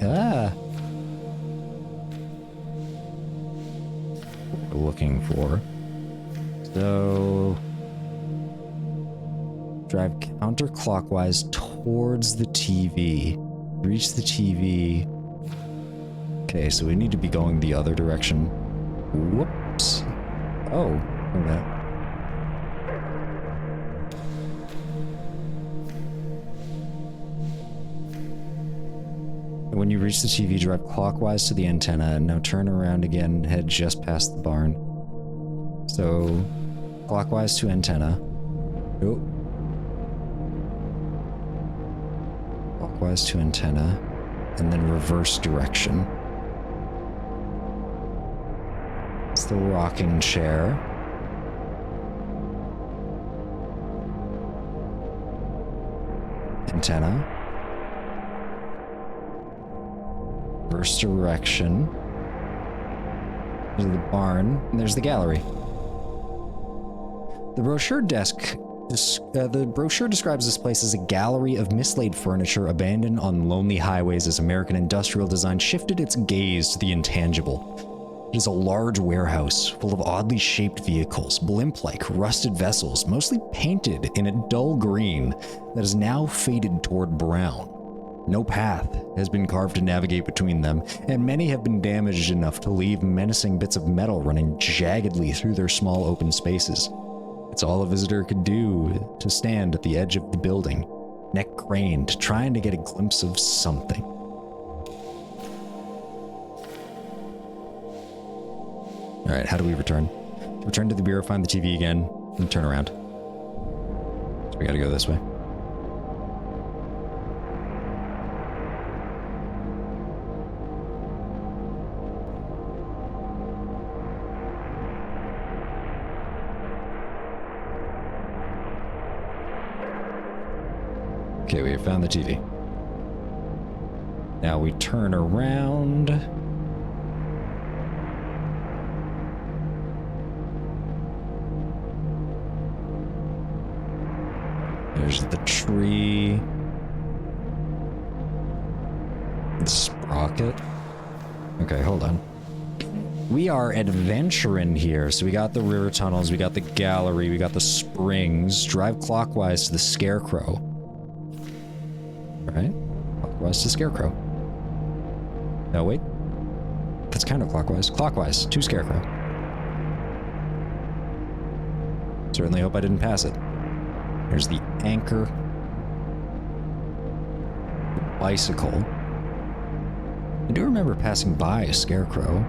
what we're looking for. So... drive counterclockwise towards the TV. Reach the TV. Okay, so we need to be going the other direction. Whoops. Oh, look at that. When you reach the TV, drive clockwise to the antenna, and now turn around again, head just past the barn. So, clockwise to antenna. Oh. Clockwise to antenna, and then reverse direction. It's the rocking chair. Antenna. Reverse direction. There's the barn, and there's the gallery. The brochure describes this place as a gallery of mislaid furniture abandoned on lonely highways as American industrial design shifted its gaze to the intangible. It is a large warehouse full of oddly shaped vehicles, blimp-like rusted vessels, mostly painted in a dull green that is now faded toward brown. No path has been carved to navigate between them, and many have been damaged enough to leave menacing bits of metal running jaggedly through their small open spaces. It's all a visitor could do to stand at the edge of the building, neck craned, trying to get a glimpse of something. Alright, how do we return? Return to the bureau, find the TV again, and turn around. So we gotta go this way. Okay, we have found the TV. Now we turn around. There's the tree. The sprocket. Okay, hold on. We are adventuring here. So we got the river tunnels, we got the gallery, we got the springs. Drive clockwise to the Scarecrow. Right? Clockwise to Scarecrow. No, wait. That's counterclockwise. Clockwise to Scarecrow. Certainly hope I didn't pass it. There's the anchor. The bicycle. I do remember passing by a Scarecrow.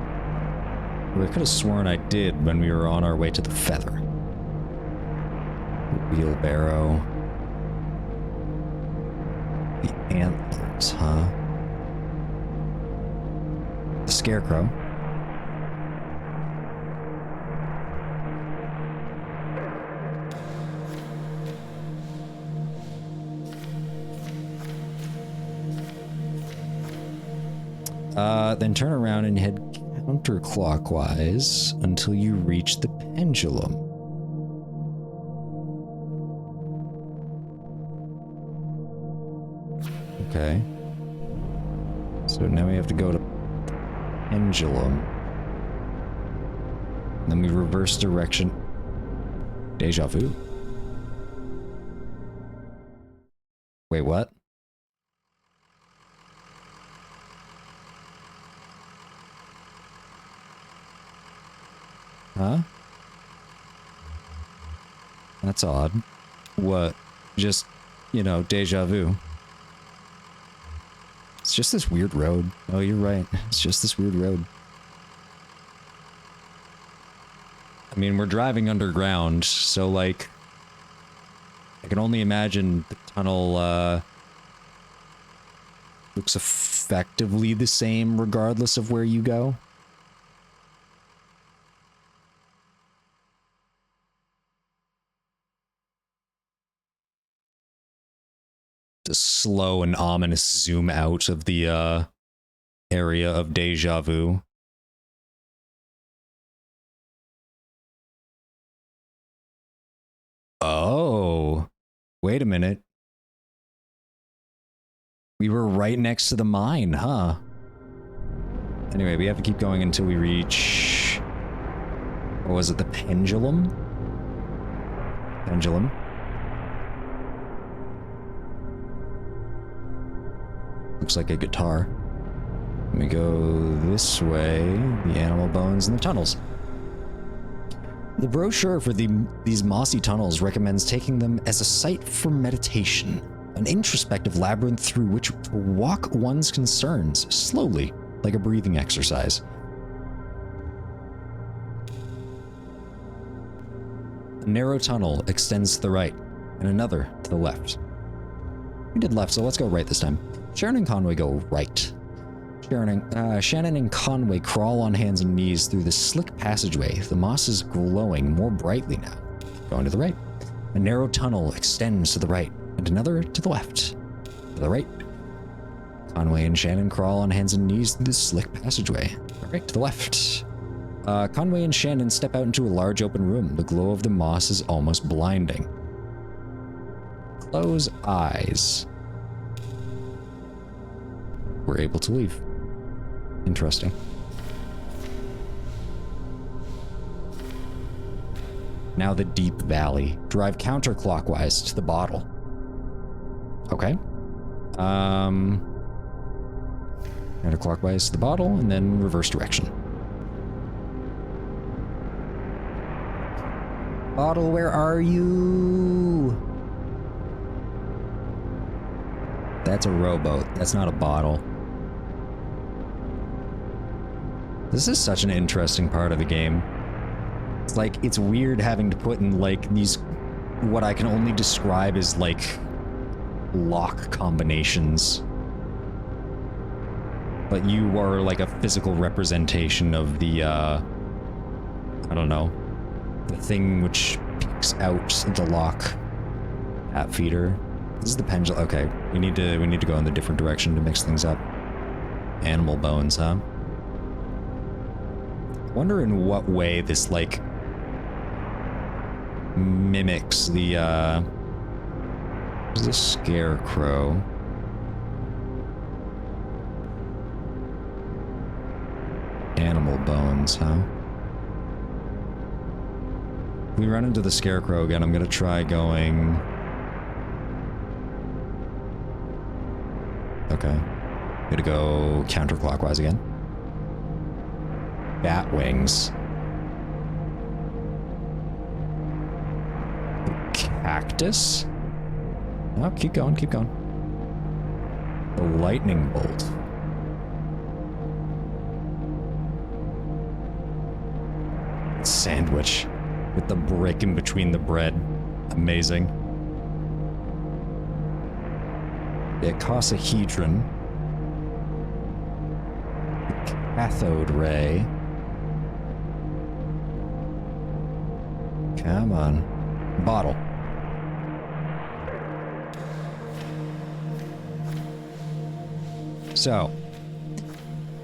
Or I could have sworn I did when we were on our way to the Feather. The wheelbarrow. The antlers, huh? The Scarecrow. Then turn around and head counterclockwise until you reach the pendulum. Okay. So now we have to go to pendulum. Then we reverse direction. Deja vu. Wait, what? Huh? That's odd. What? Just, you know, deja vu. It's just this weird road. Oh, you're right. It's just this weird road. I mean, we're driving underground, so, like, I can only imagine the tunnel, looks effectively the same regardless of where you go. The slow and ominous zoom out of the, area of deja vu. Oh, wait a minute. We were right next to the mine, huh? Anyway, we have to keep going until we reach... What was it, the pendulum? Pendulum. Looks like a guitar. Let me go this way. The animal bones and the tunnels. The brochure for these mossy tunnels recommends taking them as a site for meditation, an introspective labyrinth through which to walk one's concerns slowly, like a breathing exercise. A narrow tunnel extends to the right, and another to the left. We did left, so let's go right this time. Sharon and Conway go right. Shannon and Conway crawl on hands and knees through the slick passageway. The moss is glowing more brightly now. Going to the right. A narrow tunnel extends to the right, and another to the left. To the right. Conway and Shannon crawl on hands and knees through the slick passageway. Right to the left. Conway and Shannon step out into a large open room. The glow of the moss is almost blinding. Close eyes. We're able to leave. Interesting. Now the deep valley. Drive counterclockwise to the bottle. Okay. Counterclockwise to the bottle, and then reverse direction. Bottle, where are you? That's a rowboat. That's not a bottle. This is such an interesting part of the game. It's like, it's weird having to put in, like, these, what I can only describe as, like, lock combinations. But you are, like, a physical representation of the, I don't know, the thing which picks out the lock at feeder. This is the pendulum. Okay, we need to go in the different direction to mix things up. Animal bones, huh? Wonder in what way this, like, mimics the, there's a scarecrow. Animal bones, huh? If we run into the scarecrow again, I'm gonna try going... Okay. Gonna go counterclockwise again. Bat wings. The cactus? Oh, keep going, keep going. The lightning bolt. Sandwich with the brick in between the bread. Amazing. The icosahedron. The cathode ray. Come on. Bottle. So,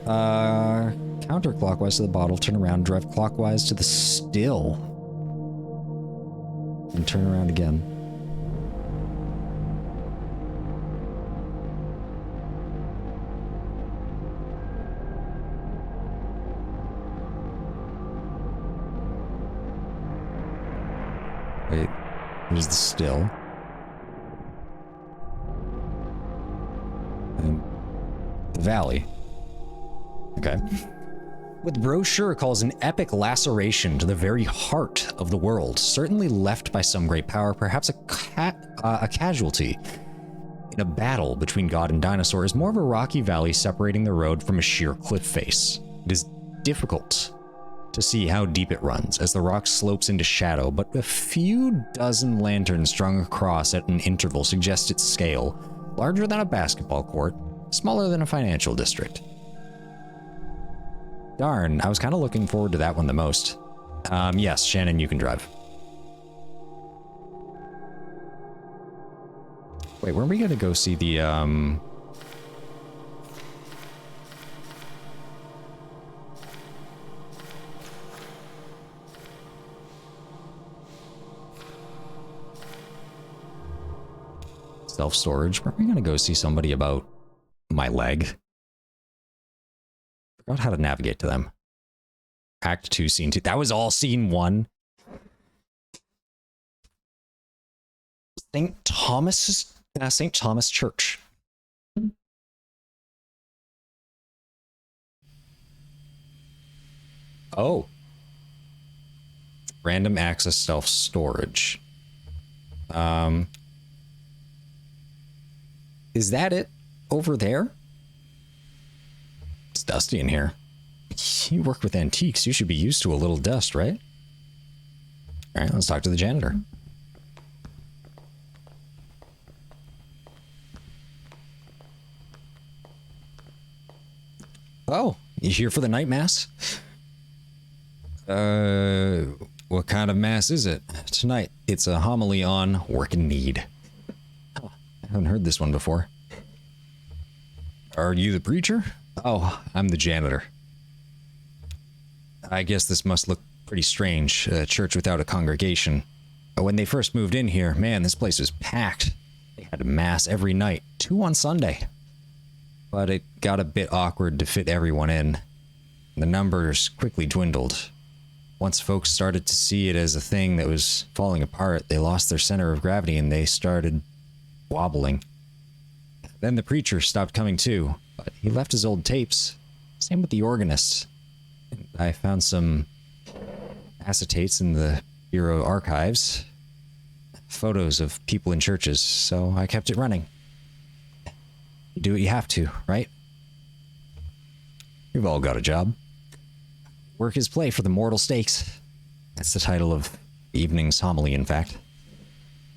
counterclockwise to the bottle, turn around, drive clockwise to the still, and turn around again. Wait, there's the still. And the valley. Okay. What brochure calls an epic laceration to the very heart of the world, certainly left by some great power, perhaps a casualty in a battle between God and dinosaur, is more of a rocky valley separating the road from a sheer cliff face. It is difficult to see how deep it runs as the rock slopes into shadow, but a few dozen lanterns strung across at an interval suggest its scale, larger than a basketball court, smaller than a financial district. Darn, I was kind of looking forward to that one the most. Yes, Shannon, you can drive. Wait, weren't we gonna go see the, self-storage? Weren't we gonna go see somebody about my leg? Forgot how to navigate to them. Act 2, Scene 2. That was all Scene 1. St. Thomas Church. Oh. Random access self-storage. Is that it over there? It's dusty in here. You work with antiques, you should be used to a little dust, right? All right, let's talk to the janitor. Oh, you here for the night mass? What kind of mass is it? Tonight, it's a homily on work and need. Oh, I haven't heard this one before. Are you the preacher? Oh, I'm the janitor. I guess this must look pretty strange, a church without a congregation. When they first moved in here, man, this place was packed. They had a mass every night, 2 on Sunday. But it got a bit awkward to fit everyone in. The numbers quickly dwindled. Once folks started to see it as a thing that was falling apart, they lost their center of gravity and they started wobbling. Then the preacher stopped coming too, but he left his old tapes. Same with the organist. I found some acetates in the Bureau archives. Photos of people in churches, so I kept it running. You do what you have to, right? You've all got a job. Work is play for the mortal stakes. That's the title of the evening's homily, in fact.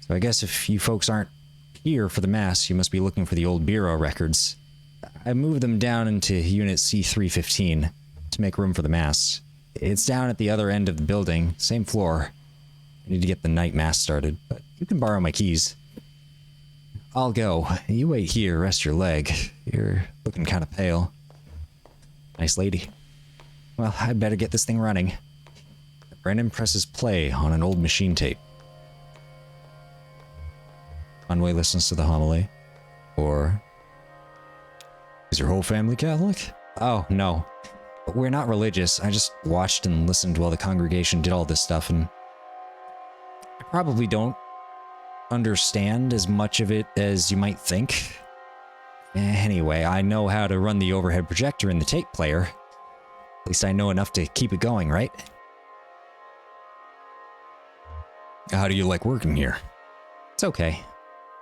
So I guess if you folks aren't here for the mass, you must be looking for the old Bureau records. I moved them down into Unit C315 to make room for the mass. It's down at the other end of the building, same floor. I need to get the night mass started, but you can borrow my keys. I'll go. You wait here, rest your leg. You're looking kind of pale. Nice lady. Well, I'd better get this thing running. Brandon presses play on an old machine tape. Conway listens to the homily. Or... is your whole family Catholic? Oh, no. But we're not religious. I just watched and listened while the congregation did all this stuff, and... I probably don't understand as much of it as you might think. Anyway, I know how to run the overhead projector in the tape player. At least I know enough to keep it going, right? How do you like working here? It's okay.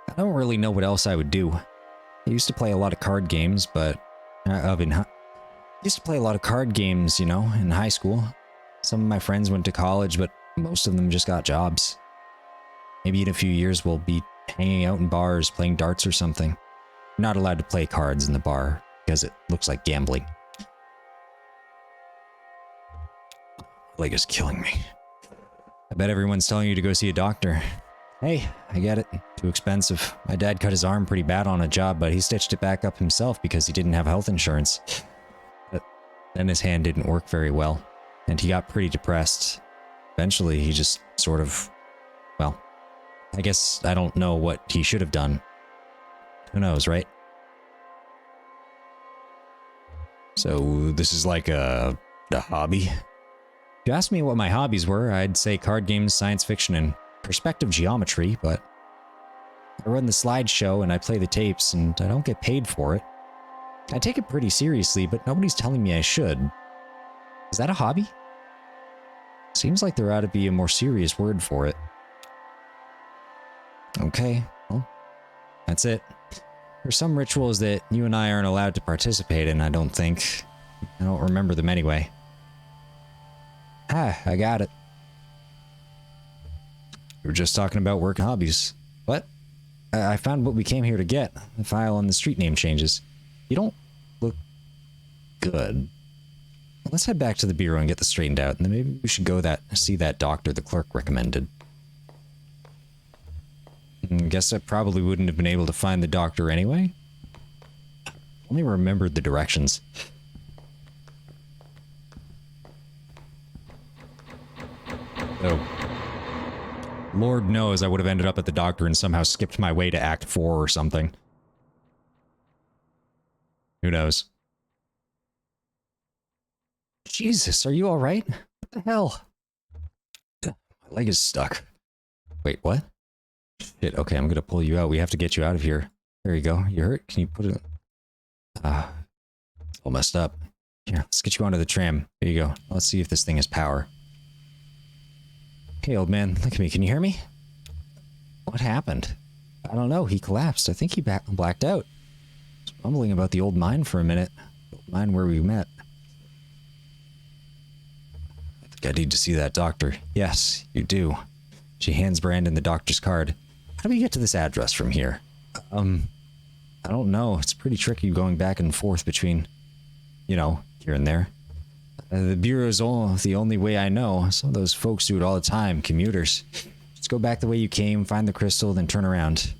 I don't really know what else I would do. I used to play a lot of card games, but... used to play a lot of card games, you know, in high school. Some of my friends went to college, but most of them just got jobs. Maybe in a few years we'll be hanging out in bars, playing darts or something. You're not allowed to play cards in the bar, because it looks like gambling. My leg is killing me. I bet everyone's telling you to go see a doctor. Hey, I get it. Too expensive. My dad cut his arm pretty bad on a job, but he stitched it back up himself because he didn't have health insurance. But then his hand didn't work very well, and he got pretty depressed. Eventually, he just sort of... well, I guess I don't know what he should have done. Who knows, right? So, this is like a hobby? If you asked me what my hobbies were, I'd say card games, science fiction, and perspective geometry, but I run the slideshow and I play the tapes and I don't get paid for it. I take it pretty seriously, but nobody's telling me I should. Is that a hobby? Seems like there ought to be a more serious word for it. Okay, well, that's it. There's some rituals that you and I aren't allowed to participate in, I don't think. I don't remember them anyway. Ah, I got it. We were just talking about work and hobbies. What? I found what we came here to get. The file on the street name changes. You don't look good. Let's head back to the bureau and get this straightened out, and then maybe we should go see that doctor the clerk recommended. Guess I probably wouldn't have been able to find the doctor anyway. Only remembered the directions. Oh. Lord knows I would have ended up at the doctor and somehow skipped my way to Act 4 or something. Who knows? Jesus, are you alright? What the hell? My leg is stuck. Wait, what? Shit, okay, I'm gonna pull you out. We have to get you out of here. There you go. You hurt? Can you put it... all messed up. Here, let's get you onto the tram. There you go. Let's see if this thing has power. Hey, old man, look at me. Can you hear me? What happened? I don't know. He collapsed. I think he blacked out. I was mumbling about the old mine for a minute. The old mine where we met. I think I need to see that doctor. Yes, you do. She hands Brandon the doctor's card. How do we get to this address from here? I don't know. It's pretty tricky going back and forth between, you know, here and there. The bureau's the only way I know. Some of those folks do it all the time, commuters. Just go back the way you came, find the crystal, then turn around.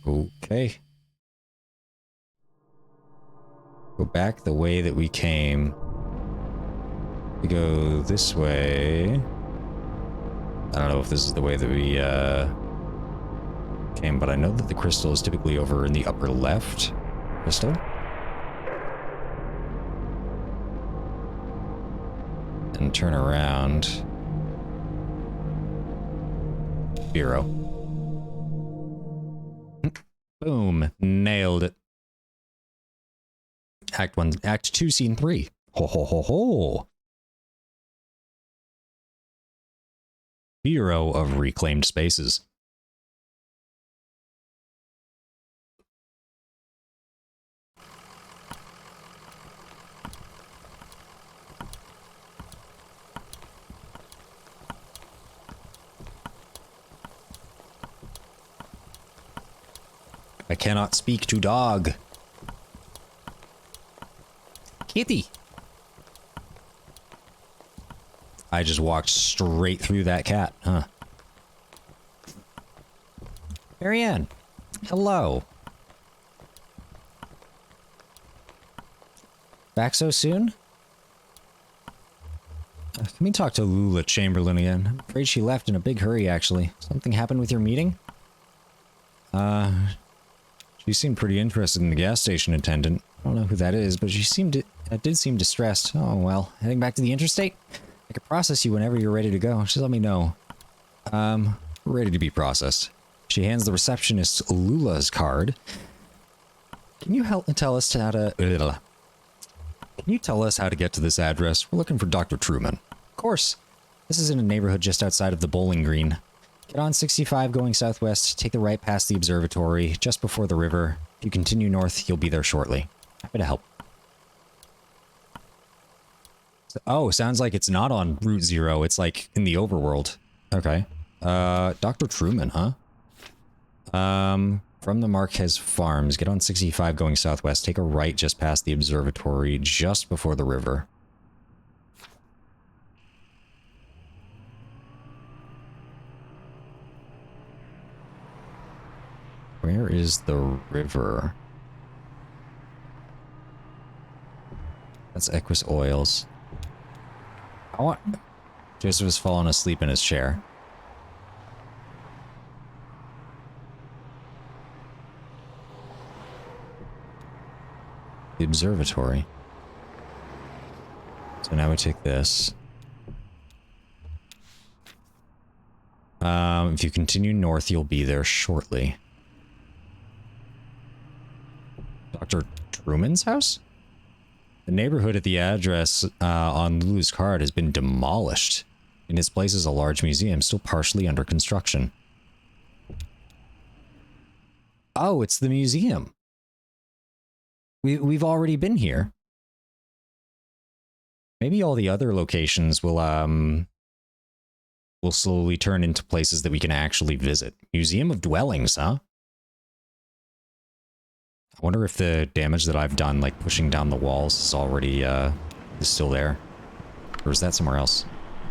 Okay. Go back the way that we came. We go this way. I don't know if this is the way that we came, but I know that the crystal is typically over in the upper left. Crystal? And turn around. Bureau. Boom. Nailed it. Act 2, Scene 3. Ho ho ho ho. Bureau of Reclaimed Spaces. I cannot speak to dog. Kitty. I just walked straight through that cat, huh? Marianne. Hello. Back so soon? Let me talk to Lula Chamberlain again. I'm afraid she left in a big hurry, actually. Something happened with your meeting? She seemed pretty interested in the gas station attendant. I don't know who that is, but she did seem distressed. Oh, well. Heading back to the interstate? I could process you whenever you're ready to go. Just let me know. Ready to be processed. She hands the receptionist Lula's card. Can you tell us how to... Can you tell us how to get to this address? We're looking for Dr. Truman. Of course. This is in a neighborhood just outside of the Bowling Green. Get on 65 going southwest, take the right past the observatory, just before the river. If you continue north, you'll be there shortly. Happy to help. Oh, sounds like it's not on Route 0. It's like in the overworld. Okay. Dr. Truman, huh? From the Marquez Farms, get on 65 going southwest, take a right just past the observatory, just before the river. Where is the river? That's Equus Oils. Joseph has fallen asleep in his chair. The observatory. So now we take this. If you continue north, you'll be there shortly. Dr. Truman's house? The neighborhood at the address on Lulu's card has been demolished. In its place is a large museum still partially under construction. Oh, it's the museum. We've already been here. Maybe all the other locations will slowly turn into places that we can actually visit. Museum of Dwellings, huh? I wonder if the damage that I've done, like pushing down the walls, is already, is still there. Or is that somewhere else?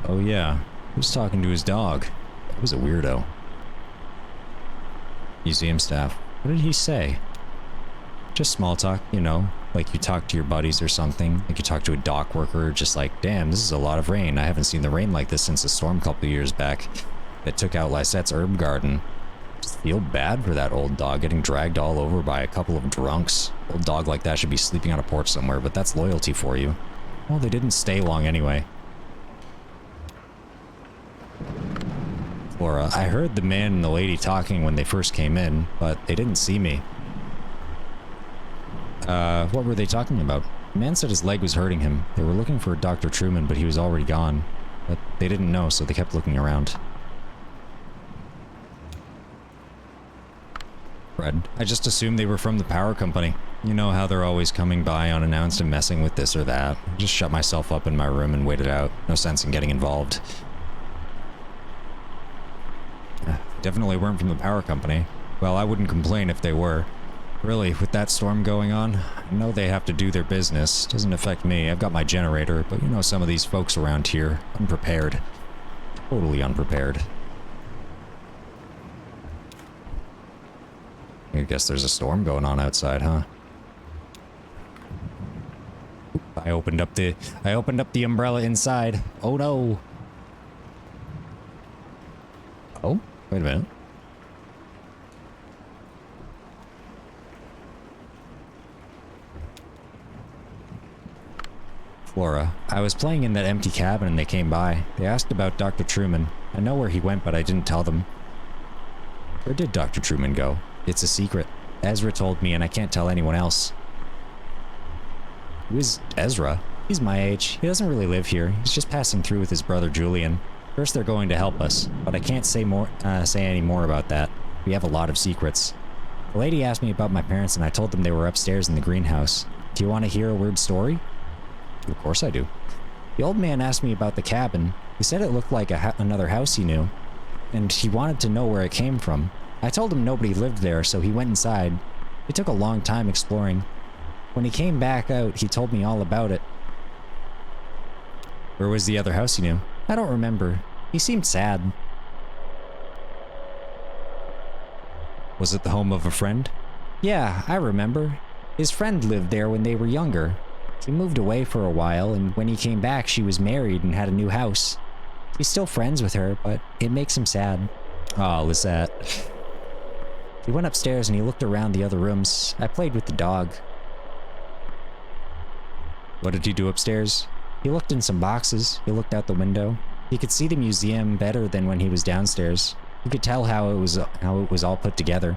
Oh yeah, who's talking to his dog? That was a weirdo. Museum staff. What did he say? Just small talk, you know, like you talk to your buddies or something. Like you talk to a dock worker, just like, damn, this is a lot of rain. I haven't seen the rain like this since a storm a couple of years back that took out Lysette's herb garden. Just feel bad for that old dog getting dragged all over by a couple of drunks. Old dog like that should be sleeping on a porch somewhere, but that's loyalty for you. Well, they didn't stay long anyway. Flora, I heard the man and the lady talking when they first came in, but they didn't see me. What were they talking about? The man said his leg was hurting him. They were looking for Dr. Truman, but he was already gone. But they didn't know, so they kept looking around. Fred, I just assumed they were from the power company. You know how they're always coming by unannounced and messing with this or that. I just shut myself up in my room and waited out. No sense in getting involved. Definitely weren't from the power company. Well, I wouldn't complain if they were. Really, with that storm going on, I know they have to do their business. Doesn't affect me. I've got my generator, but you know some of these folks around here, unprepared. Totally unprepared. I guess there's a storm going on outside, huh? Oop, I opened up the umbrella inside. Oh no. Oh, wait a minute. Flora, I was playing in that empty cabin and they came by. They asked about Dr. Truman. I know where he went, but I didn't tell them. Where did Dr. Truman go? It's a secret. Ezra told me and I can't tell anyone else. Who is Ezra? He's my age. He doesn't really live here. He's just passing through with his brother Julian. First they're going to help us, but I can't say any more about that. We have a lot of secrets. The lady asked me about my parents and I told them they were upstairs in the greenhouse. Do you want to hear a weird story? Of course I do. The old man asked me about the cabin. He said it looked like another house he knew, and he wanted to know where it came from. I told him nobody lived there, so he went inside. It took a long time exploring. When he came back out, he told me all about it. Where was the other house he knew? I don't remember. He seemed sad. Was it the home of a friend? Yeah, I remember. His friend lived there when they were younger. He moved away for a while, and when he came back, she was married and had a new house. He's still friends with her, but it makes him sad. Oh, Lisette. He went upstairs and he looked around the other rooms. I played with the dog. What did he do upstairs? He looked in some boxes. He looked out the window. He could see the museum better than when he was downstairs. He could tell how it was all put together.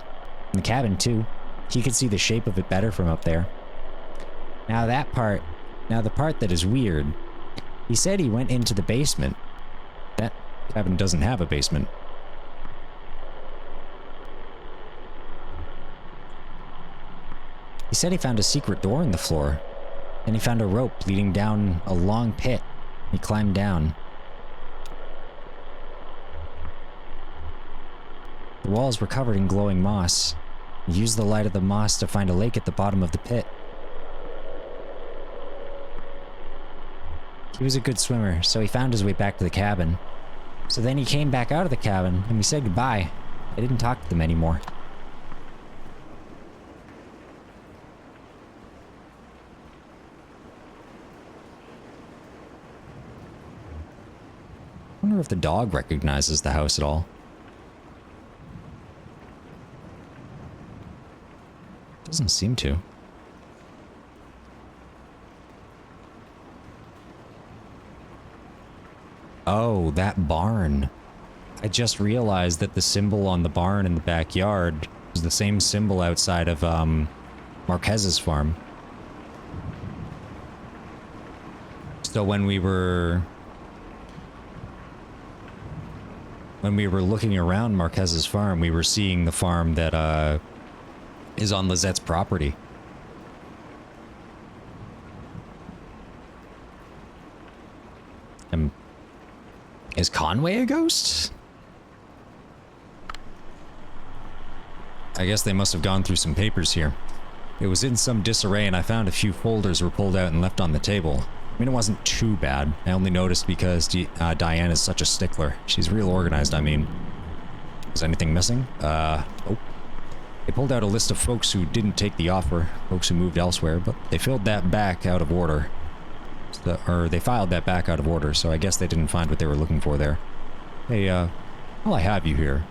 And the cabin, too. He could see the shape of it better from up there. Now the part that is weird. He said he went into the basement. That cabin doesn't have a basement. He said he found a secret door in the floor. Then he found a rope leading down a long pit. He climbed down. The walls were covered in glowing moss. He used the light of the moss to find a lake at the bottom of the pit. He was a good swimmer, so he found his way back to the cabin. So then he came back out of the cabin, and we said goodbye. I didn't talk to them anymore. I wonder if the dog recognizes the house at all. Doesn't seem to. Oh, that barn. I just realized that the symbol on the barn in the backyard is the same symbol outside of Marquez's farm. So when we were looking around Marquez's farm, we were seeing the farm that is on Lizette's property. Is Conway a ghost? I guess they must have gone through some papers here. It was in some disarray and I found a few folders were pulled out and left on the table. I mean, it wasn't too bad. I only noticed because Diane is such a stickler. She's real organized, I mean. Is anything missing? Oh. They pulled out a list of folks who didn't take the offer, folks who moved elsewhere, but they filled that back out of order. Or they filed that back out of order, so I guess they didn't find what they were looking for there. Hey, while I have you here,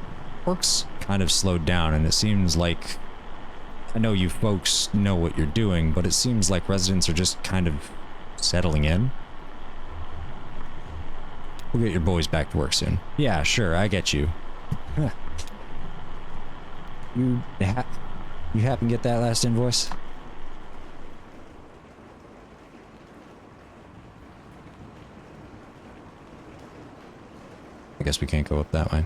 work's kind of slowed down, and it seems like... I know you folks know what you're doing, but it seems like residents are just kind of settling in. We'll get your boys back to work soon. Yeah, sure, I get you. You happen to get that last invoice? I guess we can't go up that way.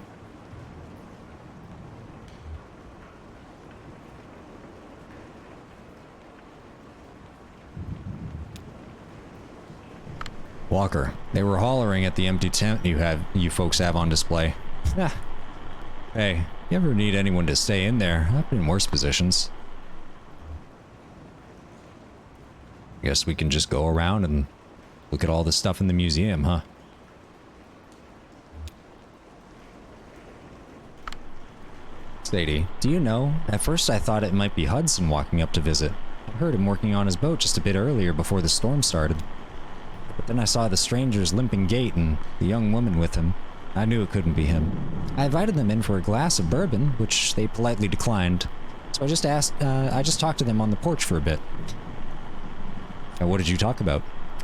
Walker, they were hollering at the empty tent you folks have on display. Hey, you ever need anyone to stay in there? I've been in worse positions. Guess we can just go around and look at all the stuff in the museum, huh? Sadie, do you know, at first I thought it might be Hudson walking up to visit. I heard him working on his boat just a bit earlier before the storm started. But then I saw the stranger's limping gait and the young woman with him. I knew it couldn't be him. I invited them in for a glass of bourbon, which they politely declined. So I just talked to them on the porch for a bit. And what did you talk about?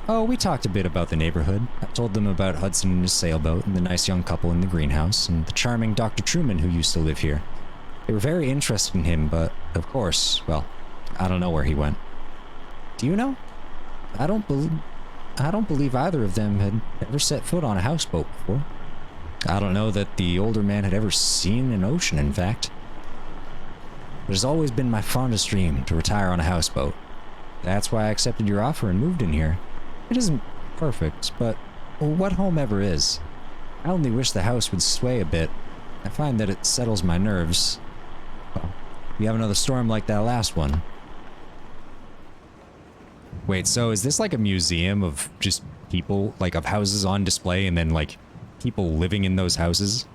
Oh, we talked a bit about the neighborhood. I told them about Hudson and his sailboat, and the nice young couple in the greenhouse, and the charming Dr. Truman who used to live here. They were very interested in him, but, of course, well, I don't know where he went. Do you know? I don't believe either of them had ever set foot on a houseboat before. I don't know that the older man had ever seen an ocean, in fact. It has always been my fondest dream to retire on a houseboat. That's why I accepted your offer and moved in here. It isn't perfect, but what home ever is? I only wish the house would sway a bit. I find that it settles my nerves. Well, we have another storm like that last one. Wait, so is this like a museum of just people, like of houses on display and then like people living in those houses?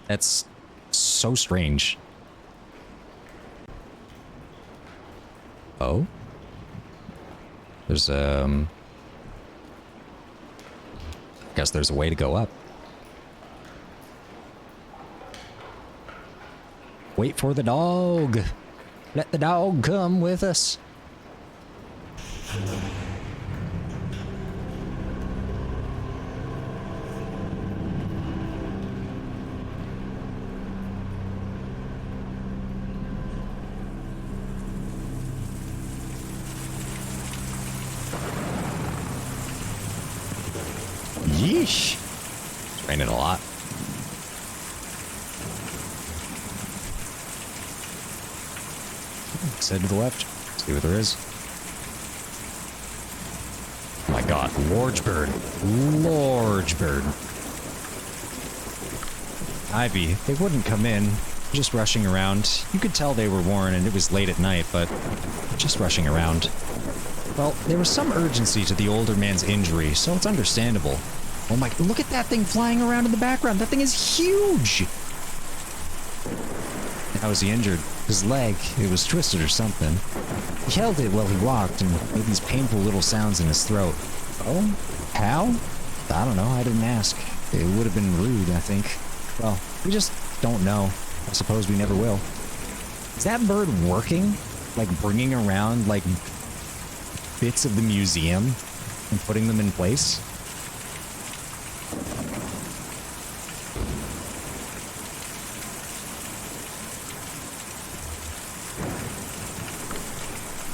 That's so strange. Oh? There's, I guess there's a way to go up. Wait for the dog. Let the dog come with us. Yeesh. It's raining a lot. Let's head to the left. See what there is. Oh my god, large bird. Large bird. Ivy, they wouldn't come in. Just rushing around. You could tell they were worn and it was late at night, but just rushing around. Well, there was some urgency to the older man's injury, so it's understandable. Oh my, look at that thing flying around in the background. That thing is huge. How was he injured? His leg, it was twisted or something. He held it while he walked and made these painful little sounds in his throat. Oh? How? I don't know, I didn't ask. It would have been rude, I think. Well, we just don't know. I suppose we never will. Is that bird working? Like bringing around, like, bits of the museum and putting them in place?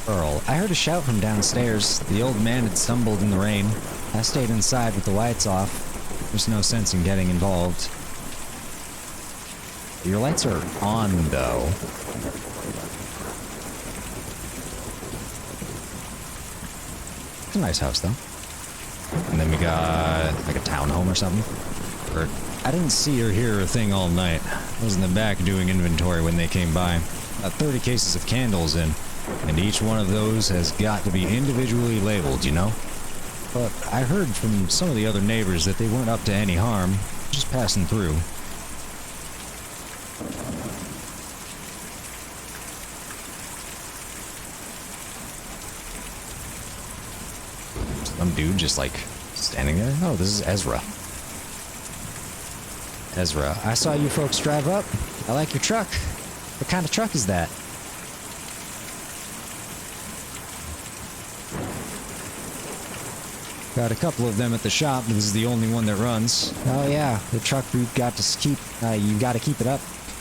Earl, I heard a shout from downstairs. The old man had stumbled in the rain. I stayed inside with the lights off. There's no sense in getting involved. Your lights are on, though. It's a nice house, though. And then we got, like, a townhome or something. Or, I didn't see or hear a thing all night. I was in the back doing inventory when they came by. About 30 cases of candles in. And each one of those has got to be individually labeled, you know? But I heard from some of the other neighbors that they weren't up to any harm, just passing through. Some dude just like standing there. Oh, this is Ezra. Ezra, I saw you folks drive up. I like your truck. What kind of truck is that? Got a couple of them at the shop, but this is the only one that runs. Oh yeah, the truck we've got to keep, you gotta keep it up.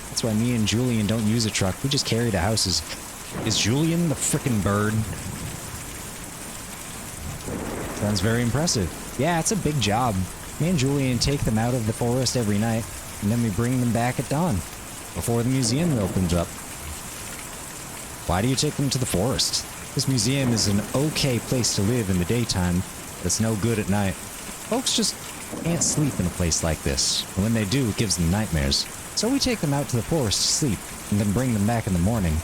That's why me and Julian don't use a truck, we just carry to houses. Is Julian the frickin' bird? Sounds very impressive. Yeah, it's a big job. Me and Julian take them out of the forest every night, and then we bring them back at dawn, before the museum opens up. Why do you take them to the forest? This museum is an okay place to live in the daytime, but it's no good at night. Folks just can't sleep in a place like this, and when they do, it gives them nightmares. So we take them out to the forest to sleep, and then bring them back in the morning.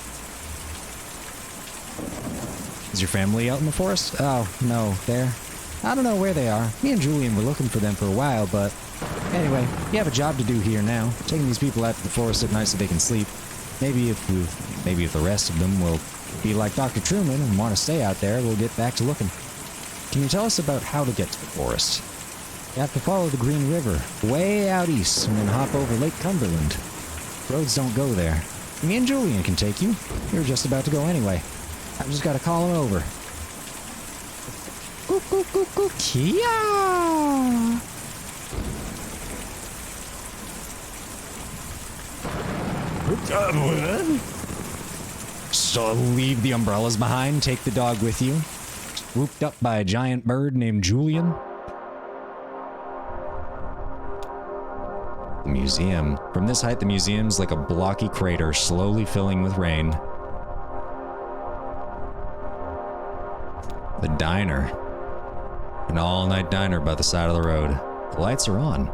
Is your family out in the forest? Oh, no, they're... I don't know where they are. Me and Julian were looking for them for a while, but... Anyway, we have a job to do here now, taking these people out to the forest at night so they can sleep. Maybe if the rest of them will be like Dr. Truman and want to stay out there, we'll get back to looking. Can you tell us about how to get to the forest? You have to follow the Green River, way out east, and then hop over Lake Cumberland. Roads don't go there. Me and Julian can take you. We were just about to go anyway. I've just got to call him over. Kia! So leave the umbrellas behind, take the dog with you. Swooped up by a giant bird named Julian. The museum. From this height, the museum's like a blocky crater slowly filling with rain. The diner. An all-night diner by the side of the road. The lights are on.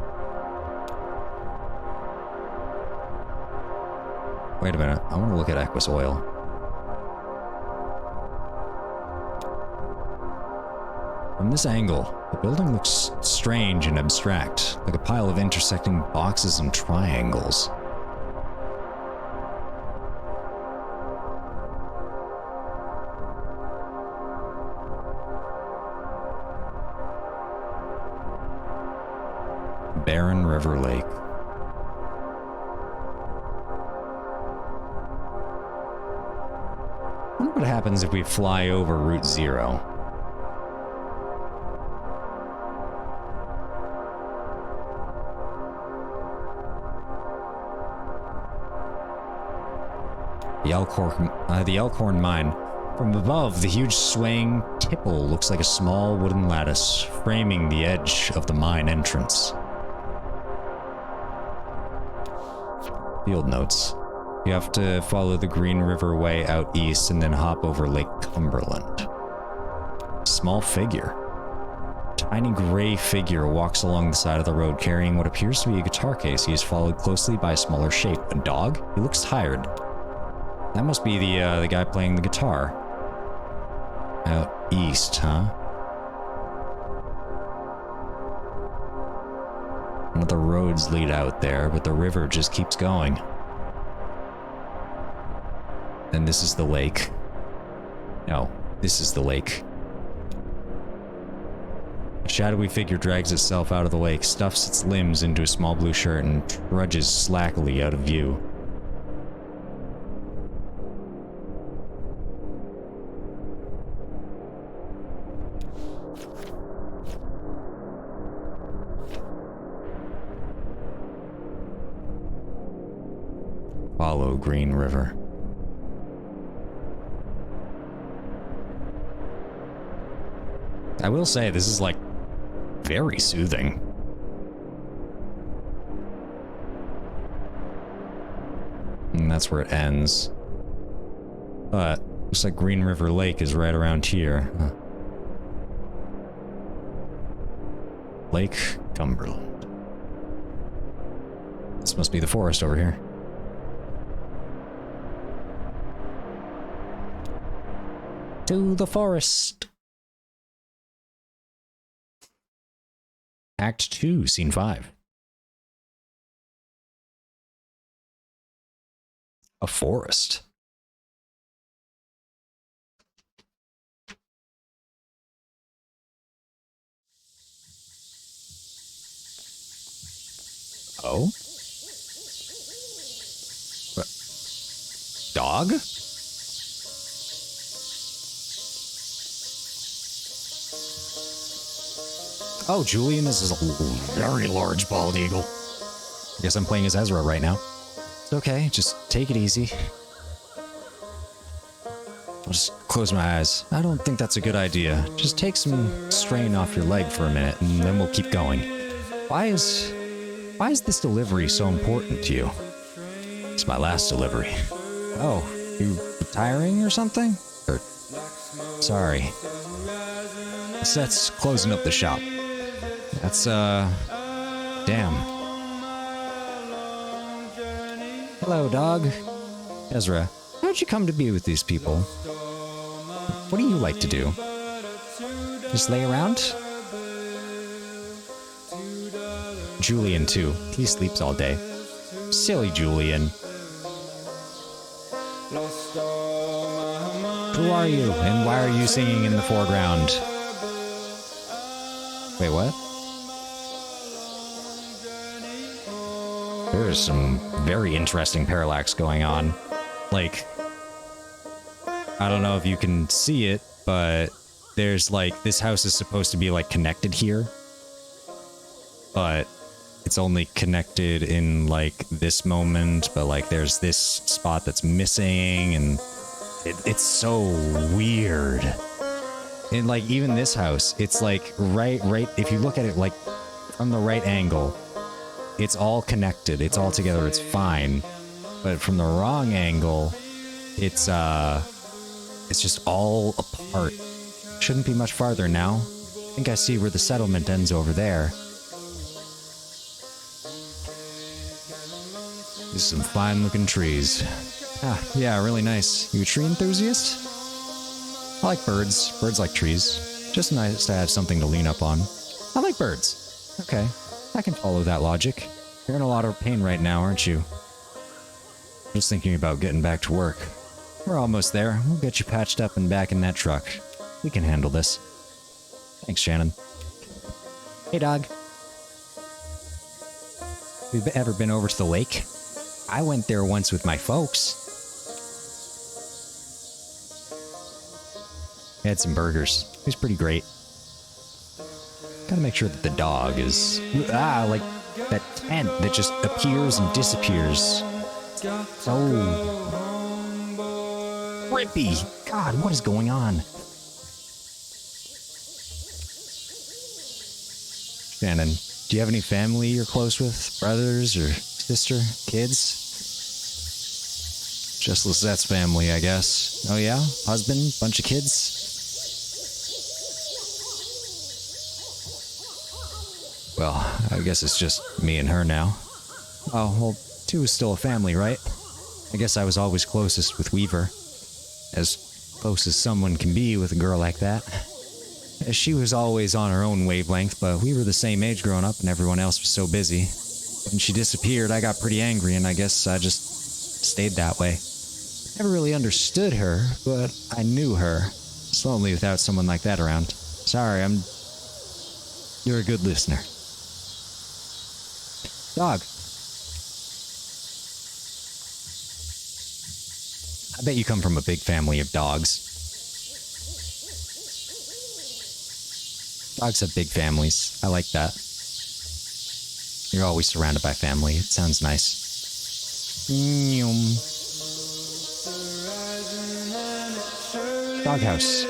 Wait a minute, I want to look at Equus Oil. From this angle, the building looks strange and abstract, like a pile of intersecting boxes and triangles. Barren River Lake. I wonder what happens if we fly over Route 0. The Elkhorn Mine. From above, the huge swaying tipple looks like a small wooden lattice, framing the edge of the mine entrance. Field notes. You have to follow the Green River way out east and then hop over Lake Cumberland. Small figure. Tiny gray figure walks along the side of the road carrying what appears to be a guitar case. He is followed closely by a smaller shape. A dog? He looks tired. That must be the guy playing the guitar. Out east, huh? None of the roads lead out there, but the river just keeps going. And this is the lake. No, this is the lake. A shadowy figure drags itself out of the lake, stuffs its limbs into a small blue shirt, and trudges slackly out of view. Follow Green River. I will say, this is like very soothing. And that's where it ends. But looks like Green River Lake is right around here. Huh. Lake Cumberland. This must be the forest over here. To the forest. Act 2, Scene 5. A forest. Oh? What? Dog? Oh, Julian is a very large bald eagle. I guess I'm playing as Ezra right now. It's okay, just take it easy. I'll just close my eyes. I don't think that's a good idea. Just take some strain off your leg for a minute, and then we'll keep going. Why is this delivery so important to you? It's my last delivery. Oh, you retiring or something? Or, sorry. The set's closing up the shop. That's, damn. Hello, dog. Ezra, how'd you come to be with these people? What do you like to do? Just lay around? Julian, too. He sleeps all day. Silly Julian. Who are you, and why are you singing in the foreground? Wait, what? There's some very interesting parallax going on. Like, I don't know if you can see it, but there's like, this house is supposed to be like connected here. But it's only connected in like this moment, but like there's this spot that's missing, and it's so weird. And like even this house, it's like right, if you look at it like from the right angle, it's all connected, it's all together, it's fine. But from the wrong angle, it's just all apart. Shouldn't be much farther now. I think I see where the settlement ends over there. These are some fine looking trees. Ah, yeah, really nice. You a tree enthusiast? I like birds. Birds like trees. Just nice to have something to lean up on. I like birds. Okay, I can follow that logic. You're in a lot of pain right now, aren't you? Just thinking about getting back to work. We're almost there. We'll get you patched up and back in that truck. We can handle this. Thanks, Shannon. Hey, dog. Have you ever been over to the lake? I went there once with my folks. Had some burgers. It was pretty great. Gotta make sure that the dog is... like that tent that just appears and disappears. So... trippy. God, what is going on? Shannon, do you have any family you're close with? Brothers or sister? Kids? Just Lisette's family, I guess. Oh yeah? Husband? Bunch of kids? Well, I guess it's just me and her now. Oh, well, two is still a family, right? I guess I was always closest with Weaver. As close as someone can be with a girl like that. She was always on her own wavelength, but we were the same age growing up and everyone else was so busy. When she disappeared, I got pretty angry and I guess I just stayed that way. Never really understood her, but I knew her. It's lonely without someone like that around. Sorry, you're a good listener. Dog. I bet you come from a big family of dogs. Dogs have big families. I like that. You're always surrounded by family. It sounds nice. Doghouse.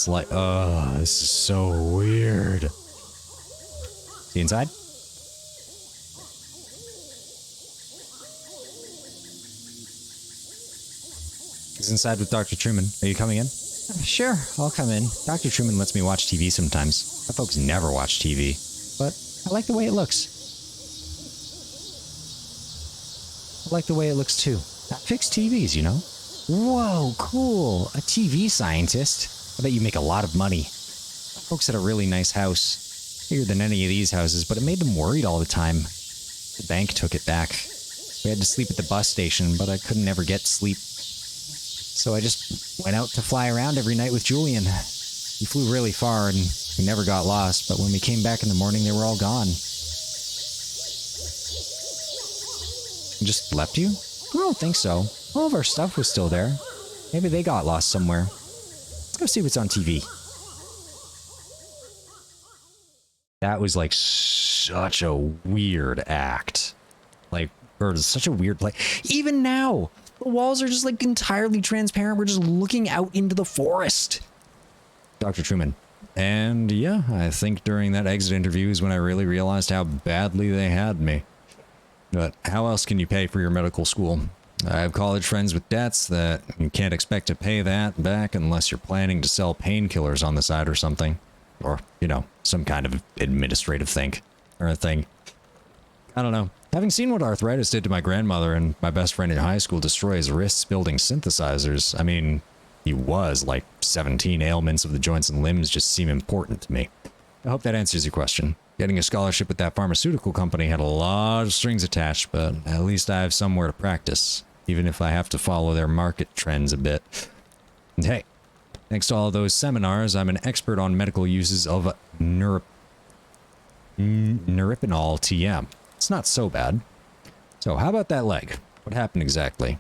It's like, oh, this is so weird. See inside? He's inside with Dr. Truman. Are you coming in? Sure, I'll come in. Dr. Truman lets me watch TV sometimes. My folks never watch TV, but I like the way it looks. I like the way it looks too. I fix TVs, you know? Whoa, cool. A TV scientist. I bet you make a lot of money. My folks had a really nice house. Bigger than any of these houses, but it made them worried all the time. The bank took it back. We had to sleep at the bus station, but I couldn't ever get sleep. So I just went out to fly around every night with Julian. We flew really far and we never got lost, but when we came back in the morning, they were all gone. Just left you? I don't think so. All of our stuff was still there. Maybe they got lost somewhere. Let's go see what's on TV. That was like such a weird act. Like, or such a weird play. Even now, the walls are just like entirely transparent. We're just looking out into the forest. Dr. Truman. And yeah, I think during that exit interview is when I really realized how badly they had me. But how else can you pay for your medical school? I have college friends with debts that you can't expect to pay that back unless you're planning to sell painkillers on the side or something. Or, you know, some kind of administrative thing. Or a thing. I don't know. Having seen what arthritis did to my grandmother and my best friend in high school destroy his wrists building synthesizers, I mean, he was like 17 ailments of the joints and limbs just seem important to me. I hope that answers your question. Getting a scholarship with that pharmaceutical company had a lot of strings attached, but at least I have somewhere to practice, even if I have to follow their market trends a bit. And hey, thanks to all those seminars, I'm an expert on medical uses of Nuropenol TM. It's not so bad. So how about that leg? What happened exactly?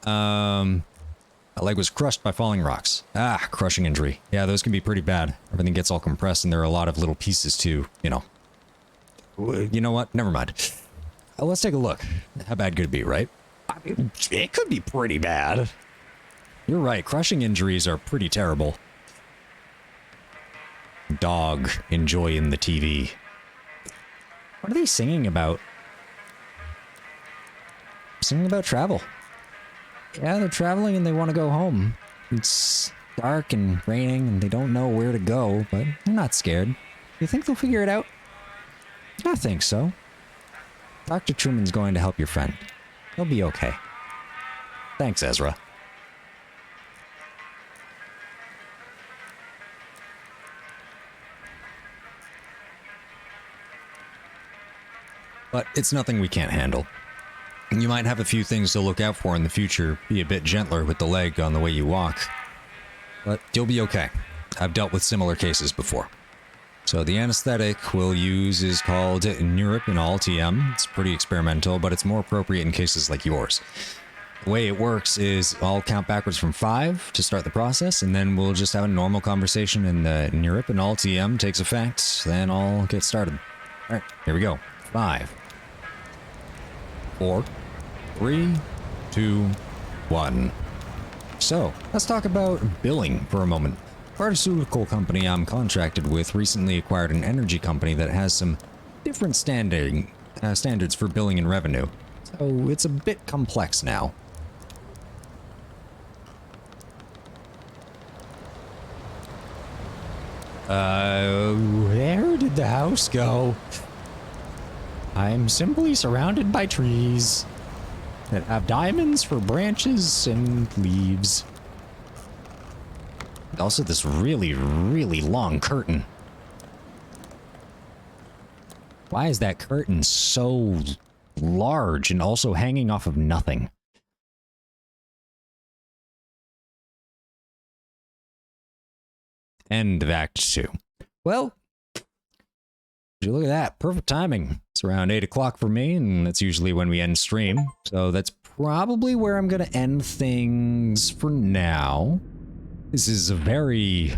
My leg was crushed by falling rocks. Ah, crushing injury. Yeah, those can be pretty bad. Everything gets all compressed and there are a lot of little pieces too, you know. You know what? Never mind. Let's take a look. How bad could it be, right? I mean, it could be pretty bad. You're right, crushing injuries are pretty terrible. Dog enjoying the TV. What are they singing about? Singing about travel. Yeah, they're traveling and they want to go home. It's dark and raining and they don't know where to go, but they're not scared. You think they'll figure it out? I think so. Dr. Truman's going to help your friend. He'll be okay. Thanks, Ezra. But it's nothing we can't handle. You might have a few things to look out for in the future. Be a bit gentler with the leg on the way you walk. But you'll be okay. I've dealt with similar cases before. So the anesthetic we'll use is called Nuropenol TM. It's pretty experimental, but it's more appropriate in cases like yours. The way it works is I'll count backwards from 5 to start the process, and then we'll just have a normal conversation and the Nuropenol TM takes effect. Then I'll get started. Alright, here we go. 5, 4, 3, 2, 1. So, let's talk about billing for a moment. The pharmaceutical company I'm contracted with recently acquired an energy company that has some different standards for billing and revenue. So, it's a bit complex now. Where did the house go? I'm simply surrounded by trees that have diamonds for branches and leaves. Also, this really, really long curtain. Why is that curtain so large and also hanging off of nothing? End of Act 2. Well, would you look at that? Perfect timing. It's around 8 o'clock for me, and that's usually when we end stream. So that's probably where I'm going to end things for now. This is a very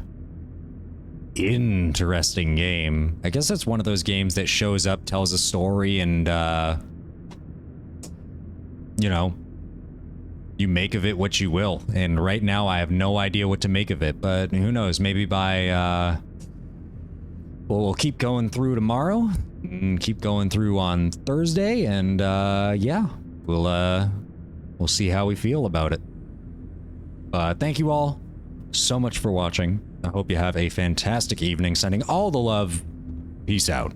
interesting game. I guess it's one of those games that shows up, tells a story, and, you know, you make of it what you will. And right now I have no idea what to make of it, but who knows, maybe by, we'll keep going through tomorrow, and keep going through on Thursday, and, yeah, we'll see how we feel about it. Thank you all so much for watching. I hope you have a fantastic evening. Sending all the love. Peace out.